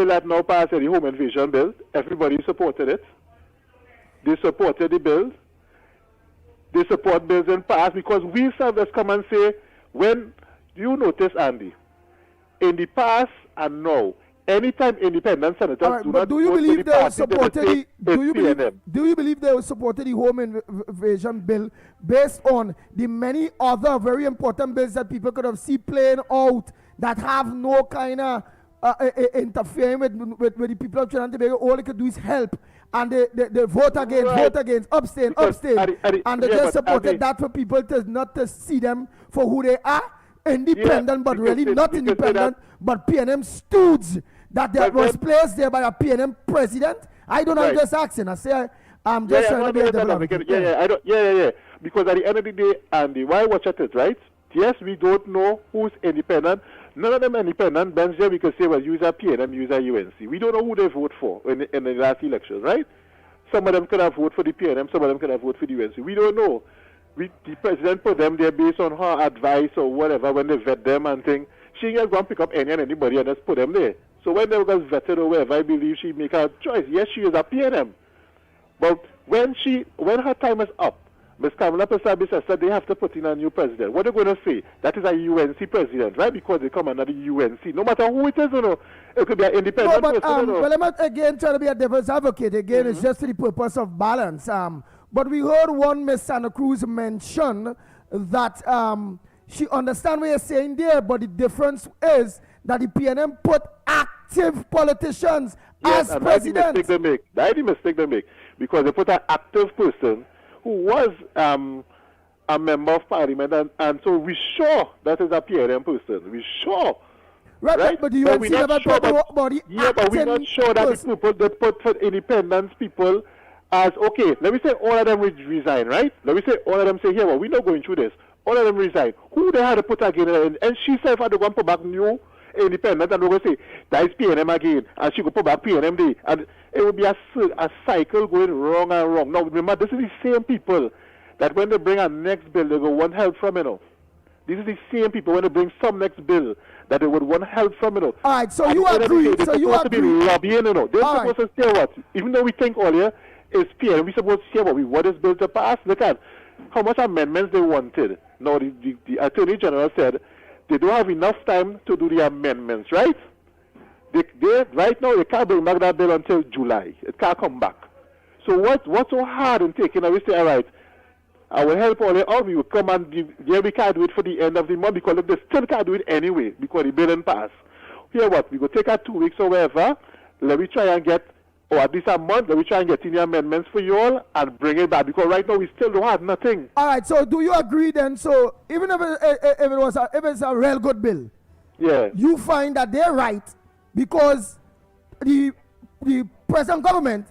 that now passed, the home invasion bill, everybody supported it. They supported the bill. They support bills in past because we servers come and say, when you notice, Andy, in the past and now, anytime independent senators do you believe they supported do you believe they supported the home invasion bill based on the many other very important bills that people could have seen playing out that have no kind of interfering with the people of Trinidad and Tobago? All they could do is help, and they vote against, abstain, and they just supported that for people not to see them for who they are, independent, but really not independent, but PNM stooges that was placed there by a PNM president. I don't know, I'm just asking. I say I'm just trying to be a developer. Yeah. Because at the end of the day, Andy, why watch at it, right? Yes, we don't know who's independent. None of them independent. Then there we can say, well, use a PNM, use a UNC. We don't know who they vote for in the last election, right? Some of them could have voted for the PNM, some of them could have voted for the UNC. We don't know. The president put them there based on her advice or whatever when they vet them and things. She ain't going to pick up any and anybody and just put them there. So when they got vetted or whatever, I believe she make her choice. Yes, she is a PNM. But when her time is up, Ms. Kamala Persad said they have to put in a new president. What are they going to say? That is a UNC president, right? Because they come under the UNC. No matter who it is, it could be an independent person. Well, I'm not again trying to be a devil's advocate. Again, it's just for the purpose of balance. But we heard one Ms. Santa Cruz mention that she understands what you're saying there, but the difference is that the PNM put active politicians as president. That's the mistake they make. Because they put an active person who was a member of parliament, and so we sure that is a PNM person. We sure. Right? But the UNC never put body. Yeah, but we're not sure that the people they put for independence people as, okay, let me say all of them resign, right? Let me say all of them say, here, well, we're not going through this. All of them resign.Ho they had to put again? And she said, had to go and put back new independent, and we're going to say, that is PNM again, and she could put back PNM day. And it would be a cycle going wrong and wrong. Now, remember, this is the same people that when they bring a next bill, they go want help from, This is the same people when they bring some next bill that they would want help from, All right, so you agree. They're supposed to be lobbying, They're supposed to say what? Even though we think earlier it's PNM, we're supposed to say what we want this bill to pass. Look at how much amendments they wanted. Now, the Attorney General said they don't have enough time to do the amendments, right? They right now, they can't bring back that bill until July. It can't come back. So what's so hard in taking it? We say, all right, I will help all the we will come and we can't do it for the end of the month because look, they still can't do it anyway because the bill didn't pass. Here what? We go take 2 weeks or whatever. Let me try and get, or at least a month, let me try and get in the amendments for you all and bring it back because right now we still don't have nothing. All right, so do you agree then? So even if it's a real good bill, you find that they're right because the present government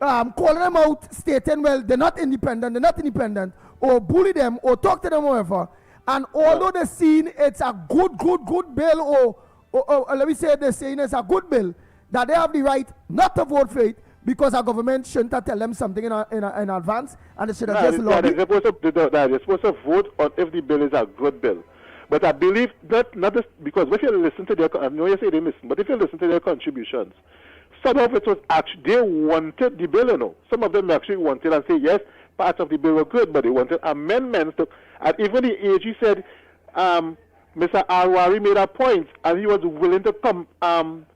calling them out, stating, well, they're not independent, or bully them, or talk to them, whatever, And although they're seeing it's a good bill, or let me say they're saying it's a good bill, that they have the right not to vote for it because our government shouldn't have tell them something in advance, and they should have just lobbied. They're supposed to vote on if the bill is a good bill. But I believe not just because if you listen to their, I know you say they listen, but if you listen to their contributions, some of it was actually, they wanted the bill, you know. Some of them actually wanted and say, yes, parts of the bill were good, but they wanted amendments. And even the AG said, Mr. Arwari made a point, and he was willing to come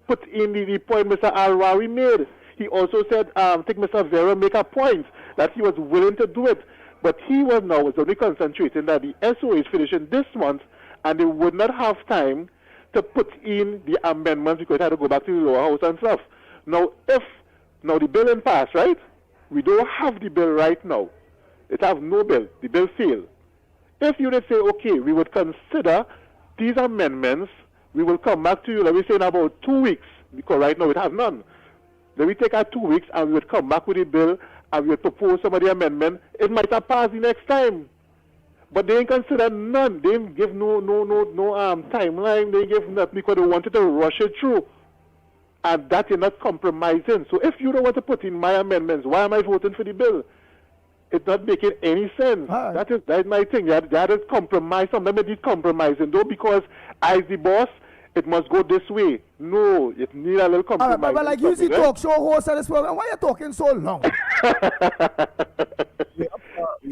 put in the point Mr. Arwari made. He also said, I think Mr. Vera make a point that he was willing to do it. But he was only concentrating that the SO is finishing this month, and they would not have time to put in the amendments because they had to go back to the lower house and stuff. Now, the bill didn't pass, right? We don't have the bill right now. It have no bill. The bill failed. If you would say, okay, we would consider these amendments, we will come back to you, let me say, in about 2 weeks, because right now it has none. Let me take our 2 weeks and we would come back with the bill and we would propose some of the amendment. It might have passed the next time. But they ain't consider none. They didn't give no timeline. They give nothing because they wanted to rush it through. And that is not compromising. So if you don't want to put in my amendments, why am I voting for the bill? It's not making any sense. That is my thing. That is compromise. Sometimes it is compromising though, because as the boss, it must go this way. No, it needs a little compromise. But like you see talk show host of this program, why are you talking so long?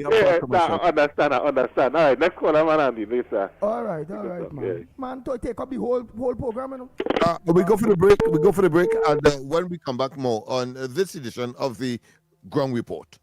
I understand. All right, next caller, man, Andy, please, sir. All right, man. Man, take up the whole program, you know. We go for the break. And when we come back, more on this edition of the Ground Report.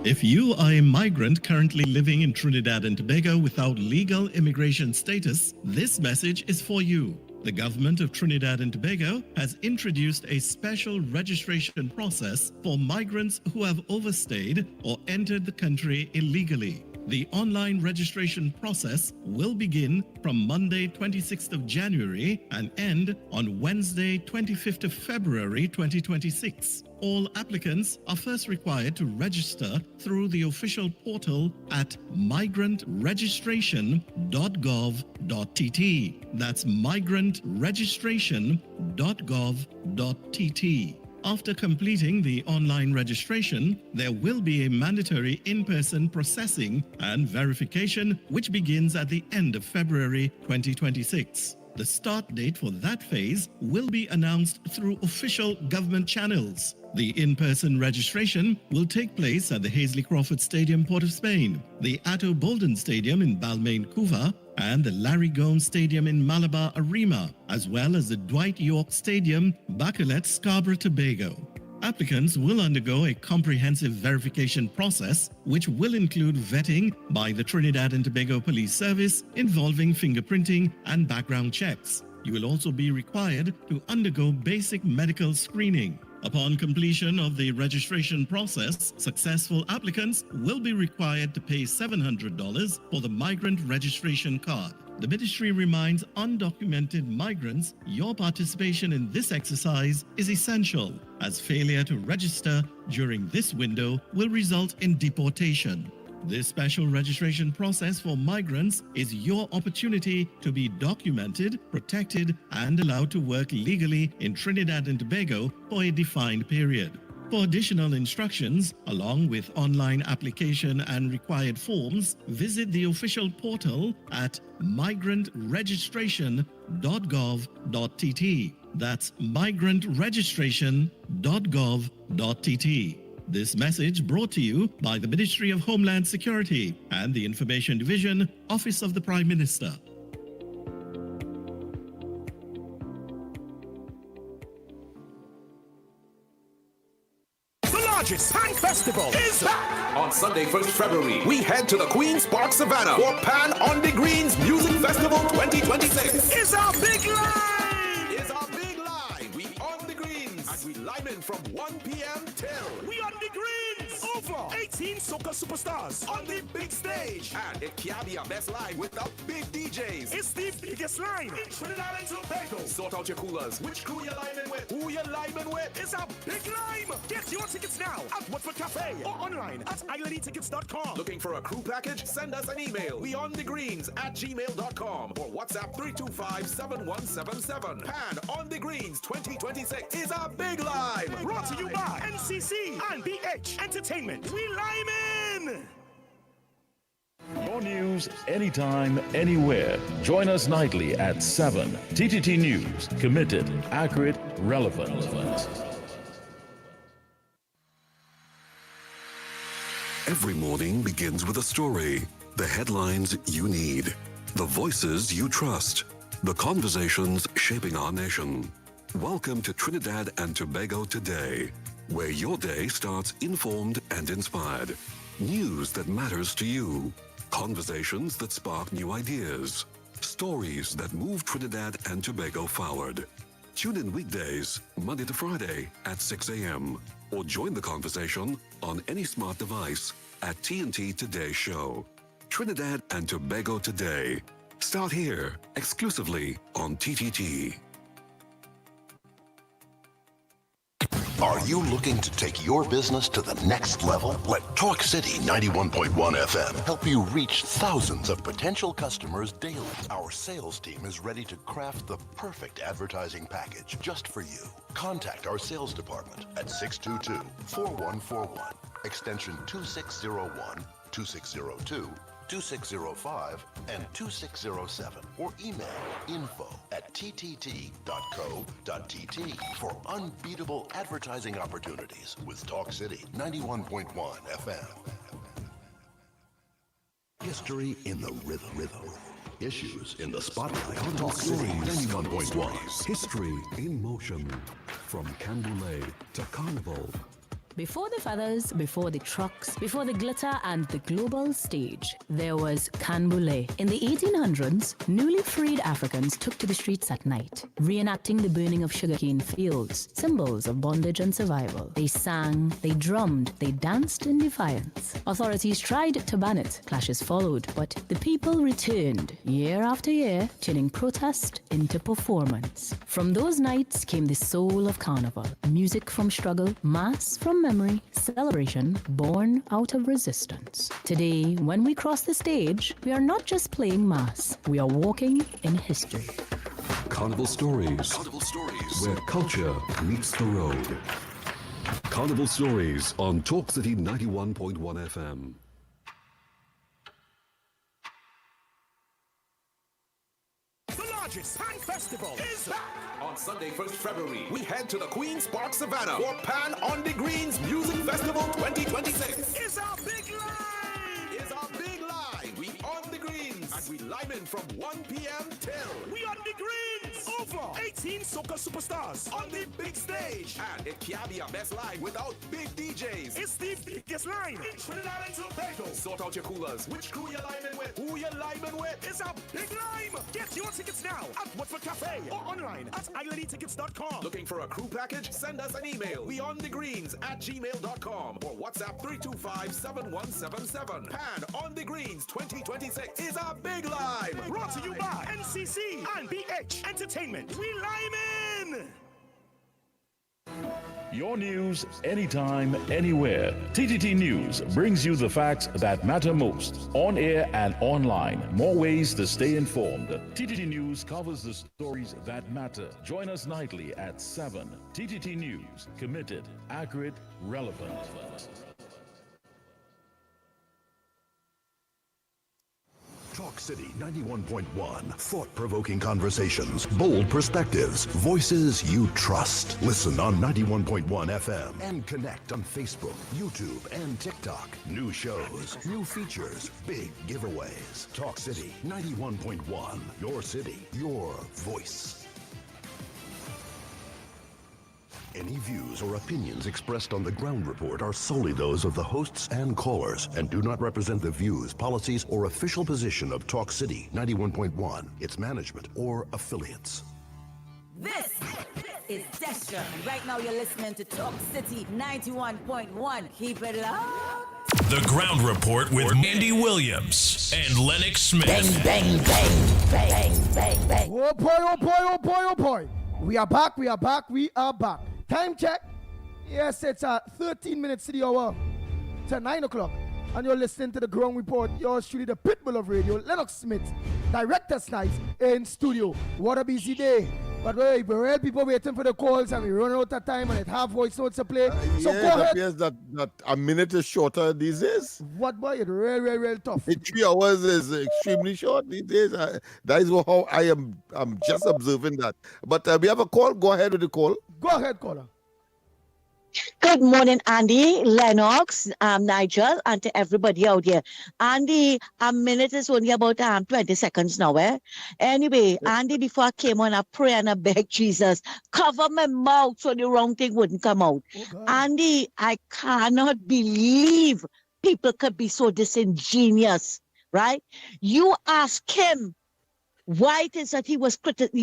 If you are a migrant currently living in Trinidad and Tobago without legal immigration status, this message is for you. The government of Trinidad and Tobago has introduced a special registration process for migrants who have overstayed or entered the country illegally. The online registration process will begin from Monday 26th of January and end on Wednesday 25th of February 2026. All applicants are first required to register through the official portal at migrantregistration.gov.tt. That's migrantregistration.gov.tt. After completing the online registration, there will be a mandatory in-person processing and verification which begins at the end of February 2026. The start date for that phase will be announced through official government channels. The in-person registration will take place at the Hazley Crawford Stadium, Port of Spain, the Atto Bolden Stadium in Balmain, Couva, and the Larry Gomes Stadium in Malabar, Arima, as well as the Dwight York Stadium, Bacalet, Scarborough, Tobago. Applicants will undergo a comprehensive verification process, which will include vetting by the Trinidad and Tobago Police Service involving fingerprinting and background checks. You will also be required to undergo basic medical screening. Upon completion of the registration process, successful applicants will be required to pay $700 for the migrant registration card. The ministry reminds undocumented migrants your participation in this exercise is essential, as failure to register during this window will result in deportation. This special registration process for migrants is your opportunity to be documented, protected, and allowed to work legally in Trinidad and Tobago for a defined period. For additional instructions, along with online application and required forms, visit the official portal at migrantregistration.gov.tt. That's migrantregistration.gov.tt. This message brought to you by the Ministry of Homeland Security and the Information Division, Office of the Prime Minister. The largest Pan Festival is back! On Sunday, 1st February, we head to the Queen's Park Savannah for Pan on the Greens Music Festival 2026. It's our big line! It's our big line! We on the Greens! And we live in from 1 p.m. till... We on the Greens! Over 18 soca superstars on the big stage. And it can't be our best line without big DJs. It's the biggest line in Trinidad and Tobago. Sort out your coolers. Which crew you lining with? Who you lining with? It's a big line! Get your tickets now at Watford cafe or online at islandetickets.com. Looking for a crew package? Send us an email. beyondthegreens@gmail.com or WhatsApp 325-7177. Pan on the Greens 2026 is a big lime. Brought to you by NCC and BH Entertainment. We lime in. Your news anytime, anywhere. Join us nightly at 7. TTT News. Committed, accurate, relevant. Every morning begins with a story. The headlines you need. The voices you trust. The conversations shaping our nation. Welcome to Trinidad and Tobago Today, where your day starts informed and inspired. News that matters to you. Conversations that spark new ideas. Stories that move Trinidad and Tobago forward. Tune in weekdays, Monday to Friday at 6 a.m. or join the conversation on any smart device at TNT Today Show. Trinidad and Tobago Today. Start here, exclusively on TTT. Are you looking to take your business to the next level? Let Talk City 91.1 FM help you reach thousands of potential customers daily. Our sales team is ready to craft the perfect advertising package just for you. Contact our sales department at 622-4141, extension 2601, 2602, 2605, and 2607, or email info@ttt.co.tt for unbeatable advertising opportunities with Talk City 91.1 FM. History in the rhythm. Issues in the spotlight on Talk City 91.1. History in motion. From Canboulay to Carnival. Before the feathers, before the trucks, before the glitter and the global stage, there was Canboulay. In the 1800s, newly freed Africans took to the streets at night, reenacting the burning of sugarcane fields, symbols of bondage and survival. They sang, they drummed, they danced in defiance. Authorities tried to ban it, clashes followed, but the people returned year after year, turning protest into performance. From those nights came the soul of Carnival, music from struggle, mass from memory, celebration born out of resistance. Today, when we cross the stage, we are not just playing mass, we are walking in history. Carnival Stories. Carnival Stories. Where culture meets the road. Carnival Stories on Talk City 91.1 FM. Pan Festival is back! On Sunday, 1st February, we head to the Queen's Park Savannah for Pan on the Greens Music Festival 2026. It's our big line! It's our big line! We on the greens and we lime in from 1 p.m. till we on the greens! Over 18 soca superstars on the big stage. And it can't be a best line without big DJs. It's the biggest line in Trinidad and Tobago. Sort out your coolers. Which crew you liming with? Who you liming with? It's a big lime! Get your tickets now at Watford Cafe or online at islandetickets.com. Looking for a crew package? Send us an email. beyondthegreens@gmail.com or WhatsApp 325-7177. Pan on the Greens 2026 is a big lime. Brought to you by NCC and BH Entertainment. We lime in. Your news anytime, anywhere. TTT News brings you the facts that matter most. On air and online. More ways to stay informed. TTT News covers the stories that matter. Join us nightly at 7. TTT News. Committed, accurate, relevant. Talk City 91.1. Thought-provoking conversations, bold perspectives, voices you trust. Listen on 91.1 FM and connect on Facebook, YouTube, and TikTok. New shows, new features, big giveaways. Talk City 91.1. Your city, your voice. Any views or opinions expressed on the Ground Report are solely those of the hosts and callers and do not represent the views, policies, or official position of Talk City 91.1, its management, or affiliates. This is Destra, and right now you're listening to Talk City 91.1. Keep it locked. The Ground Report with Andy Williams and Lennox Smith. Bang, bang, bang, bang, bang, bang. Oh boy, oh boy, oh boy, oh boy. We are back, we are back, we are back. Time check. Yes, it's 13 minutes to the hour to 9 o'clock. And you're listening to the Ground Report. Yours truly, the Pitbull of Radio, Lennox Smith, Director's Night in studio. What a busy day. But we're real people waiting for the calls and we run out of time and it have voice notes to play. So yeah, go ahead. It appears that a minute is shorter these days. What boy? It's real tough. 3 hours is extremely short these days. That is how I'm just observing that. But we have a call. Go ahead with the call. Go ahead, caller. Good morning, Andy, Lennox, Nigel, and to everybody out here. Andy, a minute is only about 20 seconds now, eh? Anyway, Andy, before I came on, I pray and I beg Jesus, cover my mouth so the wrong thing wouldn't come out. Andy, I cannot believe people could be so disingenuous, right? You ask him why it is that he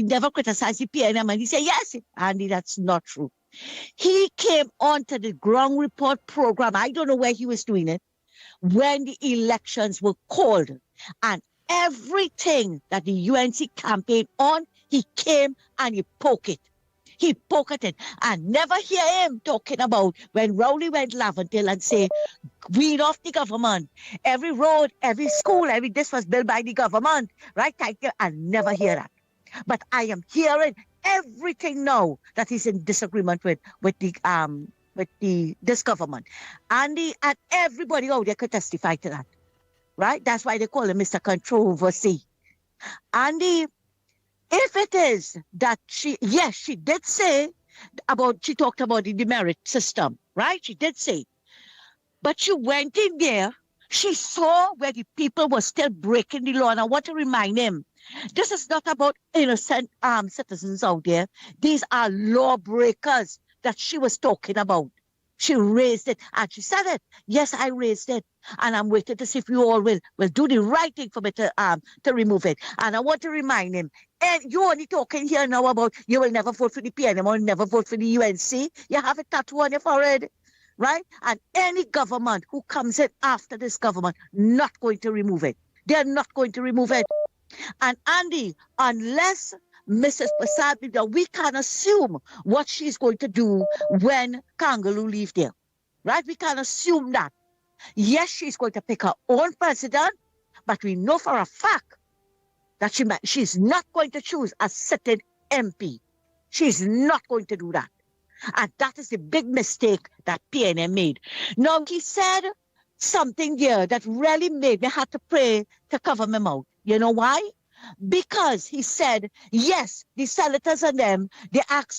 never criticized the PNM, and he said, yes, Andy, that's not true. He came on to the Ground Report program. I don't know where he was doing it when the elections were called. And everything that the UNC campaigned on, he came and he poked it. He poked it. I never hear him talking about when Rowley went Laventille and say, weed off the government. Every road, every school, this was built by the government. Right? I never hear that. But I am hearing everything now that is in disagreement with this government. And everybody out there could testify to that. Right? That's why they call him Mr. Controversy. And if it is that she did say she talked about the demerit system, right? She did say. But she went in there, she saw where the people were still breaking the law. And I want to remind him, this is not about innocent citizens out there. These are lawbreakers that she was talking about. She raised it and she said it. Yes, I raised it. And I'm waiting to see if you all will do the right thing for me to remove it. And I want to remind him, and you're only talking here now about you will never vote for the PNM or never vote for the UNC. You have a tattoo on your forehead, right? And any government who comes in after this government, not going to remove it. They're not going to remove it. And Andy, unless Mrs. Prasad, we can assume what she's going to do when Kangaloo leave there, right? We can assume that. Yes, she's going to pick her own president, but we know for a fact that she's not going to choose a sitting MP. She's not going to do that. And that is the big mistake that PNM made. Now, he said something here that really made me have to pray to cover my mouth. You know why? Because he said, yes, the senators and them,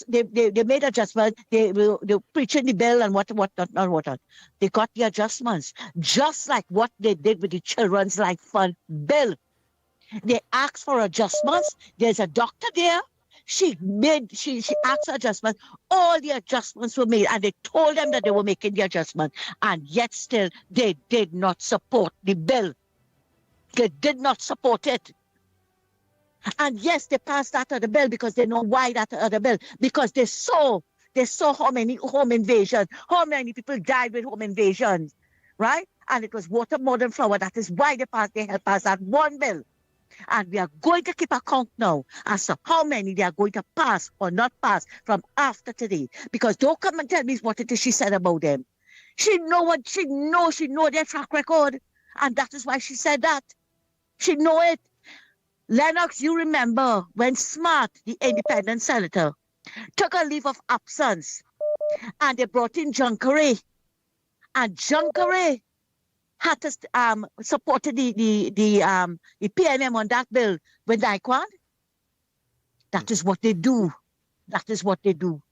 they made adjustments, they preaching the bill and what. They got the adjustments, just like what they did with the Children's Life Fund bill. They asked for adjustments. There's a doctor there. She asked for adjustments. All the adjustments were made, and they told them that they were making the adjustment, and yet still they did not support the bill. They did not support it. And yes, they passed that other bill because they know why that other bill. Because they saw how many home invasions, how many people died with home invasions, right? And it was water more than flour. That is why they helped pass that one bill. And we are going to keep account now as to how many they are going to pass or not pass from after today. Because don't come and tell me what it is she said about them. She know their track record. And that is why she said that. She know it. Lennox, you remember when Smart, the independent senator, took a leave of absence and they brought in Junkeray. And Junkeray had to support the PNM on that bill with Daikwan. That is what they do. That is what they do.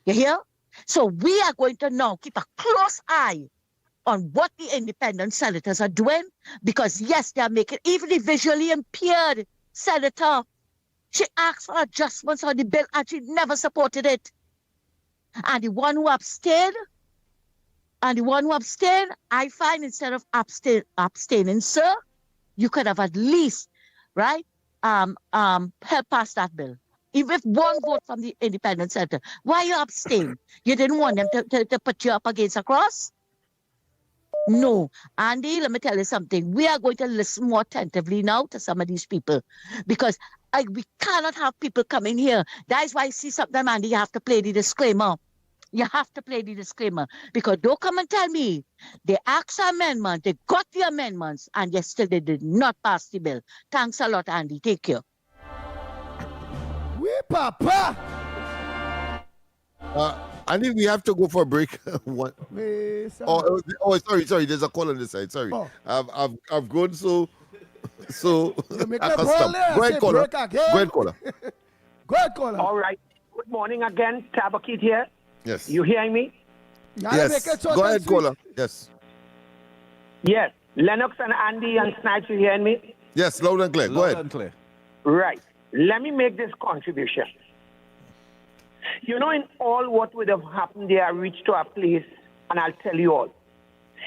You hear? So we are going to now keep a close eye on what the independent senators are doing, because yes, they are making, even the visually impaired senator, she asked for adjustments on the bill and she never supported it. And the one who abstained, I find instead of abstaining, sir, you could have at least, right, help pass that bill. Even if one vote from the independent senator, why you abstain? You didn't want them to put you up against a cross? No. Andy, let me tell you something. We are going to listen more attentively now to some of these people, because we cannot have people coming here. That is why I see sometimes, Andy, you have to play the disclaimer. You have to play the disclaimer because don't come and tell me they asked amendment, they got the amendments, and yesterday they did not pass the bill. Thanks a lot, Andy. Take care. We papa. Andy, we have to go for a break. What? Sorry. There's a call on this side. Sorry, I've grown so accustomed. Go ahead, caller. Go ahead, caller. All right. Good morning again. Tabakit here. Yes. You hearing me? Yes. Go ahead, caller. Yes. Yes. Lennox and Andy and Snipes, you hearing me? Yes, loud and clear. Go ahead. Loud and clear. Right. Let me make this contribution. You know, in all what would have happened there, I reached to a place, and I'll tell you all.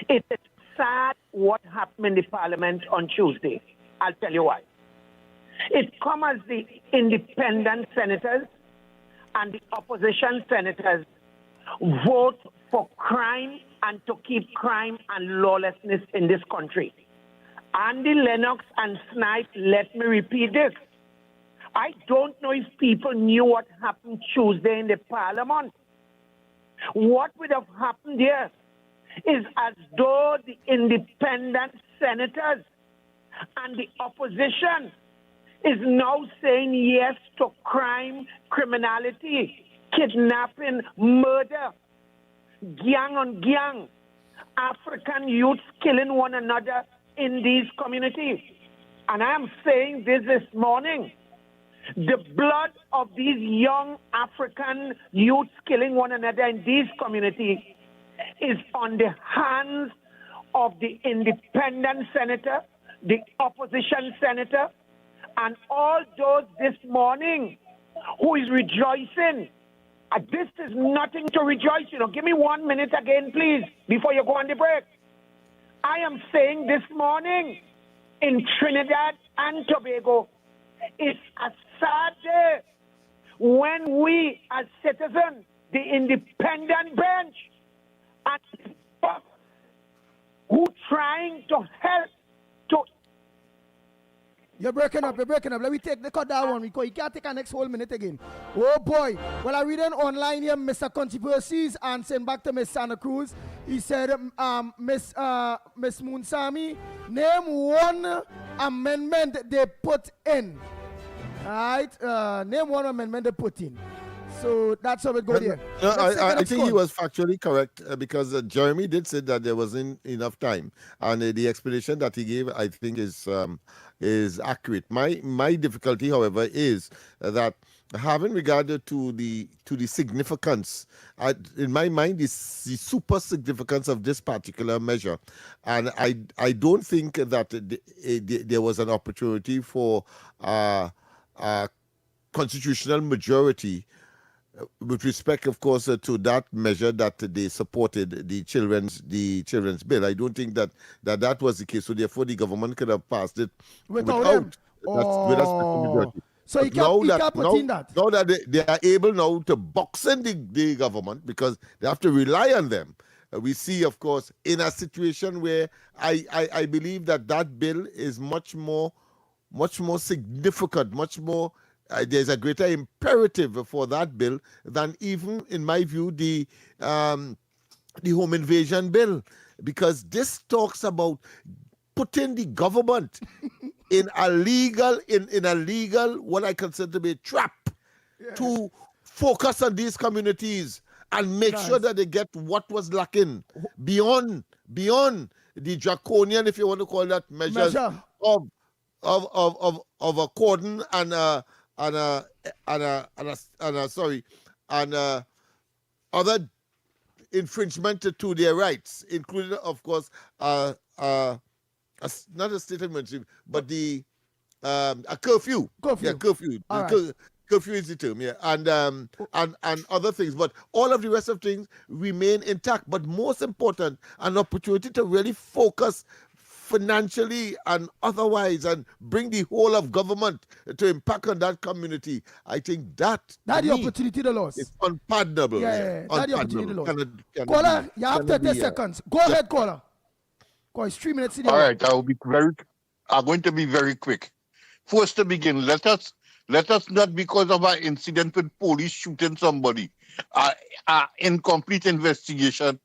It is sad what happened in the parliament on Tuesday. I'll tell you why. It comes as the independent senators and the opposition senators vote for crime and to keep crime and lawlessness in this country. Andy, Lennox, and Snipe, let me repeat this. I don't know if people knew what happened Tuesday in the parliament. What would have happened there is as though the independent senators and the opposition is now saying yes to crime, criminality, kidnapping, murder, gang on gang, African youths killing one another in these communities. And I'm saying this morning. The blood of these young African youths killing one another in these communities is on the hands of the independent senator, the opposition senator, and all those this morning who is rejoicing. This is nothing to rejoice. Give me 1 minute again, please, before you go on the break. I am saying this morning in Trinidad and Tobago, it's a sad day when we as citizens, the independent bench, and who trying to help to... You're breaking up. Let me cut that one because you can't take our next whole minute again. Oh boy. Well, I read online here, Mr. Controversies answering back to Miss Santa Cruz. He said, Miss Moonsami, name one amendment they put in. All right? Name one amendment they put in. So that's how it goes there. No, I think he was factually correct because Jeremy did say that there wasn't enough time. And the explanation that he gave, I think, is accurate. My difficulty, however, is that having regard to the significance, in my mind, is the super significance of this particular measure, and I don't think that there was an opportunity for constitutional majority with respect, of course, to that measure that they supported the children's bill. I don't think that was the case. So therefore, the government could have passed it without that special majority. So he can't put in that. Now that they are able now to box in the government because they have to rely on them. We see, of course, in a situation where I believe that bill is much more significant, much more. There's a greater imperative for that bill than even, in my view, the home invasion bill, because this talks about putting the government in a legal what I consider to be a trap to focus on these communities and make sure that they get what was lacking beyond the draconian, if you want to call that, measures of a cordon and other infringement to their rights, including, of course, not a state of emergency, but a curfew. Yeah, curfew. Curfew is the term, yeah, and other things, but all of the rest of things remain intact. But most important, an opportunity to really focus financially and otherwise and bring the whole of government to impact on that community. I think that's the opportunity to lose. It's unpardonable. Yeah. That's the opportunity to lose. Caller, you have 30 seconds. Go ahead, caller. It's 3 minutes. All right, I'm going to be very quick. First to begin, let us Let us not, because of an incident with police shooting somebody, incomplete investigation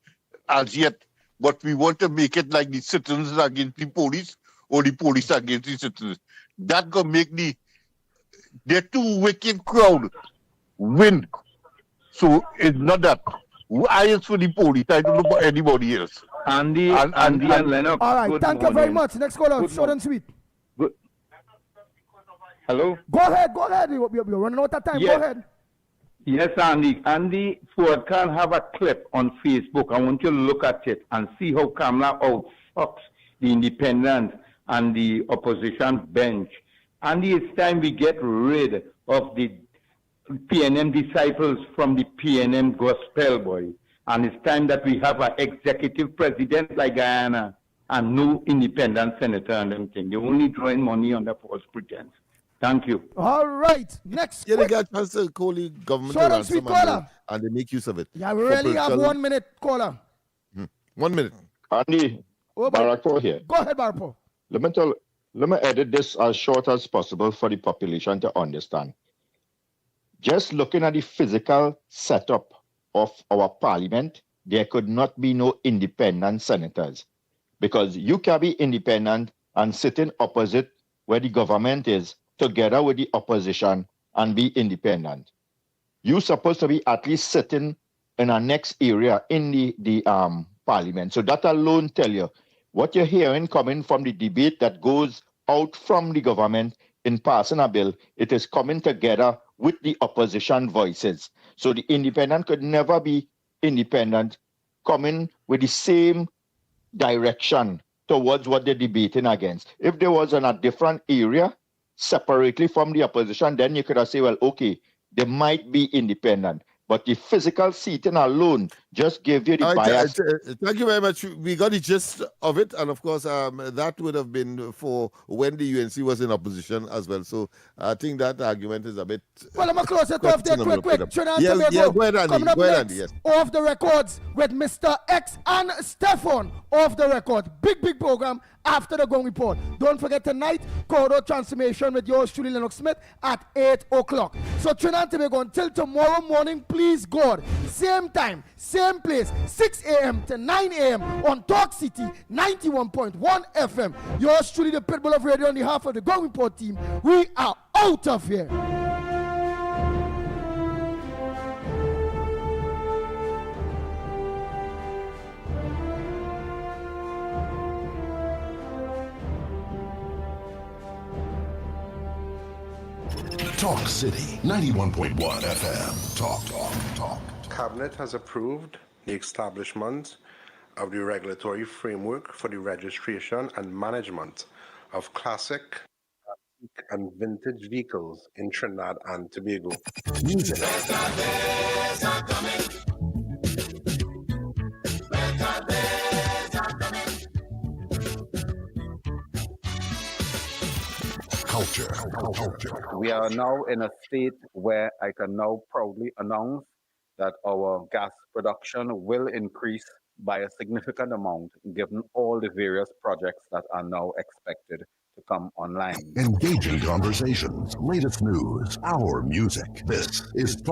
as yet. But we want to make it like the citizens against the police or the police against the citizens. That gonna make the two wicked crowd win. So it's not that. I is for the police. I don't know about anybody else. Andy and Lennox. All right, thank you very much. Next caller, short and sweet. Good. Hello? Go ahead. You're running out of time. Yes. Go ahead. Yes, Andy. Andy Ford can have a clip on Facebook. I want you to look at it and see how Kamala outfucks the independent and the opposition bench. Andy, it's time we get rid of the PNM disciples from the PNM gospel, boy. And it's time that we have an executive president like Guyana and no independent senator and them thing. They're only drawing money on the false pretense. Thank you. All right. Next. Yeah, they got chance to call the government Short to and sweet ransom caller. and they make use of it. Yeah, we really have 1 minute, caller. 1 minute. Andy, Barack here. Go ahead, Barack. Let me edit this as short as possible for the population to understand. Just looking at the physical setup of our parliament, there could not be no independent senators. Because you can be independent and sitting opposite where the government is, together with the opposition, and be independent. You're supposed to be at least sitting in a next area in the parliament. So that alone tell you what you're hearing coming from the debate that goes out from the government in passing a bill, it is coming together with the opposition voices. So the independent could never be independent, coming with the same direction towards what they're debating against. If there was in a different area, separately from the opposition, then you could have said, well, okay, they might be independent. But the physical seating alone just gave you the bias. Thank you very much. We got the gist of it. And of course, that would have been for when the UNC was in opposition as well. So I think that argument is a bit. Well, I'm going to close it off there quick. Trinidad Yeah, Tobago. go ahead, Andy. Coming up Go ahead, next, Andy, yes. Off the records with Mr. X and Stefan. Off the record. Big program after the Gong Report. Don't forget tonight, corridor transformation with yours truly, Lennox Smith, at 8 o'clock. So Trinidad Tobago, until tomorrow morning, please God, same time, same place, 6 a.m. to 9 a.m. on Talk City 91.1 FM. Yours truly, the Pitbull of Radio, on behalf of the Gong Report team. We are out of here. Talk City 91.1 FM. Talk. Cabinet has approved the establishment of the regulatory framework for the registration and management of classic and vintage vehicles in Trinidad and Tobago. Music. Culture. We are now in a state where I can now proudly announce that our gas production will increase by a significant amount given all the various projects that are now expected to come online. Engaging conversations, latest news, our music. This is Talk